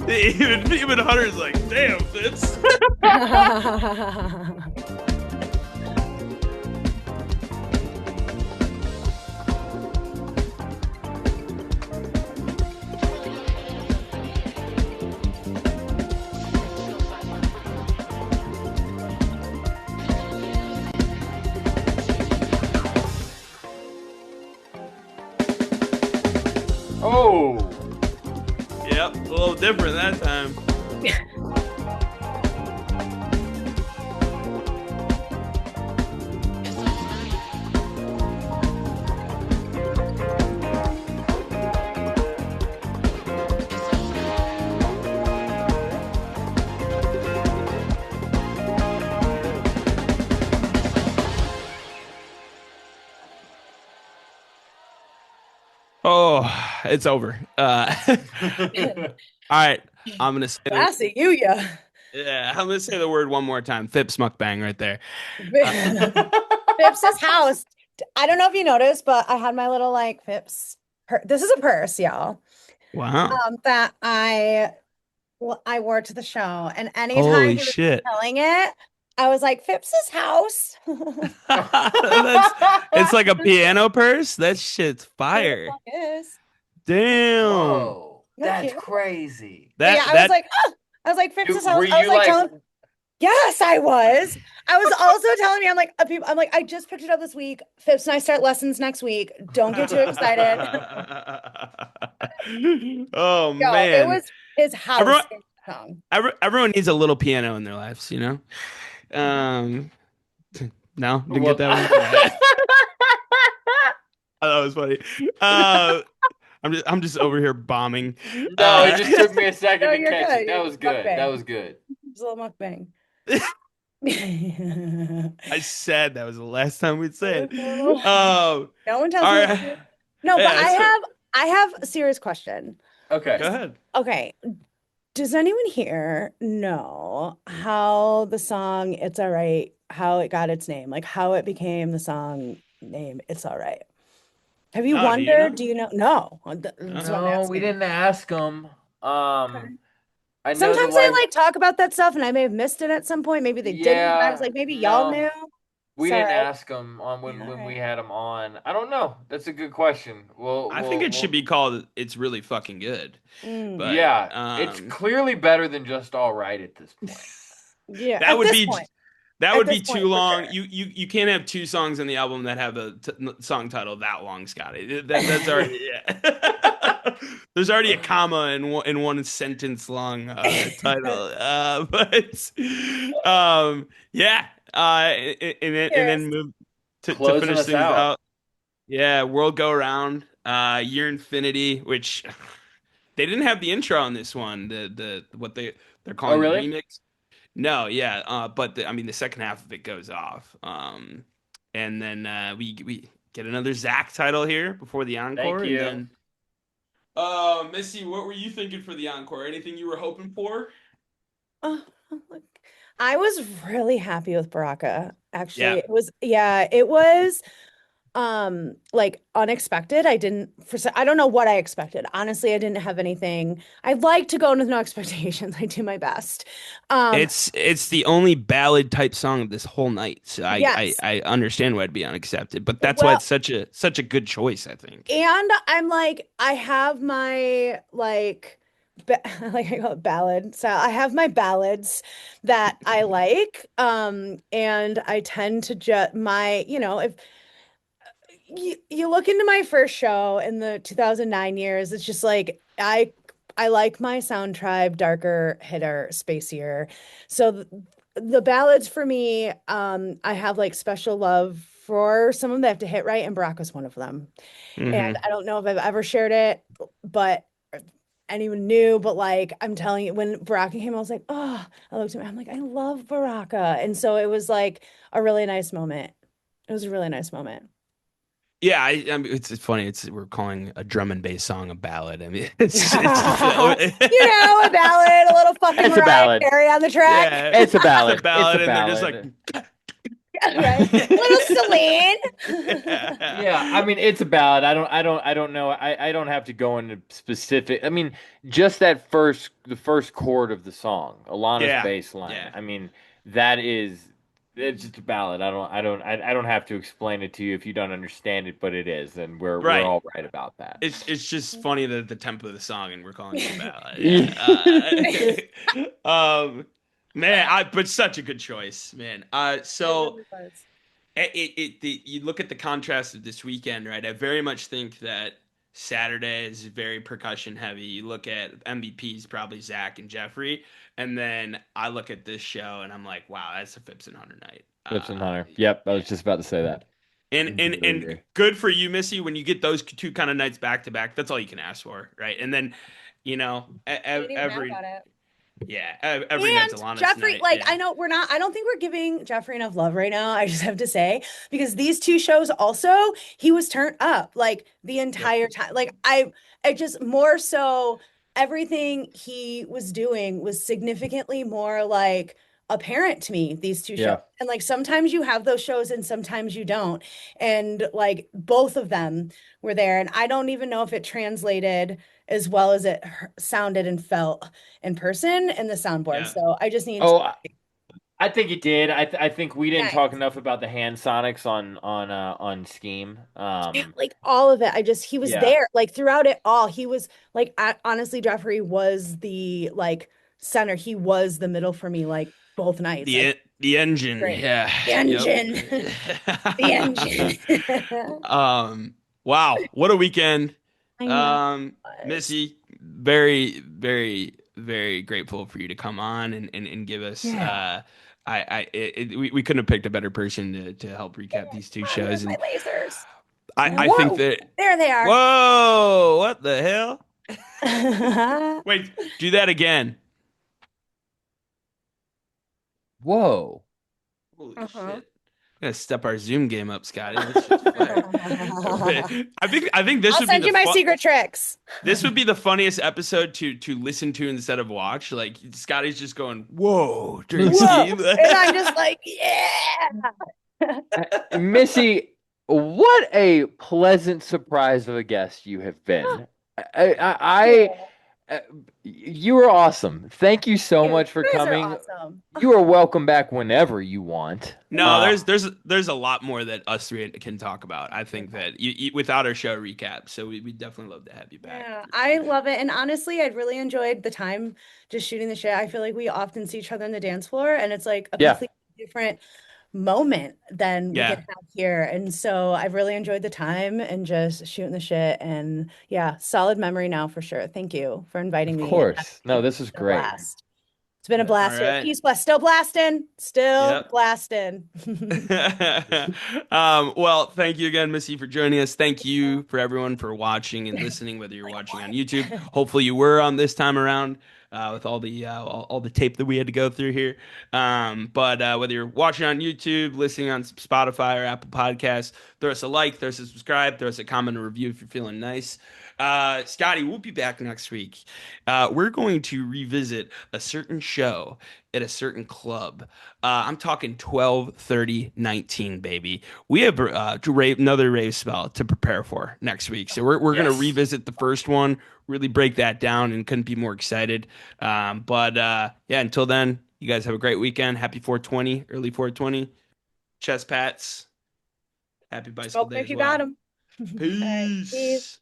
Even Hunter's like, damn, Fitz. Oh. Yep, a little different that time. Oh, it's over. All right, I'm gonna say Classy, you, yeah. yeah, I'm gonna say the word one more time. Phipps mukbang right there. Phipps's house. I don't know if you noticed, but I had my little like Phipps. This is a purse, y'all. Wow. That I wore to the show, and anytime Holy he was shit. telling it, I was like, Phipps's house. It's like a piano purse. That shit's Sure the fire. fuck is. Damn. Whoa, No that's kidding. crazy. But yeah, That that I was like, Phipps's house. Were I was you like like, telling, yes, I was. I was also telling me, I'm like, I just picked it up this week. Phipps and I start lessons next week. Don't get too excited. Oh Yo, it man. was his house Everyone in town. everyone needs a little piano in their lives, you know? Um no, didn't get well, that one. All right. I thought it was funny. I'm just over here bombing. no, it just took me a second No, to you're catch good. it. That You're was good. That mukbang. was good. It's a little mukbang. I said that was the last time we'd say it. No one tells All me what to right. do. No, but Yeah, so I have a serious question. Okay. go ahead. Okay. Does anyone here know how the song It's All Right, how it got its name? Like how it became the song name It's All Right? Have you No, do you wondered? know? Do you know? No. That's what I'm No, we asking. didn't ask him. Okay. I know the Sometimes they live. like talk about that stuff and I may have missed it at some point. Maybe they didn't, but I was Yeah, like, maybe y'all no, knew. we It's all didn't right. ask him on Yeah, all when we right. had him on. I don't know. That's a good question. I think it should be called It's Really Fucking Good. Mm. But Yeah, it's clearly better than just all right at this point. Yeah, that at would this be point. that At would this be too point, for long. sure. You can't have two songs on the album that have a song title that long, Scotty. That's already yeah. There's already a comma in one sentence long title. But yeah. And then Cheers. move to Closing finish us things out. out. Yeah, World Go Around, Year Infinity, which they didn't have the intro on this one. The what they're Oh, calling the really? remix. No, yeah, but I mean the second half of it goes off, and then we get another Zach title here before the encore, Thank and you. then Missy, what were you thinking for the encore? Anything you were hoping for? Oh, look. I was really happy with Baraka. Yeah, Actually, it was like unexpected. I don't know what I expected. Honestly, I didn't have anything. I like to go in with no expectations. I do my best. Um, it's the only ballad type song of this whole night, so yes. I understand why it'd be unaccepted, but that's why Well, it's such a good choice, I think. and I'm like, I have my like like I call it ballad. So I have my ballads that I like. And I tend to just if you look into my first show in the 2009 years, it's just like I like my Sound Tribe darker, hitter, spacier. So the ballads for me, I have like special love for some of them that have to hit right, and Brock was one of them. And Hmm. I don't know if I've ever shared it, but anyone knew, but like I'm telling you, when Baraka came, I was like, oh, I looked at him, I'm like, I love Baraka. And so it was like a really nice moment. It was a really nice moment. Yeah, I mean, it's funny. We're calling a drum and bass song a ballad. I mean, A ballad, a little fucking It's a Mariah ballad. Carey on the track. yeah, It's a it's a ballad. It's a ballad, and they're just like, ballad. Right? Little Celine. Yeah, I mean it's a ballad. I don't know. I don't have to go into specific. I mean, just the first chord of the song, Alana's yeah, bass line. yeah, I mean, that is it's just a ballad. I don't have to explain it to you if you don't understand it, but it is, and we're right. all right about that. It's just funny that the tempo of the song, and we're calling it a ballad. Yeah. Yeah. Man, but such a good choice, man. It So really was. you look at the contrast of this weekend, right? I very much think that Saturday is very percussion heavy. You look at MVPs, probably Zach and Jeffrey, and then I look at this show and I'm like, wow, that's a Phipps and Hunter night. Lips and Hunter. Yep, I Yeah. was just about to say that. Completely And agree. good for you, Missy, when you get those two kind of nights back to back. That's all you can ask for, right? And then, I ain't even mad every about it. every night's And Alana's Jeffrey, night. like, Yeah, I don't think we're giving Jeffrey enough love right now. I just have to say, because these two shows also, he was turned up like the yep, entire time. I just more so everything he was doing was significantly more like apparent to me, these two shows. Yeah. And like sometimes you have those shows and sometimes you don't. And like both of them were there. And I don't even know if it translated as well as it sounded and felt in person in the soundboard. yeah. So I just need to Oh, I think it did. I think we didn't talk nice. enough about the hand sonics on Scheme. Yeah, like all of it. He was Yeah, there like throughout it all. He was like honestly, Jeffrey was the like center. He was the middle for me like both nights. The engine, Great. yeah, The yep. engine. The engine. um, wow, what a weekend. I know. Missy, very, very, very grateful for you to come on and give us. Yeah. We couldn't have picked a better person to help recap these two Come on, shows, where's my and lasers? I think Whoa, that. there they are. Whoa, what the hell? Wait, do that again. whoa. Holy Uh-huh. shit. Gonna step our Zoom game up, Scotty. This shit's fire. I think this I'll would be send the you my fun. secret tricks. This would be the funniest episode to listen to instead of watch. Like Scotty's just going, "Whoa," during Whoa. ski. And I'm just like, yeah. Missy, what a pleasant surprise of a guest you have been. I, I, I You. you are awesome. Thank you so You much for guys are coming. awesome. You are welcome back whenever you want. No, Thank there's a lot more that us three can talk about. I think that without our show recap, so we definitely love to have you back Yeah, for I sure. love it. And honestly, I'd really enjoyed the time just shooting the shit. I feel like we often see each other on the dance floor, and it's like a Yeah, completely different moment than we can Yeah, have here. And so I've really enjoyed the time and just shooting the shit. And yeah, solid memory now for sure. Thank you for inviting of me and having course. No, me. this is It's been a great. blast. It's been a all blast here. right. Peace, blast. Still blasting. Still Yep. blasting. Well, thank you again, Missy, for joining us. Thank you for everyone for watching and listening, whether you're Like watching on what? YouTube. Hopefully, you were on this time around with all the tape that we had to go through here. But whether you're watching on YouTube, listening on Spotify or Apple Podcasts, throw us a like, throw us a subscribe, throw us a comment or review if you're feeling nice. Scotty, we'll be back next week. We're going to revisit a certain show at a certain club. I'm talking 12/30/19, baby. We have another rave spell to prepare for next week. So we're going to Yes. revisit the first one, really break that down, and couldn't be more excited. But yeah, until then, you guys have a great weekend. Happy 420, early 420. Chest pats. Happy bicycle Smoke day if as you got well. them. All right. Peace. Peace.